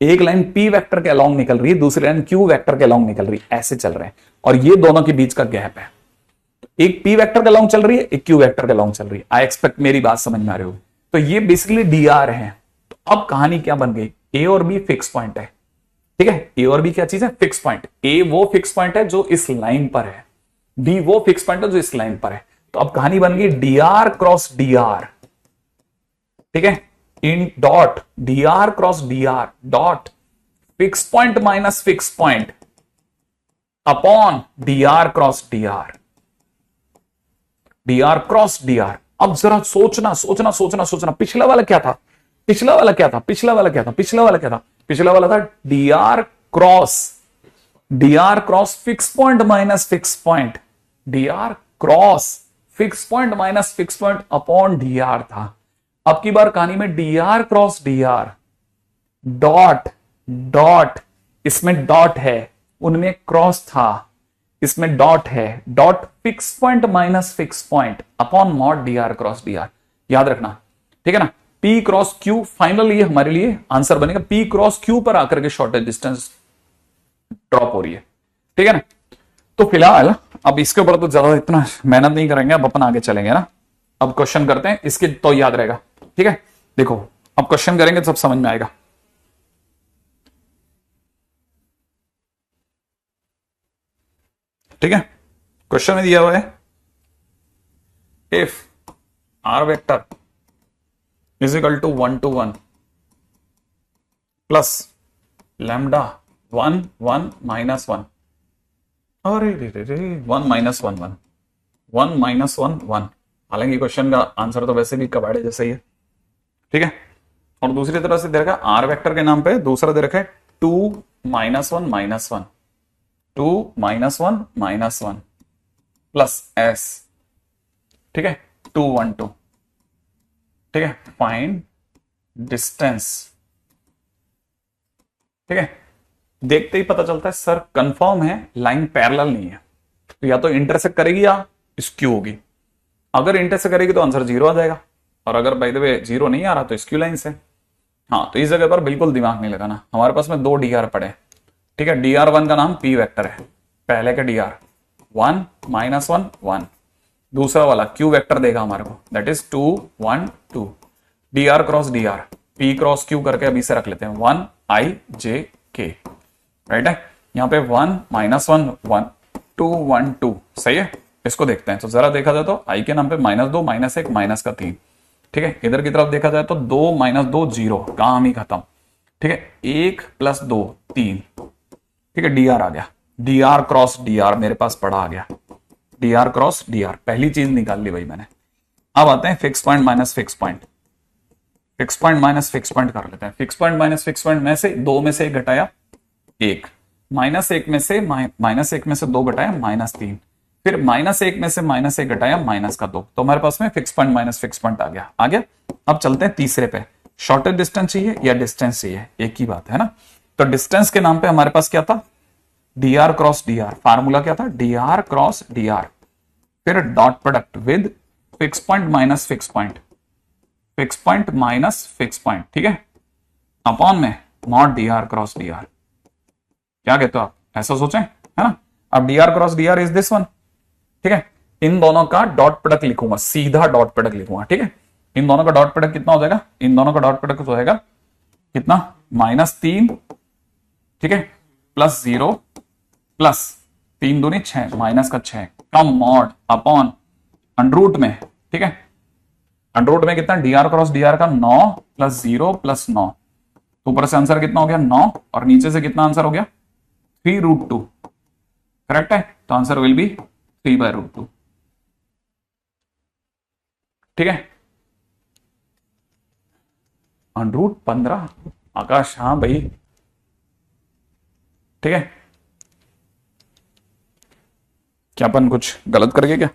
एक लाइन P वेक्टर के अलोंग निकल रही है, दूसरी लाइन Q वेक्टर के अलोंग निकल रही है, ऐसे चल रहे हैं और ये दोनों के बीच का गैप है। एक P वेक्टर के अलोंग चल रही है, एक Q वेक्टर के अलोंग चल रही है। आई एक्सपेक्ट मेरी बात समझ में आ रही होगी। तो ये बेसिकली dr है। तो अब कहानी क्या बन गई, A और B फिक्स पॉइंट है। ठीक है, A और B क्या चीज है, फिक्स पॉइंट। A वो फिक्स पॉइंट है जो इस लाइन पर है, B वो फिक्स पॉइंट है जो इस लाइन पर है। तो अब कहानी बन गई dr क्रॉस dr। ठीक है, in dot dr cross dr dot fix point minus fix point upon dr cross dr, dr cross dr। अब जरा सोचना सोचना सोचना सोचना, पिछला वाला क्या था, पिछला वाला क्या था, पिछला वाला क्या था, पिछला वाला क्या था, पिछला वाला था dr cross fix point minus fix point, dr cross fix point minus fix point upon dr था। अब की बार कहानी में dr cross dr dot dot, इसमें डॉट है, उनमें क्रॉस था, इसमें डॉट है, dot fix point minus fix point upon mod dr cross dr। याद रखना, ठीक है ना, P क्रॉस Q फाइनल ये हमारे लिए आंसर बनेगा, P क्रॉस Q पर आकर के शॉर्टेज डिस्टेंस ड्रॉप हो रही है। ठीक है ना, तो फिलहाल अब इसके ऊपर तो ज्यादा इतना मेहनत नहीं करेंगे, अब अपन आगे चलेंगे ना। अब क्वेश्चन करते हैं, इसके तो याद रहेगा। ठीक है, देखो अब क्वेश्चन करेंगे तो सब समझ में आएगा। ठीक है, क्वेश्चन में दिया हुआ है if r vector is equal to 1 to 1 plus lambda 1 1 minus 1, अरे रे रे रे 1 माइनस 1 1 1 माइनस 1 1। हालांकि क्वेश्चन का आंसर तो वैसे भी कबाड़े जैसा ही है। ठीक है, और दूसरी तरफ से दे रखा है r वेक्टर के नाम पे दूसरा दे रखा है 2 minus 1 minus 1, 2 minus 1 minus 1 plus s। ठीक है, 2 1 2। ठीक है, फाइंड डिस्टेंस। ठीक है, देखते ही पता चलता है सर कंफर्म है लाइन पैरेलल नहीं है, तो या तो इंटरसेक्ट करेगी या स्क्यू होगी। अगर इंटरसेक्ट करेगी तो आंसर 0 आ जाएगा, और अगर बाय द वे 0 नहीं आ रहा तो स्क्यू लाइन से। हाँ, तो इस जगह पर बिल्कुल दिमाग नहीं लगाना, हमारे पास में 2 dr पड़े। ठीक है, dr1 का नाम P वेक्टर है, पहले का dr 1 माइनस 1 1, दूसरा वाला Q वेक्टर देगा हमारे को, that is 2 1 2, dr cross dr P cross Q करके अभी से रख लेते हैं 1 I J K। राइट है, यहाँ पे 1 माइनस 1 1 2 1 2, सही है। इसको देखते हैं, तो जरा देखा जाए तो I के नाम पे -2 -1 माइनस का 3। ठीक है, इधर की तरफ देखा जाए तो 2 - 2 0, काम ही खत्म। ठीक है, 1 + 2 3। ठीक है, dr आ गया, dr क्रॉस dr मेरे पास पड़ा आ गया, dr क्रॉस dr पहली चीज निकाल ली भाई मैंने। अब आते हैं fix point minus fix point, fix point minus fix point कर लेते हैं। Fix point minus fix point में से 2 में से 1 घटाया 1, -1 में से -1 में से 2 घटाया -3, फिर -1 में से -1 घटाया -2, तो हमारे पास में fix point minus fix point आ गया। आ गया, अब चलते हैं तीसरे पे, शॉर्टेज डिस्टेंस चाहिए या डिस्टेंस चाहिए, एक ही बात है ना। तो डिस्टेंस के नाम पे हमारे पास क्या था, dr क्रॉस dr, फार्मूला क्या था, dr क्रॉस dr, फिर dot product with fix point minus fix point, fix point minus fix point. ठीक है, अपॉन में मॉड dr क्रॉस dr। क्या कहते हो आप, ऐसा सोचें, है ना। अब dr cross dr is this one. ठीक है, इन दोनों का डॉट प्रोडक्ट लिखूंगा, सीधा डॉट प्रोडक्ट लिखूंगा। ठीक है, इन दोनों का डॉट प्रोडक्ट कितना हो जाएगा, इन दोनों का डॉट प्रोडक्ट हो जाएगा कितना, -3। ठीक है, +0 प्लस 3 दूनी 6 माइनस का 6 का मॉड अपॉन अंडरूट में। ठीक है, अंडरूट में कितना, dr क्रॉस dr का 9 + 0 + 9, तो ऊपर से आंसर कितना हो गया 9, और नीचे से कितना आंसर हो गया 3√2। करेक्ट है, तो आंसर विल बी 3/√2। ठीक है, √15। आकाश, हाँ भाई, ठीक है। क्या अपन कुछ गलत कर गए क्या?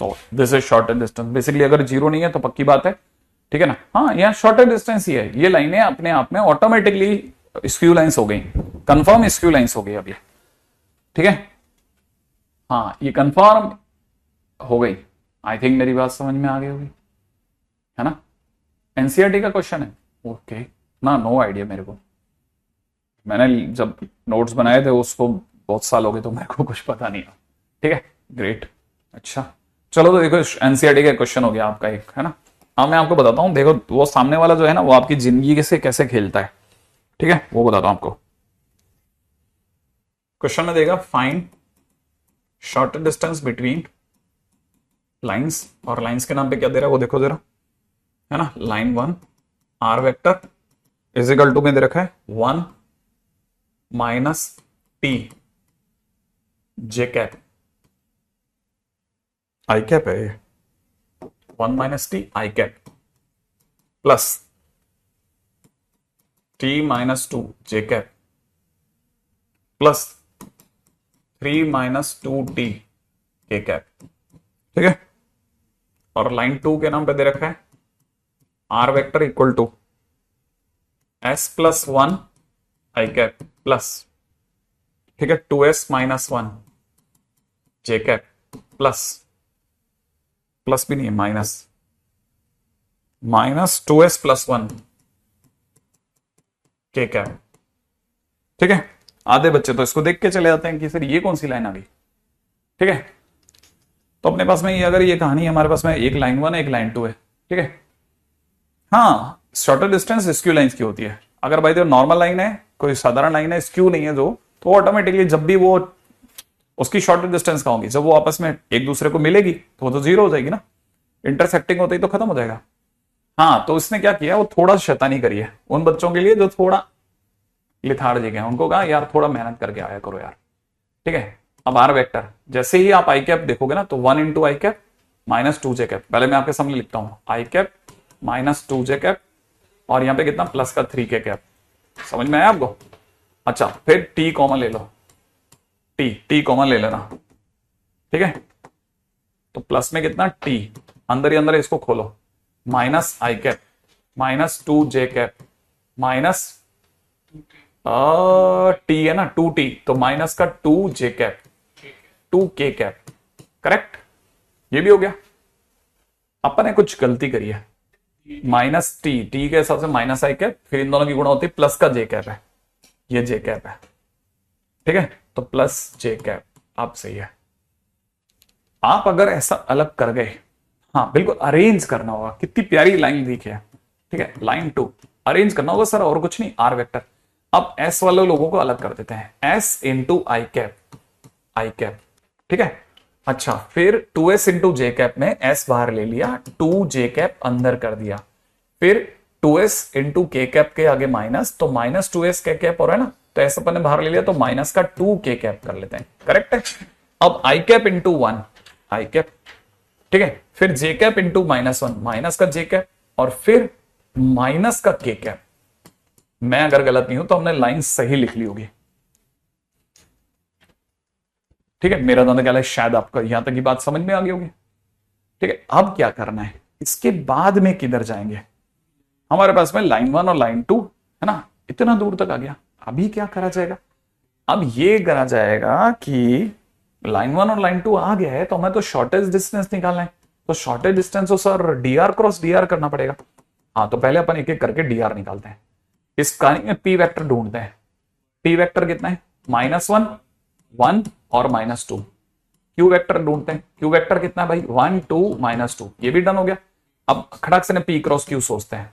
तो this is shortest distance. Basically अगर जीरो नहीं है तो पक्की बात है, ठीक है ना। हाँ, यहाँ शॉर्टेस्ट डिस्टेंस ही है। ये लाइनें अपने आप में ऑटोमेटिकली स्क्यू लाइंस हो गई, कंफर्म स्क्यू लाइंस हो गई अब ये, ठीक है। हाँ, ये कंफर्म हो गई। आई थिंक मेरी बात समझ में आ गई होगी, है ना। एनसीईआरटी का क्वेश्चन है, ओके ना, नो आइडिया मेरे को। मैंने जब नोट्स बनाए थे उसको बहुत साल हो गए, तो मेरे को कुछ पता नहीं है। ठीक है, ग्रेट। अच्छा चलो, तो देखो एनसीईआरटी का क्वेश्चन हो गया आपका एक, है ना। अब मैं आपको बताता हूं, देखो वो सामने वाला जो है ना, वो आपकी जिंदगी से कैसे खेलता है, ठीक है, वो बताता हूं आपको। क्वेश्चन में देगा find shortest distance between lines, और लाइंस के नाम पे क्या दे रहा है वो देखो जरा, है ना। Line 1 r vector is equal to में दे रखा है 1 minus t j cap, i cap है ये, 1 minus t i cap plus t minus 2 j cap plus 3 minus 2 t k cap, ठीक है। और लाइन 2 के नाम पे दे रखा है r vector equal to s plus 1 i cap plus, ठीक है, 2s minus 1 j cap plus, plus भी नहीं है, माइनस 2s प्लस 1 के कैप, ठीक है। आधे बच्चे तो इसको देख के चले जाते हैं कि सर ये कौन सी लाइन आ गई, ठीक है। तो अपने पास में ये, अगर ये कहानी है हमारे पास में, एक लाइन 1 एक लाइन 2 है, ठीक है। हाँ, शॉर्टर डिस्टेंस स्क्यू लाइंस की होती है। अगर भाई तो नॉर्मल लाइन है, कोई साधारण लाइन है, स्क्यू नहीं है जो, तो ऑटोमेटिकली जब भी वो उसकी शॉर्टर डिस्टेंस का होगी, जब वो आपस में एक दूसरे को मिलेगी तो वो तो जीरो हो जाएगी ना, इंटरसेक्टिंग होते ही तो खत्म हो जाएगा। हाँ, तो इसने क्या किया, वो थोड़ा शैतानी करी है उन बच्चों के लिए जो थोड़ा लिथार्जिक है, उनको कहा यार थोड़ा मेहनत करके आया करो यार, ठीक है। अब आर वेक्टर जैसे ही आप आई कैप देखोगे ना, तो 1 इंटू आई कैप माइनस 2 जे कैप, पहले मैं आपके सामने लिखता हूं, आई कैप माइनस 2 जे कैप, और यहां पे कितना, प्लस का 3 के कैप। समझ में आया आपको? अच्छा, फिर टी कॉमन ले लो, टी कॉमन ले लेना, ठीक है। तो प्लस में कितना, टी, अंदर ही अंदर इसको खोलो, माइनस आई cap minus 2 j cap minus T है ना, 2t, तो माइनस का 2 जे कैप 2 के कैप, करेक्ट। ये भी हो गया। अपन ने कुछ गलती करी है, माइनस टी के हिसाब से माइनस आई कैप, फिर इन दोनों की गुणा होती है, प्लस का जे कैप है, ये जे कैप है, ठीक है। तो प्लस जे कैप, आप सही है। आप अगर ऐसा अलग कर गए, हाँ बिल्कुल अरेंज करना होगा, कितनी प्यारी लाइन लिखी है, ठीक है। लाइन 2 अरेंज करना होगा सर, और कुछ नहीं, आर वेक्टर। अब एस वाले लोगों को अलग कर देते हैं, एस इंटू आई कैप, ठीक है। अच्छा, फिर 2s इंटू जे कैप में एस बाहर ले लिया, 2 जे कैप अंदर कर दिया, फिर 2s इंटू के कैप के आगे माइनस, तो माइनस 2s के कैप हो रहा है ना, तो ऐसा अपन ने बाहर ले लिया, तो माइनस का 2 के कैप कर लेते हैं, करेक्ट है। अब आई कैप इंटू 1 आई कैप, ठीक है, फिर जे कैप इंटू माइनस 1 माइनस का जे कैप, और फिर माइनस का के कैप। मैं अगर गलत नहीं हूं तो हमने लाइन सही लिख ली होगी, ठीक है। मेरा दादा ख्याल है शायद आपका यहां तक की बात समझ में आ गई होगी, ठीक है। अब क्या करना है, इसके बाद में किधर जाएंगे, हमारे पास में लाइन 1 और लाइन 2 है ना, इतना दूर तक आ गया। अभी क्या करा जाएगा, अब ये करा जाएगा कि लाइन 1 और लाइन 2 आ गया है, तो हमें तो शॉर्टेस्ट डिस्टेंस निकालना है, तो शॉर्टेस्ट डिस्टेंस हो सर डीआर क्रॉस डीआर करना पड़ेगा। हाँ, तो पहले अपन एक एक करके डीआर निकालते हैं। इस कहानी में पी वेक्टर ढूंढते हैं। पी वेक्टर कितना है, -1 1 और -2। क्यू वेक्टर ढूंढते हैं, क्यू वेक्टर कितना है भाई, 1 2 -2। ये भी डन हो गया। अब खड़क से पी क्रॉस क्यू सोचते हैं,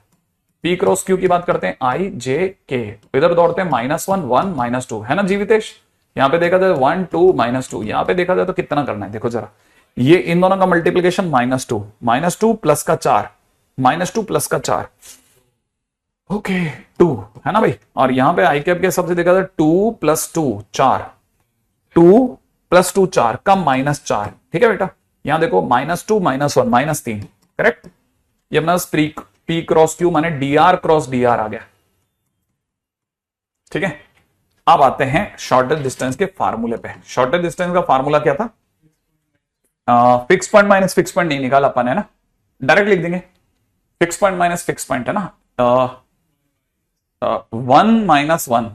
पी क्रॉस क्यू की बात करते हैं, आई जे के, इधर दौड़ते हैं, -1 1 -2, है ना जीवितेश। यहां पे देखा जाए 1 2 -2, यहां पे देखा जाए तो कितना करना है, देखो जरा, ये इन दोनों का मल्टीप्लीकेशन -2 प्लस का 4 -2 प्लस का 4, ओके 2, है ना भाई। और यहां पे आई कैप के हिसाब से देखा जाए 2 + 2 4, 2 प्लस 2 4 का माइनस 4, ठीक है बेटा। यहां देखो -2 -1 -3, करेक्ट। ये अपना पी क्रॉस क्यू माने dr क्रॉस dr आ गया, ठीक है। अब आते हैं शॉर्टेस्ट डिस्टेंस के फार्मूले पे। शॉर्टेस्ट डिस्टेंस का फार्मूला क्या था? Fix point minus fix point नहीं निकाला अपन है ना, डायरेक्ट लिख देंगे। Fix point minus fix point है ना, 1 -1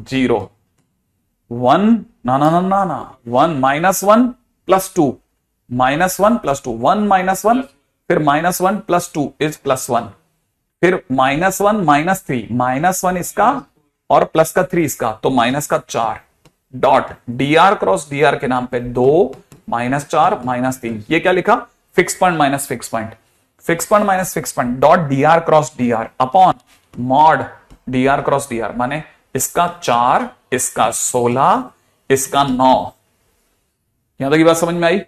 0 1 ना ना ना ना ना 1 -1 प्लस 2 -1 प्लस 2 1 -1 फिर -1 प्लस 2 इज +1 फिर -1 -3 -1 इसका और प्लस का 3 इसका तो माइनस का 4 डॉट dr क्रॉस dr के नाम पे 2 -4 -3। ये क्या लिखा? Fix point minus fix point, fix point minus fix point dot dr cross dr upon mod dr cross dr माने इसका 4 इसका 16 इसका 9। यहां तक की बात समझ में आई?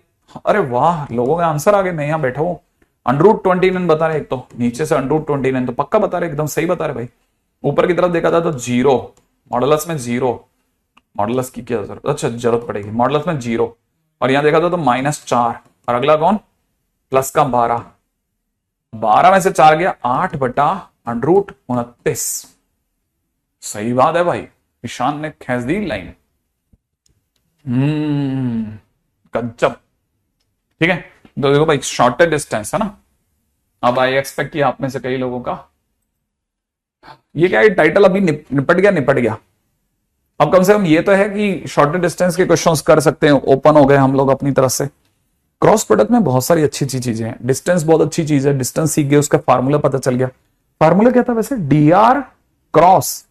अरे वाह, लोगों के आंसर आ गए। मैं यहां बैठा हूं, √29 बता रहे, एक तो नीचे से √29 तो पक्का बता रहे, एकदम सही बता रहे भाई। ऊपर की तरफ देखा था तो 0, मॉडुलस में 0, मॉडुलस की क्या जरूरत, अच्छा जरूरत पड़ेगी, मॉडुलस में 0। और यहां देखा था तो -4 और अगला कौन? प्लस का 12, 12 में से 4 गया 8/√29। सही बात है भाई, ईशान ने खींच दी लाइन। गजब, ठीक है। तो देखो भाई शॉर्टेस्ट डिस्टेंस है ना। अब आई एक्सपेक्ट कि आप में से कई लोगों का ये क्या है, टाइटल अभी निपट गया। अब कम से कम ये तो है कि शॉर्टेस्ट डिस्टेंस के क्वेश्चंस कर सकते हैं, ओपन हो गए हम लोग अपनी तरफ से। क्रॉस प्रोडक्ट में बहुत सारी अच्छी चीजें हैं, डिस्टेंस बहुत अच्छी चीज है, डिस्टेंस सीख गए, उसका फार्मूला पता चल गया। फार्मूला क्या था वैसे? dr cross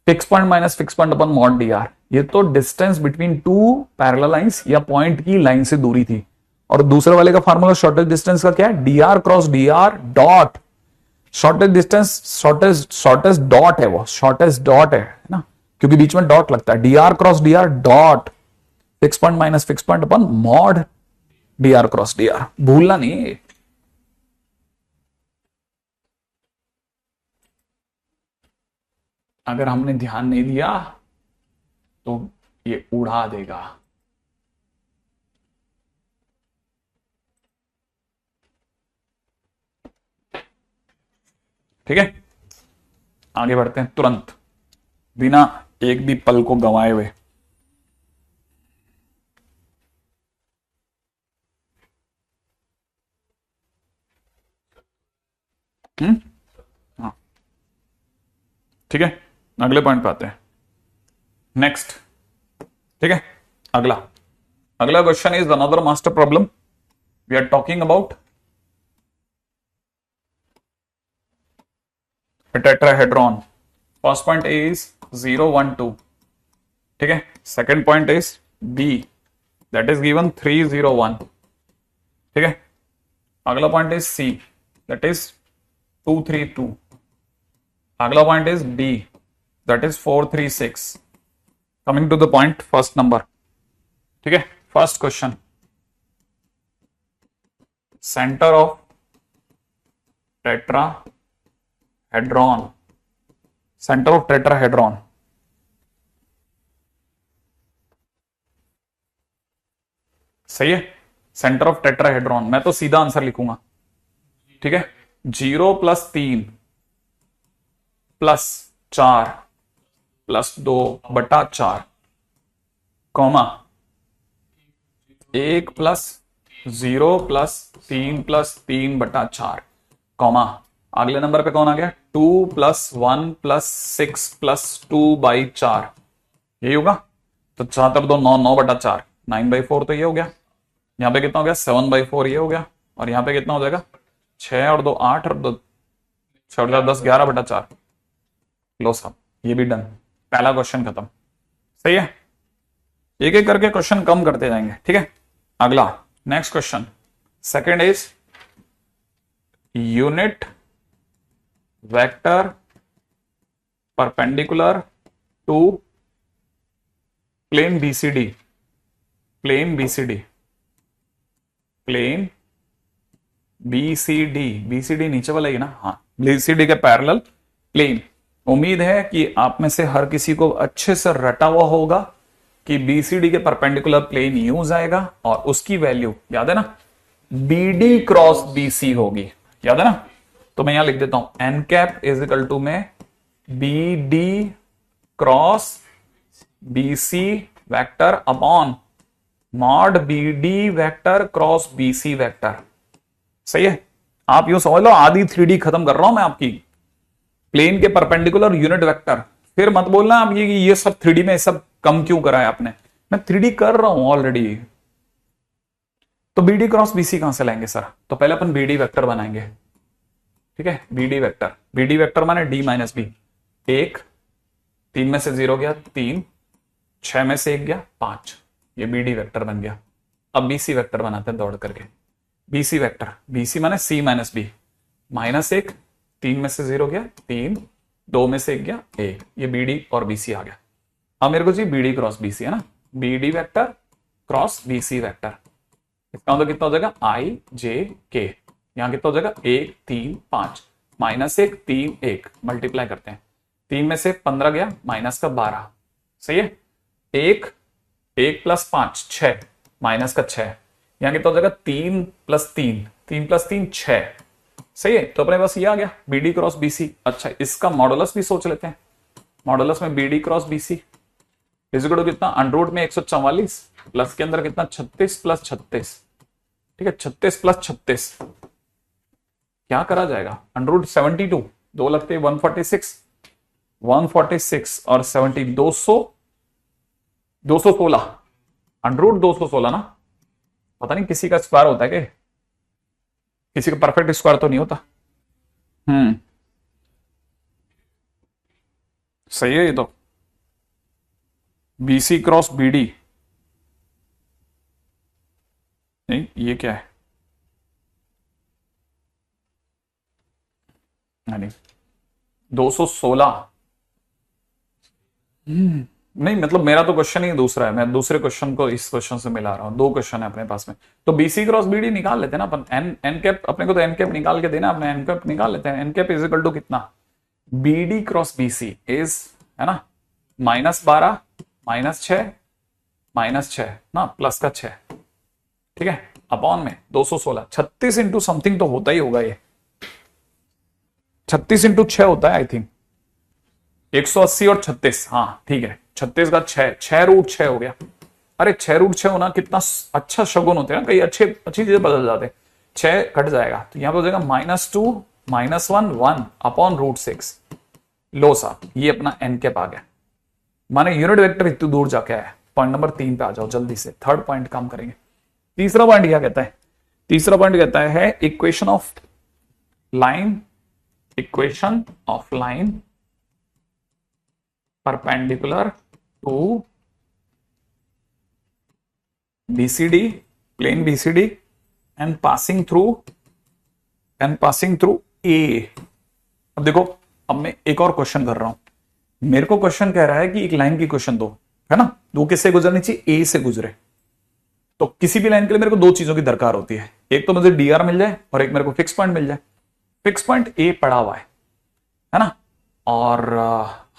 fix point minus fix point upon mod dr। ये तो distance between two parallel lines या पॉइंट की लाइन से दूरी थी। और दूसरे वाले का फार्मूला शॉर्टेस्ट डिस्टेंस का क्या है? dr cross dr dot shortest distance, shortest dot है, वो शॉर्टेस्ट डॉट है ना, क्योंकि बीच में डॉट लगता है। dr cross dr dot fix point minus fix point upon mod dr cross dr, भूलना नहीं। अगर हमने ध्यान नहीं दिया तो ये उड़ा देगा। ठीक है, आगे बढ़ते हैं तुरंत, बिना एक भी पल को गंवाए हुए। हाँ ठीक है, अगले पॉइंट पे आते हैं। नेक्स्ट, ठीक है, अगला question is another master problem. We are talking about a tetrahedron. First point is 0 1 2, ठीक है। Second point is B, that is given 3 0 1, ठीक है। अगला point is C, that is 2 3 2। अगला point is D, that is 4 3 6। Coming to the point, first number, ठीक है। First question, centre of tetrahedron, centre of tetrahedron, सही है। सेंटर ऑफ टेट्राहेड्रॉन, मैं तो सीधा आंसर लिखूंगा, ठीक है। 0 + 3 + 4 + 2/4 कॉमा 1 + 0 + 3 + 3/4 कॉमा अगले नंबर पे कौन आ गया? 2 + 1 + 6 + 2/4, यही होगा। तो 4 2 9 9/4, 9/4 तो ये हो गया। यहां पे कितना हो गया? 7/4 ये हो गया। और यहां पे कितना हो जाएगा? 6 और 2 8 और 2 6 और 10 11/4। लो साहब, ये भी डन, पहला क्वेश्चन खत्म। सही है, एक एक करके क्वेश्चन कम करते जाएंगे, ठीक है। अगला next question, second is unit vector perpendicular to plane BCD, plane BCD, plane BCD, BCD नीचे वाला ही ना, हाँ, बीसीडी के पैरेलल प्लेन। उम्मीद है कि आप में से हर किसी को अच्छे से रटा हुआ होगा कि बीसीडी के परपेंडिकुलर प्लेन यू जाएगा और उसकी वैल्यू याद है ना, बीडी क्रॉस बीसी होगी, याद है ना। तो मैं यहां लिख देता हूं N cap is equal to में B D cross BC vector upon mod B D vector cross BC vector. सही है, आप यूं समझ लो आधी 3D खत्म कर रहा हूं मैं आपकी, प्लेन के परपेंडिकुलर यूनिट वेक्टर। फिर मत बोलना आप ये सब 3D में सब कम क्यों करा है आपने, मैं 3D कर रहा हूं ऑलरेडी। तो बीडी क्रॉस बीसी कहां से लाएंगे सर, तो पहले अपन बीडी वेक्टर बनाएंगे, ठीक है। बीडी वेक्टर माने डी माइनस बी, 1 3 में से 0 गया 3, 6 में से 1 गया 5, ये बीडी वेक्टर बन गया। अब बीसी वेक्टर बनाते हैं दौड़ करके, बीसी वेक्टर, बीसी माने सी माइनस बी, -1 3 में से 0 गया 3, 2 में से 1 गया 1, ये बीडी और बीसी आ गया। अब मेरे को जी बीडी क्रॉस बीसी है ना, BD vector cross BC vector, इसका मतलब कितना हो जाएगा आई जे के, यहां कितना हो जाएगा 1 3 5, -1 3 1, मल्टीप्लाई करते हैं, 3 में से 15 गया माइनस का 12, सही है। 1 + 5 6, माइनस का 6, यहां कितना हो जाएगा 3 + 3, 3 + 3 6, सही है। तो अपने पास ये आ गया बीडी क्रॉस बीसी। अच्छा, इसका मॉडुलस भी सोच लेते हैं, मॉडुलस में BD cross BC is equal to कितना, अंडर में 144 प्लस के अंदर कितना 36 + 36, ठीक है, 36 + 36 क्या करा जाएगा, अंडर 72, 2 लगते हैं 146, 146 और 70 216, अंडर 216 ना, पता नहीं किसी का स्क्वायर होता है क्या, किसी का परफेक्ट स्क्वायर तो नहीं होता। सही है ये तो, बीसी क्रॉस बीडी, नहीं ये क्या है, नहीं 216, नहीं मतलब मेरा तो क्वेश्चन ही दूसरा है, मैं दूसरे क्वेश्चन को इस क्वेश्चन से मिला रहा हूं, 2 क्वेश्चन है अपने पास में। तो बीसी क्रॉस बीडी निकाल लेते हैं ना अपन, एन कैप अपने को तो एन कैप निकाल के देना, अपने एन कैप निकाल लेते हैं। N cap is equal to कितना, बीडी क्रॉस बीसी इज है ना -12 -6 -6 ना प्लस का 6, ठीक है, अपॉन में 216, 36 इंटू समथिंग तो होता ही होगा, ये 36 इंटू 6 होता है आई थिंक, 180 और 36, हाँ ठीक है, 36 का 6 रूट 6 हो गया। अरे 6 रूट 6 होना कितना अच्छा शगुन होते हैं, कई अच्छी चीजें बदल जाते हैं। 6 कट जाएगा तो यहां पर हो जाएगा -2 -1 1 अपॉन √6। लो साहब ये अपना एन कैप आ गया, माने यूनिट वेक्टर इतनी दूर जाके आया। पॉइंट नंबर 3 पे आ जाओ जल्दी से, थर्ड पॉइंट काम करेंगे। तीसरा पॉइंट क्या कहता है, तीसरा पॉइंट कहता है equation of line, equation of line perpendicular to BCD, plane BCD and passing through A। अब देखो, अब मैं एक और क्वेश्चन कर रहा हूं, मेरे को क्वेश्चन कह रहा है कि एक लाइन की क्वेश्चन दो, है ना, दो किससे गुजरनी चाहिए, A से गुजरे। तो किसी भी लाइन के लिए मेरे को 2 चीजों की दरकार होती है, एक तो मुझे DR मिल जाए और एक मेरे को फिक्स पॉइंट मिल जाए। फिक्स पॉइंट A पड़ा हुआ है ना, और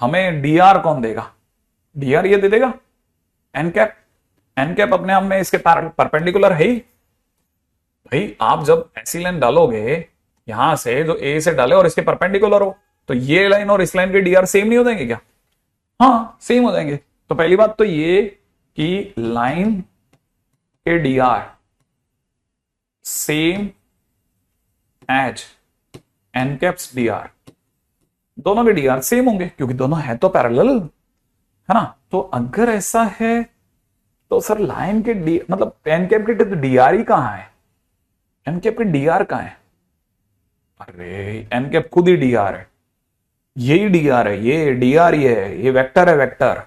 हमें DR कौन देगा, DR ये दे देगा एन कैप। एन कैप अपने आप में इसके परपेंडिकुलर है ही भाई। आप जब ऐसी लाइन डालोगे यहां से जो A से डाले और इसके परपेंडिकुलर हो, तो ये लाइन और इस लाइन के DR सेम नहीं हो जाएंगे क्या, हाँ सेम हो जाएंगे। तो पहली बात तो ये कि लाइन के DR same as n caps DR, दोनों के DR सेम होंगे क्योंकि दोनों है तो पैरेलल, है ना। तो अगर ऐसा है तो सर लाइन के मतलब एन कैप के DR ही कहां है, एन कैप के DR कहां है, अरे एन कैप खुद ही DR है, यही DR है, ये DR ये वेक्टर है, वेक्टर।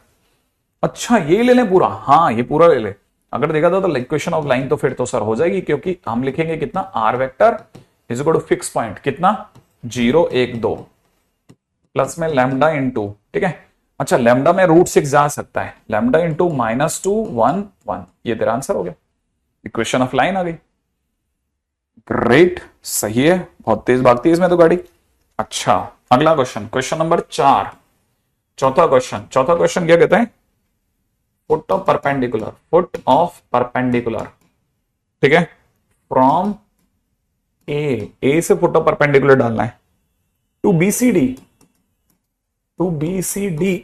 अच्छा ये ले लें पूरा, हाँ ये पूरा ले ले। अगर देखा था तो इक्वेशन ऑफ लाइन तो फिर तो सर हो जाएगी, क्योंकि हम लिखेंगे कितना, r vector is equal to fix point कितना 0 1 2 प्लस में लैम्डा इनटू, ठीक है। अच्छा लैम्डा में √6 जा सकता है, लैम्डा इनटू -2 1 1, ये तेरा आंसर हो गया, इक्वेशन ऑफ लाइन आ गई। ग्रेट, सही है, बहुत तेज भागती है इसमें तो गाड़ी। अच्छा अगला क्वेश्चन, क्वेश्चन नंबर 4, चौथा क्वेश्चन क्या कहता है, foot of perpendicular, foot of perpendicular, ठीक है, फ्रॉम ए से फुट ऑफ परपेंडिकुलर डालना है to B C D, to B C D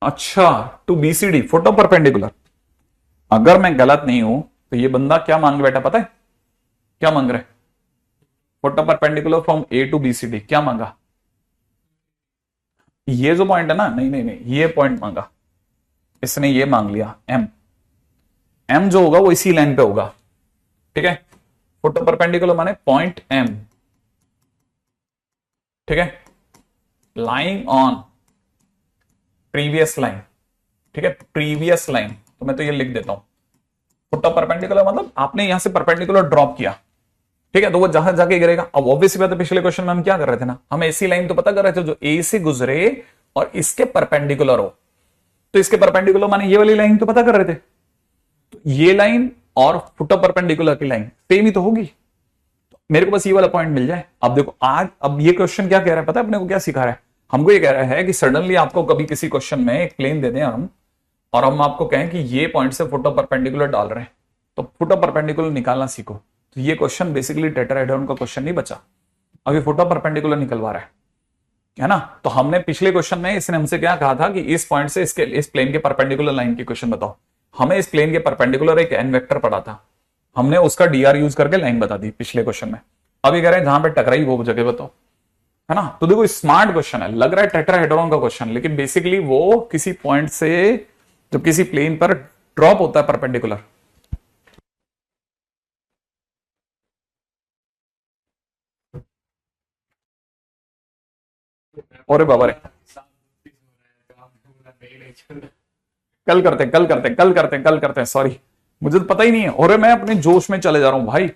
अच्छा, to B C D foot of perpendicular. अगर मैं गलत नहीं हूं तो ये बंदा क्या मांग बैठा पता है, क्या मांग रहा है, foot of perpendicular from A to B C D, क्या मांगा, ये जो पॉइंट है ना, नहीं नहीं नहीं, ये पॉइंट मांगा इसने, ये मांग लिया एम, एम जो होगा वो इसी लाइन पे होगा, ठीक है, फुट ऑफ परपेंडिकुलर माने पॉइंट एम, ठीक है, लाइंग ऑन प्रीवियस लाइन, ठीक है, प्रीवियस लाइन, तो मैं तो ये लिख देता हूं, फुट ऑफ परपेंडिकुलर मतलब आपने यहां से परपेंडिकुलर ड्रॉप किया, ठीक है, तो वो जहां जाके गिरेगा। अब ऑब्वियस बात है, पिछले क्वेश्चन में हम क्या कर रहे थे ना, हम ऐसी लाइन तो पता कर रहे थे जो ए से गुजरे और इसके परपेंडिकुलर हो, तो इसके परपेंडिकुलर माने ये वाली लाइन तो पता कर रहे थे, तो ये लाइन और फुट ऑफ परपेंडिकुलर की लाइन सेम ही तो होगी, तो मेरे को बस ये वाला पॉइंट मिल जाए। अब देखो आज, अब ये क्वेश्चन क्या कह रहा है पता है अपने को, क्या सिखा रहा है हमको, ये कह रहा है कि सडनली आपको कभी किसी क्वेश्चन में एक प्लेन दे दें हम, और हम आपको कहें कि ये पॉइंट से फुट ऑफ परपेंडिकुलर डाल रहे हैं, तो फुट ऑफ परपेंडिकुलर निकालना सीखो। तो ये क्वेश्चन बेसिकली टेट्राहेड्रॉन का क्वेश्चन नहीं बचा, अभी फुट ऑफ परपेंडिकुलर निकलवा रहा है ना। तो हमने पिछले क्वेश्चन में इसने हमसे क्या कहा था कि इस पॉइंट से इसके इस प्लेन के परपेंडिकुलर लाइन की क्वेश्चन बताओ, हमें इस प्लेन के परपेंडिकुलर एक एन वेक्टर पड़ा था, हमने उसका डीआर यूज करके लाइन बता दी पिछले क्वेश्चन में। अभी कह रहे हैं जहां पे टकराई वो जगह बताओ, है ना। तो देखो स्मार्ट क्वेश्चन है, लग रहा है टेट्राहेड्रॉन का क्वेश्चन, लेकिन बेसिकली वो किसी पॉइंट से जब किसी प्लेन पर ड्रॉप होता है परपेंडिकुलर, और बाबा रे, कल करते हैं सॉरी, मुझे तो पता ही नहीं है, और मैं अपने जोश में चले जा रहा हूं भाई।